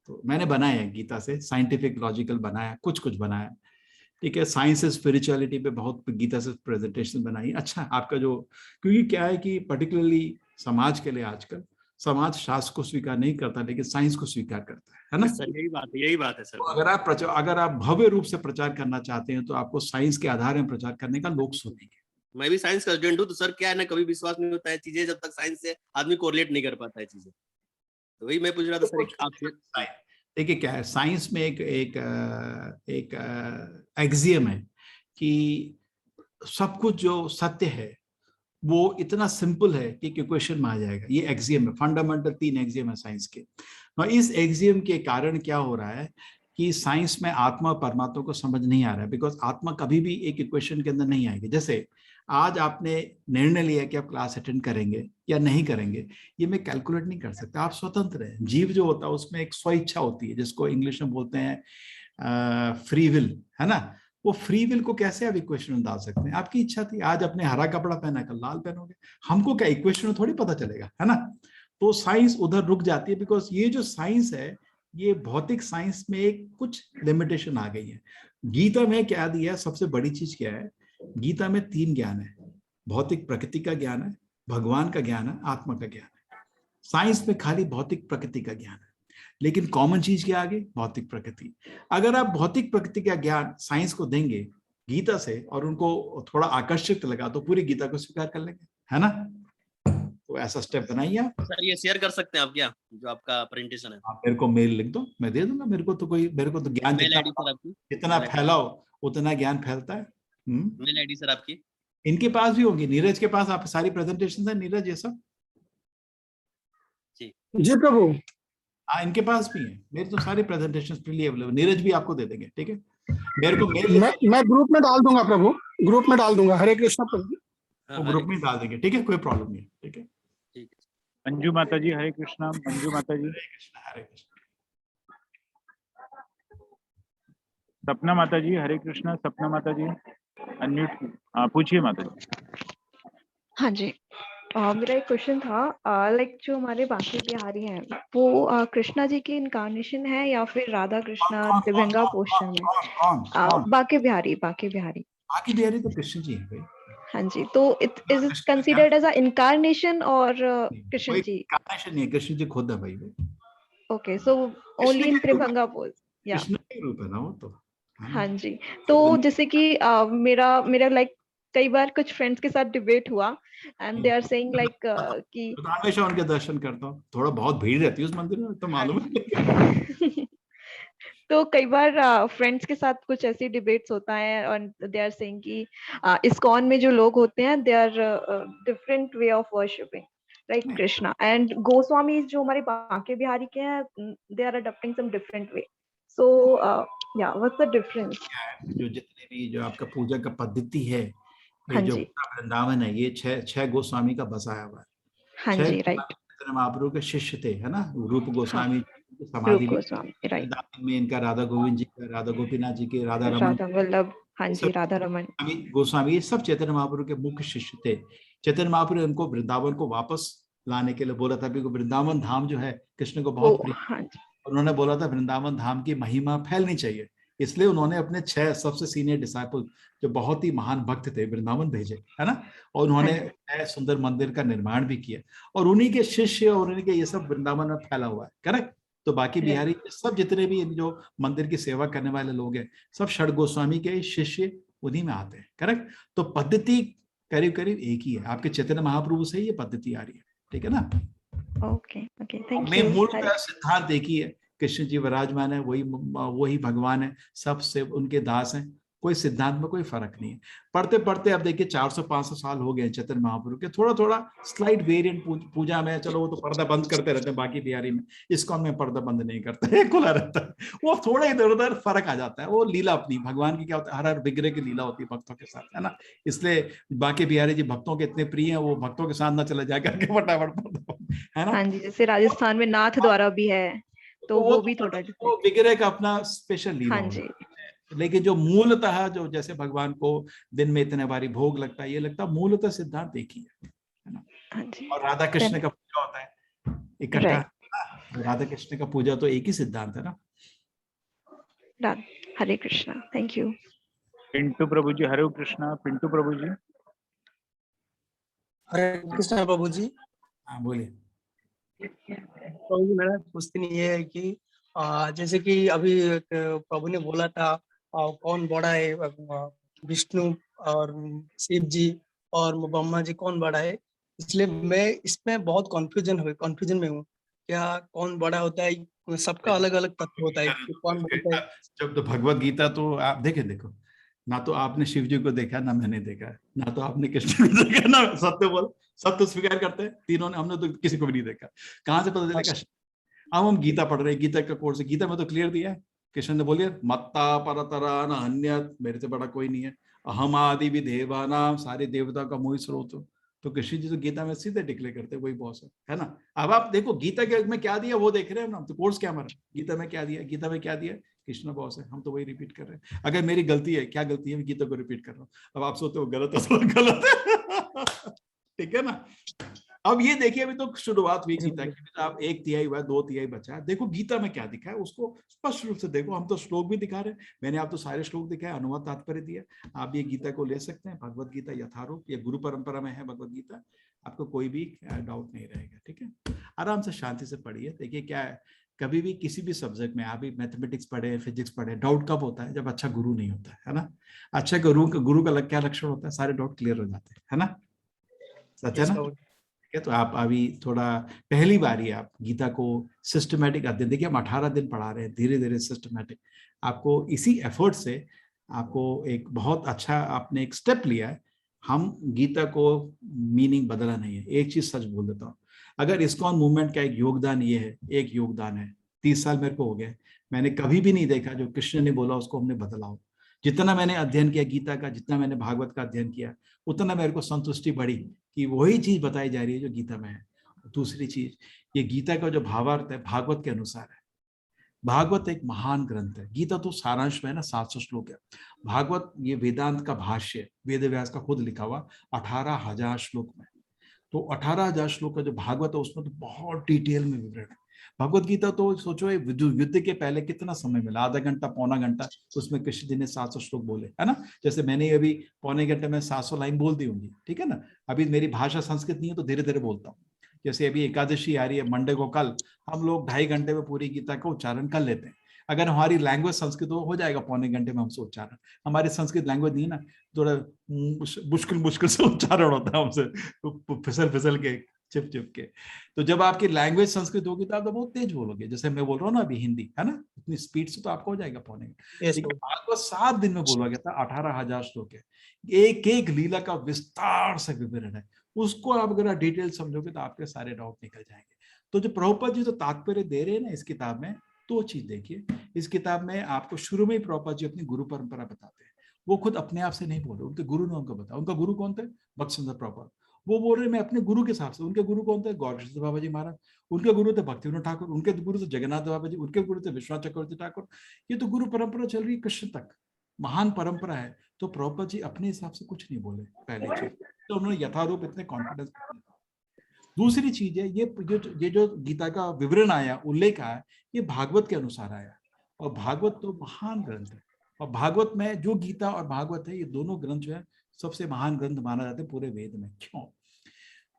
तो मैंने बनाया है गीता से, साइंटिफिक लॉजिकल बनाया, कुछ बनाया, ठीक है। साइंस एंड स्पिरिचुअलिटी पे बहुत गीता से प्रेजेंटेशन बनाई। अच्छा, आपका जो, क्योंकि क्या है कि पर्टिकुलरली समाज के लिए आजकल समाज शास्त्र को स्वीकार नहीं करता, लेकिन साइंस को स्वीकार करता है ना
सर? यही बात है सर।
तो अगर आप भव्य रूप से प्रचार करना चाहते हैं तो आपको साइंस के आधार में प्रचार करने का लोग सुनेंगे।
मैं भी साइंस का स्टूडेंट हूँ, तो सर क्या है ना, कभी विश्वास नहीं होता है चीजें जब तक साइंस से आदमी कोरिलेट नहीं कर पाता है चीजें। तो वही मैं पूछ रहा था सर आपसे।
देखिए क्या है, साइंस में एक एक्सियम है कि सब कुछ जो सत्य है वो इतना सिंपल है कि इक्वेशन में आ जाएगा। ये एक्सियम है, फंडामेंटल 3 एक्सियम है साइंस के। और इस एक्सियम के कारण क्या हो रहा है कि साइंस में आत्मा और परमात्मा को समझ नहीं आ रहा है, बिकॉज आत्मा कभी भी एक इक्वेशन के अंदर नहीं आएगी। जैसे आज आपने निर्णय लिया कि आप क्लास अटेंड करेंगे या नहीं करेंगे, ये मैं कैलकुलेट नहीं कर सकता। आप स्वतंत्र हैं। जीव जो होता है उसमें एक स्व इच्छा होती है, जिसको इंग्लिश में बोलते हैं फ्री विल, है ना। वो फ्री विल को कैसे आप इक्वेशन में डाल सकते हैं? आपकी इच्छा थी, आज आपने हरा कपड़ा पहना, कल लाल पहनोगे, हमको क्या इक्वेशन में थोड़ी पता चलेगा, है ना। तो साइंस उधर रुक जाती है, बिकॉज ये जो साइंस है, ये भौतिक साइंस में एक कुछ लिमिटेशन आ गई है। गीता में क्या दिया है, सबसे बड़ी चीज क्या है, गीता में 3 ज्ञान है। भौतिक प्रकृति का ज्ञान है, भगवान का ज्ञान है, आत्मा का ज्ञान है। साइंस में खाली भौतिक प्रकृति का ज्ञान है, लेकिन कॉमन चीज क्या आगे, भौतिक प्रकृति। अगर आप भौतिक प्रकृति का ज्ञान साइंस को देंगे गीता से और उनको थोड़ा आकर्षित लगा, तो पूरी गीता को स्वीकार कर लेंगे, है ना। तो ऐसा स्टेप बनाइए आप।
सर ये शेयर कर सकते हैं आप क्या, जो आपका प्रेजेंटेशन है?
आप मेरे को मेल लिख दो, मैं दे दूंगा। मेरे को तो ज्ञान जितना फैलाओ उतना ज्ञान फैलता है।
मेल आईडी सर आपकी?
इनके पास भी होगी, नीरज के पास आप सारी प्रेजेंटेशन है, नीरज ये सब
जी प्रभु।
हाँ, इनके पास भी है, मेरे तो सारे प्रेजेंटेशन फ्रीली अवेलेबल। नीरज भी आपको दे देंगे, ठीक है। मेरे को मेल
मैं ग्रुप में डाल दूंगा प्रभु, ग्रुप में डाल दूंगा। हरे कृष्ण प्रभु,
वो ग्रुप में डाल देंगे, ठीक है, कोई प्रॉब्लम नहीं, ठीक है।
मंजू माता जी, हरे कृष्णा। मंजू माता जी।
हरे कृष्ण।
सपना माता जी, हरे कृष्णा। सपना माता जी अनम्यूट, पूछिए माता जी।
हाँ जी, मेरा एक क्वेश्चन था, लाइक जो हमारे बांके बिहारी हैं वो कृष्णा जी की इनकारनेशन है या फिर राधा कृष्णा दिव्यंगा पोस्टर में? बांके बिहारी
तो कृष्ण जी है भाई।
हाँ जी, तो it is considered as a incarnation और कृष्ण जी?
इनकारनेशन नहीं, कृष्ण जी खुद है भाई।
Okay, so only in Tribhanga pose, या
कृष्ण के रूप है ना वो तो।
हाँ जी, तो जैसे कि मेरा लाइक कई बार कुछ फ्रेंड्स के साथ डिबेट हुआ and they are saying like कि
हमेशा उनके दर्शन करता हूँ, थोड़ा बहुत भीड़ रहती है उस मंदिर में, तो मालूम है।
तो कई बार फ्रेंड्स के साथ कुछ ऐसी डिबेट्स होता है और दे आर सेइंग कि इस्कॉन में जो लोग होते हैं they are different way of worshipping, right Krishna, and Goswami जो हमारे बांके बिहारी के हैं, they are adopting some different way, so या व्हाट्स द डिफरेंस?
जो जितने भी जो आपका पूजा का पद्धति है, ये
हाँ
जो
जी,
वृंदावन है, ये छह गोस्वामी का बसाया हुआ है।
हाँ
छह
जी, राइट,
चैतन्य महाप्रभु के शिष्य थे, है ना, रूप
हाँ,
गोस्वामी
रूप
समाधि
गोस्वामी, राइट,
वृंदावन में इनका राधा गोविंद जी का, राधा गोपीनाथ जी के, राधा रमन,
राधा वल्लभ, हाँ
ये
जी,
सब
राधा रमन,
गोस्वामी, ये सब चैतन्य महाप्रभु के मुख्य शिष्य थे। चैतन्य महाप्रभु ने उनको वृंदावन को वापस लाने के लिए बोला था, क्योंकि वृंदावन धाम जो है कृष्ण को बहुत प्रिय,
हाँ जी,
उन्होंने बोला था वृंदावन धाम की महिमा फैलनी चाहिए, इसलिए उन्होंने अपने 6 सबसे सीनियर डिसाइपल जो बहुत ही महान भक्त थे वृंदावन भेजे, है ना, और उन्होंने 6 सुंदर मंदिर का निर्माण भी किया, और उन्हीं के शिष्य और उन्हीं के ये सब वृंदावन में फैला हुआ है, करेक्ट। तो बाकी बिहारी सब जितने भी जो मंदिर की सेवा करने वाले लोग हैं, सब षड गोस्वामी के शिष्य उन्हीं में आते हैं, करेक्ट। तो पद्धति करीब करीब एक ही है, आपके चैतन्य महाप्रभु से ये पद्धति आ रही है, ठीक है ना।
ओके ओके, थैंक
मैं
यू।
मूल सिद्धांत एक ही है, कृष्ण जी विराजमान है, वही भगवान है, सब से उनके दास हैं, कोई सिद्धांत में कोई फर्क नहीं है। पढ़ते पढ़ते अब देखिए 400-500 साल हो गए चैतन्य महाप्रभु के, थोड़ा थोड़ा स्लाइड वेरिएंट पूजा में, चलो वो तो पर्दा बंद करते रहते हैं, बाकी बिहारी में, इस्कॉन में पर्दा बंद नहीं करते, खुला रहता है, वो थोड़ा इधर उधर फर्क आ जाता है, वो लीला अपनी भगवान की क्या होता है, हर विग्रह की लीला होती है भक्तों के साथ, है ना। इसलिए बाकी बिहारी जी भक्तों के इतने प्रिय हैं, वो भक्तों के साथ ना चले जाकर के फटाफट, है ना।
हाँ जी, जैसे राजस्थान में नाथ द्वारा भी है, तो वो भी थोड़ा
वो विग्रह का अपना स्पेशल लीला
हाँ
होता
जी,
है। लेकिन जो मूलतः जो जैसे भगवान को दिन में इतने बारी भोग लगता है, ये लगता है मूलतः सिद्धांत एक ही है ना।
हाँ जी,
और राधा कृष्ण का पूजा होता है इकट्ठा, राधा कृष्ण का पूजा तो एक ही सिद्धांत है ना।
हरे कृष्णा, थैंक यू।
पिंटू प्रभु जी, हरे कृष्णा। पिंटू प्रभु जी,
हरे कृष्णा प्रभु जी।
हाँ बोलिए।
प्रभु जी, मेरा क्वेश्चन ये है कि जैसे कि अभी प्रभु ने बोला था कौन बड़ा है, विष्णु और शिव जी और ब्रह्मा जी कौन बड़ा है, इसलिए मैं इसमें बहुत कंफ्यूजन में हूँ, क्या कौन बड़ा होता है, सबका अलग अलग तत्व होता है, कौन बोलता है।
जब तो भगवत गीता तो आप देखो, ना तो आपने शिव जी को देखा, ना मैंने देखा, ना तो आपने कृष्ण को देखा, ना सत्य बोल, सब तो स्वीकार करते हैं तीनों ने, हमने तो किसी को भी नहीं देखा, कहाँ से पता चलेगा। अब हम गीता पढ़ रहे हैं, गीता का कोर्स है, गीता में तो क्लियर दिया है, कृष्ण ने बोलिए मत्ता परतरा न अन्यत, मेरे से बड़ा कोई नहीं है, अहम आदि भी देवानाम, सारे देवता का मोहि स्रोत हो। तो कृष्ण जी तो गीता में सीधे डिक्लेयर करते वही बॉस है ना। अब आप देखो गीता के में क्या दिया वो देख रहे हैं ना, तो कोर्स क्या हमारा, गीता में क्या दिया, गीता में क्या दिया, कृष्ण बॉस है, हम तो वही रिपीट कर रहे हैं। अगर मेरी गलती है, क्या गलती है, मैं गीता को रिपीट कर रहा हूँ, अब आप सोचते हो गलत है, गलत है, ठीक है ना। अब ये देखिए, अभी तो शुरुआत हुई गीता की, तो आप 1/3 हुआ, 2/3 बचा है, देखो गीता में क्या दिखा है उसको स्पष्ट रूप से देखो। हम तो श्लोक भी दिखा रहे हैं, मैंने आप तो सारे श्लोक दिखाए, अनुवाद तात्पर्य दिया, आप ये गीता को ले सकते हैं, भगवत गीता यथारूप, ये गुरु परंपरा में है भगवत गीता, आपको कोई भी डाउट नहीं रहेगा, ठीक है। आराम से शांति से पढ़िए। देखिए क्या है, कभी भी किसी भी सब्जेक्ट में, आप भी मैथमेटिक्स पढ़े, फिजिक्स पढ़े, डाउट कब होता है, जब अच्छा गुरु नहीं होता है ना। अच्छा गुरु का क्या लक्षण होता है, सारे डाउट क्लियर हो जाते हैं, है ना, सच है ना। तो आप अभी थोड़ा पहली बार ही आप गीता को सिस्टमैटिक अध्ययन, देखिए हम 18 दिन पढ़ा रहे हैं, धीरे धीरे सिस्टमैटिक, आपको इसी एफर्ट से आपको एक बहुत अच्छा आपने एक स्टेप लिया है। हम गीता को मीनिंग बदला नहीं है, एक चीज सच बोल देता हूँ, अगर इस्कॉन मूवमेंट का एक योगदान ये है, एक योगदान है, 30 साल मेरे को हो गए, मैंने कभी भी नहीं देखा जो कृष्ण ने बोला उसको हमने बदला हो। जितना मैंने अध्ययन किया गीता का, जितना मैंने भागवत का अध्ययन किया, उतना मेरे को संतुष्टि बढ़ी कि वही चीज बताई जा रही है जो गीता में है। दूसरी चीज, ये गीता का जो भावार्थ है भागवत के अनुसार है। भागवत एक महान ग्रंथ है, गीता तो सारांश में है ना, 700 श्लोक है। भागवत ये वेदांत का भाष्य, वेद व्यास का खुद लिखा हुआ 18,000 श्लोक में। तो 18,000 श्लोक का जो भागवत है उसमें तो बहुत डिटेल में विवरण है। भगवत गीता तो सोचो युद्ध के पहले कितना समय मिला, आधा घंटा पौना घंटा, उसमें कृष्ण जी ने 700 श्लोक बोले, है ना। जैसे मैंने अभी पौने घंटे में 700 लाइन बोल दी होंगी, ठीक है ना। अभी मेरी भाषा संस्कृत नहीं है तो धीरे धीरे बोलता हूँ। जैसे अभी एकादशी आ रही है मंडे को, कल हम लोग 2.5 घंटे में पूरी गीता का उच्चारण कर लेते हैं। अगर हमारी लैंग्वेज संस्कृत हो जाएगा पौने घंटे में हमसे उच्चारण। हमारी संस्कृत लैंग्वेज नहीं है ना, थोड़ा मुश्किल से उच्चारण होता है हमसे, फिसल के चुप चुप के। तो जब आपकी लैंग्वेज संस्कृत होगी तो आप तो बहुत तेज बोलोगे, जैसे मैं बोल रहा हूँ ना अभी हिंदी, है ना, इतनी स्पीड से तो आपको हो जाएगा पौने। लेकिन भागवत 7 दिन में बोला गया था, 18,000 श्लोक है, एक एक लीला का विस्तार से विवरण है, उसको आप अगर डिटेल समझोगे तो आपके सारे डाउट निकल जाएंगे। तो जो प्रभुपाद जी तो तात्पर्य दे रहे हैं ना इस किताब में, तो चीज देखिए, इस किताब में आपको शुरू में ही प्रभुपाद जी अपनी गुरु परंपरा बताते हैं। वो खुद अपने आप से नहीं बोल रहे, उनके गुरु ने उनको बताया। उनका गुरु कौन थे? भक्तिसिद्धांत प्रभुपाद। वो बोल रहे मैं अपने गुरु के हिसाब से। उनके गुरु कौन थे? गौरकिशोर बाबा जी महाराज। उनके गुरु थे भक्तिविनोद ठाकुर। उनके गुरु थे जगन्नाथ बाबा जी। उनके गुरु थे विश्वनाथ चक्रवर्ती ठाकुर। ये तो गुरु परंपरा चल रही है कृष्ण तक, महान परंपरा है। तो प्रभुपाद जी अपने हिसाब से कुछ नहीं बोले, पहली चीज तो उन्होंने यथारूप इतने कॉन्फिडेंस। दूसरी चीज है ये जो गीता का विवरण आया, उल्लेख आया, ये भागवत के अनुसार आया, और भागवत तो महान ग्रंथ है। और भागवत में जो गीता और भागवत है, ये दोनों ग्रंथ जो है सबसे महान ग्रंथ माना जाता है पूरे वेद में। क्यों?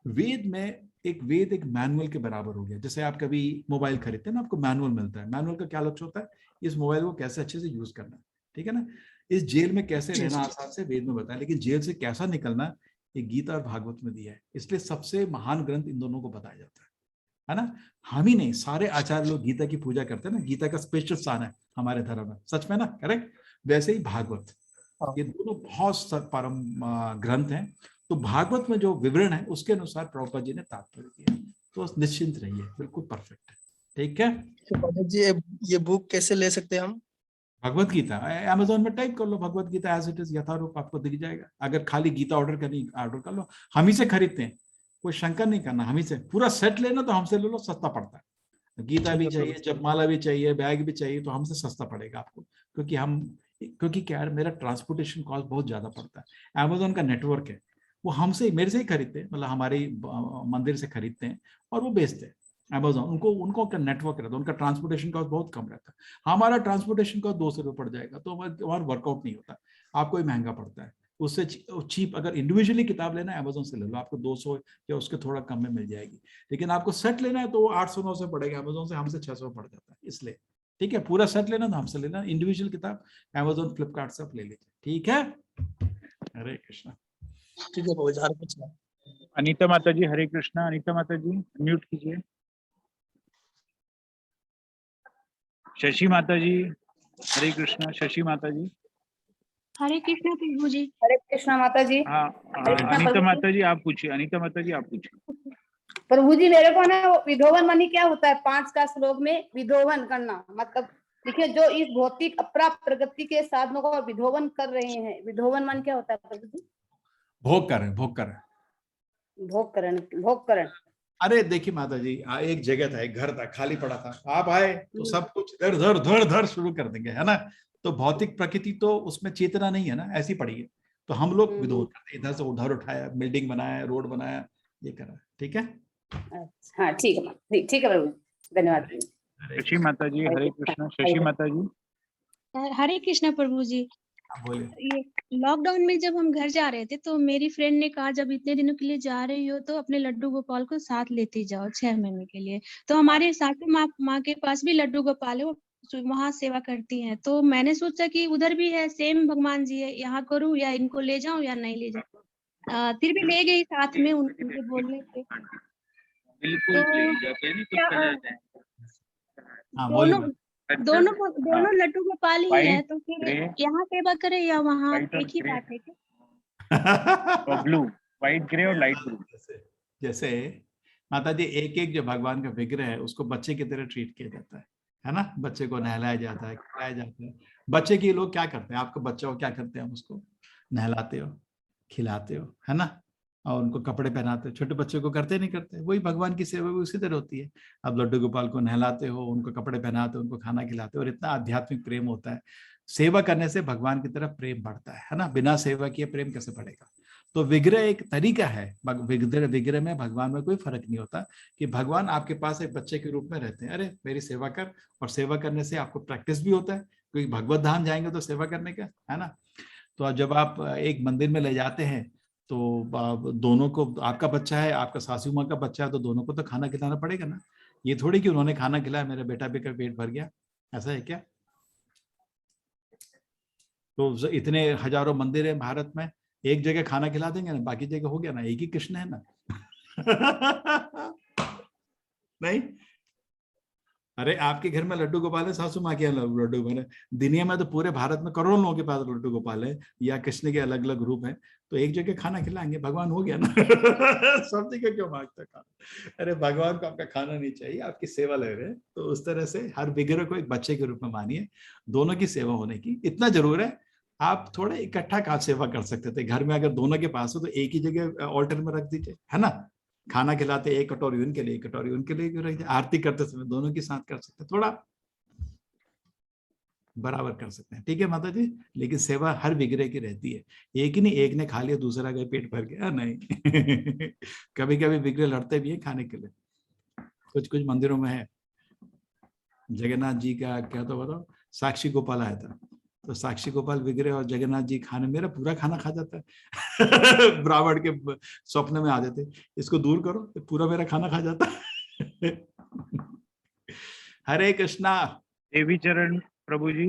वेद में एक मैनुअल के बराबर हो गया। जैसे आप कभी मोबाइल खरीदते हैं ना, आपको मैनुअल मिलता है। मैनुअल का क्या लक्ष्य होता है? इस मोबाइल को कैसे अच्छे से यूज करना है, ठीक है ना। इस जेल में कैसे रहना आसान से वेद में बताया, लेकिन जेल से कैसा निकलना ये गीता और भागवत में दिया है। इसलिए सबसे महान ग्रंथ इन दोनों को बताया जाता है ना। हम ही नहीं, सारे आचार्य लोग गीता की पूजा करते हैं ना, गीता का स्पेशल स्थान है हमारे धर्म में, सच में ना, करेक्ट। वैसे ही भागवत, ये दोनों बहुत परम ग्रंथ हैं। तो भागवत में जो विवरण है उसके अनुसार प्रभुपाद जी ने तात्पर्य दिया, तो निश्चिंत रहिए, बिल्कुल परफेक्ट है, ठीक है।
तो जी ये बुक कैसे ले सकते हैं हम?
भगवत गीता अमेज़न में टाइप कर लो, Bhagavad Gita as it is यथारूप आपको दिख जाएगा। अगर खाली गीता ऑर्डर करनी, ऑर्डर कर लो, हम ही से खरीदते हैं, कोई शंका नहीं करना, हम ही से। पूरा सेट लेना तो हमसे ले लो, सस्ता पड़ता है। गीता भी चाहिए, जपमाला भी चाहिए, बैग भी चाहिए, तो हमसे सस्ता पड़ेगा आपको, क्योंकि क्या है, मेरा ट्रांसपोर्टेशन कॉस्ट बहुत ज्यादा पड़ता है। अमेज़न का नेटवर्क है, वो हमसे, मेरे से ही खरीदते हैं, मतलब हमारे मंदिर से खरीदते हैं और वो बेचते हैं। अमेज़न उनको का नेटवर्क रहता है, उनका ट्रांसपोर्टेशन कॉस्ट बहुत कम रहता है। हमारा ट्रांसपोर्टेशन कॉस्ट 200 रुपये पड़ जाएगा, तो हमारा वर्कआउट नहीं होता, आपको ही महंगा पड़ता है। उससे चीप अगर इंडिविजुअली किताब लेना है अमेज़न से ले लो, आपको 200 या उसके थोड़ा कम में मिल जाएगी। लेकिन आपको सेट लेना है तो वो 800-900 पड़ेगा अमेज़न से, हमसे 600 पड़ जाता है। इसलिए ठीक है, पूरा सेट लेना तो हमसे लेना, इंडिविजुअल किताब अमेज़न फ्लिपकार्ट से आप ले लीजिए, ठीक है। हरे कृष्णा।
ठीक है,
अनीता माता जी हरे कृष्णा। अनीता माता जी म्यूट कीजिए। शशि माता जी हरे कृष्णा। शशि माता जी
हरे कृष्णा प्रभु जी।
हरे कृष्णा माता जी।
हाँ, अनीता माता जी आप पूछिए। अनीता माता जी आप पूछिए।
प्रभु जी मेरे को ना विधोवन मनी क्या होता है? 5 का श्लोक में विधोवन करना, मतलब देखिए जो इस भौतिक अप्राप्त प्रगति के साधनों को विधोवन कर रहे हैं, विधोवन मन क्या होता है प्रभु जी?
भोग करें।
भोग करण।
अरे देखिए माता जी, एक जगह था, एक घर था, खाली पड़ा था, आप आए तो सब कुछ धर शुरू कर देंगे, है ना। तो भौतिक प्रकृति तो उसमें चेतना नहीं है ना, ऐसी पड़ी है। तो हम लोग विधोन करते, इधर से उधर उठाया, बिल्डिंग बनाया, रोड बनाया, ये करा, ठीक है।
हाँ ठीक है, ठीक है प्रभु, धन्यवाद।
शशि माता जी हरे कृष्णा। शशि माता जी
हरे कृष्णा प्रभु जी। ये लॉकडाउन में जब हम घर जा रहे थे तो मेरी फ्रेंड ने कहा जब इतने दिनों के लिए जा रही हो तो अपने लड्डू गोपाल को साथ लेते जाओ 6 महीने के लिए। तो हमारे सासू माँ के पास भी लड्डू गोपाल है, वो वहाँ सेवा करती हैं। तो मैंने सोचा कि उधर भी है सेम भगवान जी है, यहाँ करूँ या इनको ले जाऊं या नहीं ले जाऊं। फिर भी ले गई साथ में उनके बोलने पे। दोनों लड्डू गोपाल ही है, तो फिर यहाँ सेवा करे या वहाँ, एक ही बात है क्या?
ब्लू, व्हाइट, ग्रे और लाइट ब्लू।
जैसे माता जी एक जो भगवान का विग्रह है उसको बच्चे की तरह ट्रीट किया जाता है ना। बच्चे को नहलाया जाता है, खिलाया जाता है। बच्चे के लोग क्या करते हैं, आपका बच्चा हो क्या करते हैं, हम उसको नहलाते हो, खिलाते हो, है ना, और उनको कपड़े पहनाते हो। छोटे बच्चे को करते नहीं करते, वही भगवान की सेवा भी उसी तरह होती है। अब लड्डू गोपाल को नहलाते हो, उनको कपड़े पहनाते हो, उनको खाना खिलाते हो, और इतना आध्यात्मिक प्रेम होता है। सेवा करने से भगवान की तरफ प्रेम बढ़ता है ना। बिना सेवा किए प्रेम कैसे बढ़ेगा। तो विग्रह एक तरीका है, विग्रह में भगवान में कोई फर्क नहीं होता कि भगवान आपके पास एक बच्चे के रूप में रहते हैं। अरे मेरी सेवा कर, और सेवा करने से आपको प्रैक्टिस भी होता है, क्योंकि भगवत धाम जाएंगे तो सेवा करने का, है ना। तो जब आप एक मंदिर में ले जाते हैं तो दोनों को, आपका बच्चा है, आपका सासू माँ का बच्चा है, तो दोनों को तो खाना खिलाना पड़ेगा ना। ये थोड़ी कि उन्होंने खाना खिलाया मेरा बेटा भी का पेट भर गया, ऐसा है क्या। तो इतने हजारों मंदिर है भारत में, एक जगह खाना खिला देंगे ना, बाकी जगह हो गया ना, एक ही कृष्ण है ना। नहीं, अरे आपके घर में लड्डू गोपाल है, सासू माँ के यहाँ लड्डू गोपाल है, दुनिया में तो पूरे भारत में करोड़ों लोगों के पास लड्डू गोपाल है या कृष्ण के अलग अलग रूप हैं, तो एक जगह खाना खिलाएंगे, भगवान हो गया ना। सब जगह क्यों मांगते खाना? अरे भगवान को आपका खाना नहीं चाहिए, आपकी सेवा ले रहे हैं, तो उस तरह से हर विग्रह को एक बच्चे के रूप में मानिए, दोनों की सेवा होने की। इतना जरूर है, आप थोड़ा इकट्ठा का सेवा कर सकते थे घर में, अगर दोनों के पास हो तो एक ही जगह ऑल्टर में रख दीजिए, है ना। खाना खिलाते एक कटोरी उनके लिए, एक कटोरी उनके लिए क्यों रख दीजिए? आरती करते समय दोनों के साथ कर सकते हैं, थोड़ा बराबर कर सकते हैं, ठीक है माता जी। लेकिन सेवा हर विग्रह की रहती है, एक ही नहीं, एक ने खा लिया दूसरा का पेट भर गया, नहीं। कभी कभी विग्रह लड़ते भी हैं खाने के लिए, कुछ कुछ मंदिरों में है। जगन्नाथ जी का क्या तो बताओ, साक्षी गोपाल आया था, तो साक्षी गोपाल विग्रह और जगन्नाथ जी खाने, मेरा पूरा खाना खा जाता है। ब्राह्मण के स्वप्न में आ जाते, इसको दूर करो, पूरा मेरा खाना खा जाता है। हरे कृष्णा।
देवी चरण प्रभु जी।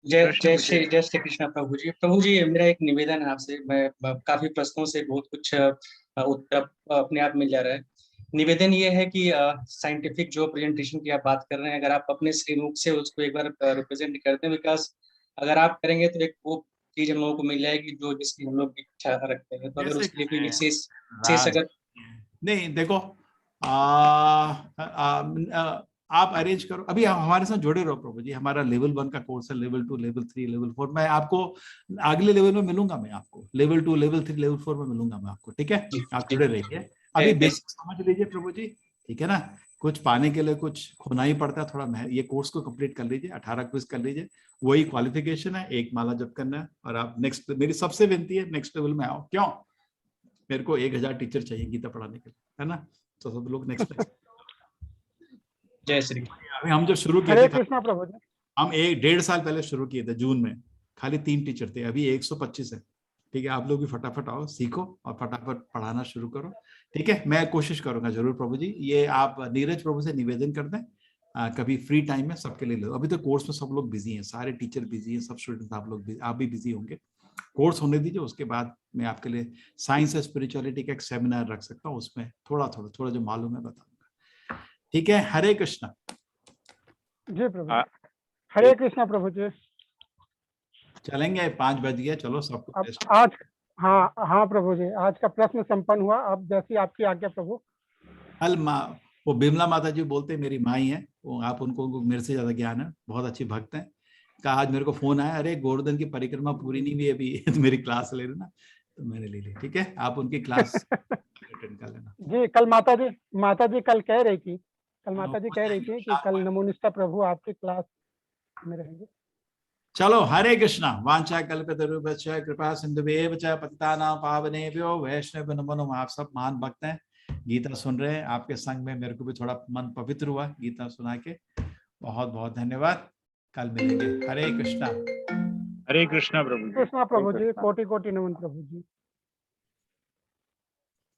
जय श्री कृष्णा प्रभु जी। प्रभु जी, मेरा एक निवेदन है आपसे, मैं काफी प्रश्नों से बहुत कुछ उत्तर अपने आप मिल जा रहा है। निवेदन ये है कि साइंटिफिक जो प्रेजेंटेशन की आप बात कर रहे हैं, अगर आप अपने श्रीमुख से उसको एक बार रिप्रेजेंट करते हैं, बिकॉज अगर आप करेंगे तो एक वो चीज हम लोगों को मिल जाएगी जो जिसकी हम लोग इच्छा रखते हैं, तो अगर उसके लिए कोई विशेष अगर
नहीं, देखो आप अरेंज करो, अभी हमारे साथ जुड़े रहो प्रभु जी। हमारा लेवल 1 का कोर्स है, लेवल 2, लेवल 3, लेवल 4। मैं आपको अगले लेवल में मिलूंगा, मैं आपको लेवल 2, लेवल 3, लेवल 4 में मिलूंगा मैं आपको, ठीक है। आप जुड़े रहिए, अभी बेसिक समझ लीजिए प्रभु जी, ठीक है ना। कुछ पाने के लिए कुछ खोना ही पड़ता है थोड़ा, ये कोर्स को कंप्लीट कर लीजिए, 18 क्विज कर लीजिए, वही क्वालिफिकेशन है, एक माला जप करना है, और आप नेक्स्ट, मेरी सबसे विनती है नेक्स्ट लेवल में आओ। क्यों? मेरे को 1000 टीचर चाहिए गीता पढ़ाने के लिए, है ना, तो सब लोग नेक्स्ट।
जय श्री।
अभी हम जब शुरू किए थे, हम 1-1.5 साल पहले शुरू किए थे, जून में खाली 3 टीचर थे, अभी 125 है, ठीक है। आप लोग भी फटाफट आओ, सीखो और फटाफट पढ़ाना शुरू करो, ठीक है। मैं कोशिश करूंगा जरूर प्रभु जी। ये आप नीरज प्रभु से निवेदन कर दें, कभी फ्री टाइम में सबके लिए लो। अभी तो कोर्स में सब लोग बिजी हैं, सारे टीचर बिजी हैं, सब स्टूडेंट्स, आप भी बिजी होंगे। कोर्स होने दीजिए, उसके बाद मैं आपके लिए साइंस और स्पिरिचुअलिटी का एक सेमिनार रख सकता हूँ, उसमें थोड़ा जो मालूम है बताऊंगा, ठीक है। हरे कृष्णा।
जी प्रभु। हरे कृष्णा प्रभु जी।
चलेंगे, 5 बज गए, चलो सबको
आज। हाँ प्रभु जी, आज का प्रश्न संपन्न हुआ, अब जैसी आपकी आज्ञा प्रभु।
कल वो बिमला माता जी बोलते मेरी माँ ही है, वो आप उनको मेरे से ज्यादा ज्ञान है, बहुत अच्छी भक्त हैं। कहा आज मेरे को फोन आया, अरे गोवर्धन की परिक्रमा पूरी नहीं हुई अभी, तो मेरी क्लास ले लेना, तो मैंने ले ली, ठीक है। आप उनकी क्लास अटेंड कर लेना।
जी कल माता जी कल कह रही थी, कि कल नमोनिष्ठा प्रभु आपकी क्लास में रहेंगे।
चलो, हरे कृष्णा। वांछा कल्पतरुभ्यश्च कृपा सिंधुभ्येव च पतितानां पावनेभ्यो वैष्णवेभ्यो नमो नमः। आप सब महान भक्त हैं, गीता सुन रहे हैं, आपके संग में मेरे को भी थोड़ा मन पवित्र हुआ गीता सुना के, बहुत बहुत धन्यवाद। कल मिलेंगे। हरे कृष्णा।
हरे कृष्णा प्रभु जी।
कृष्णा प्रभु जी, कोटि कोटि नमन प्रभु जी।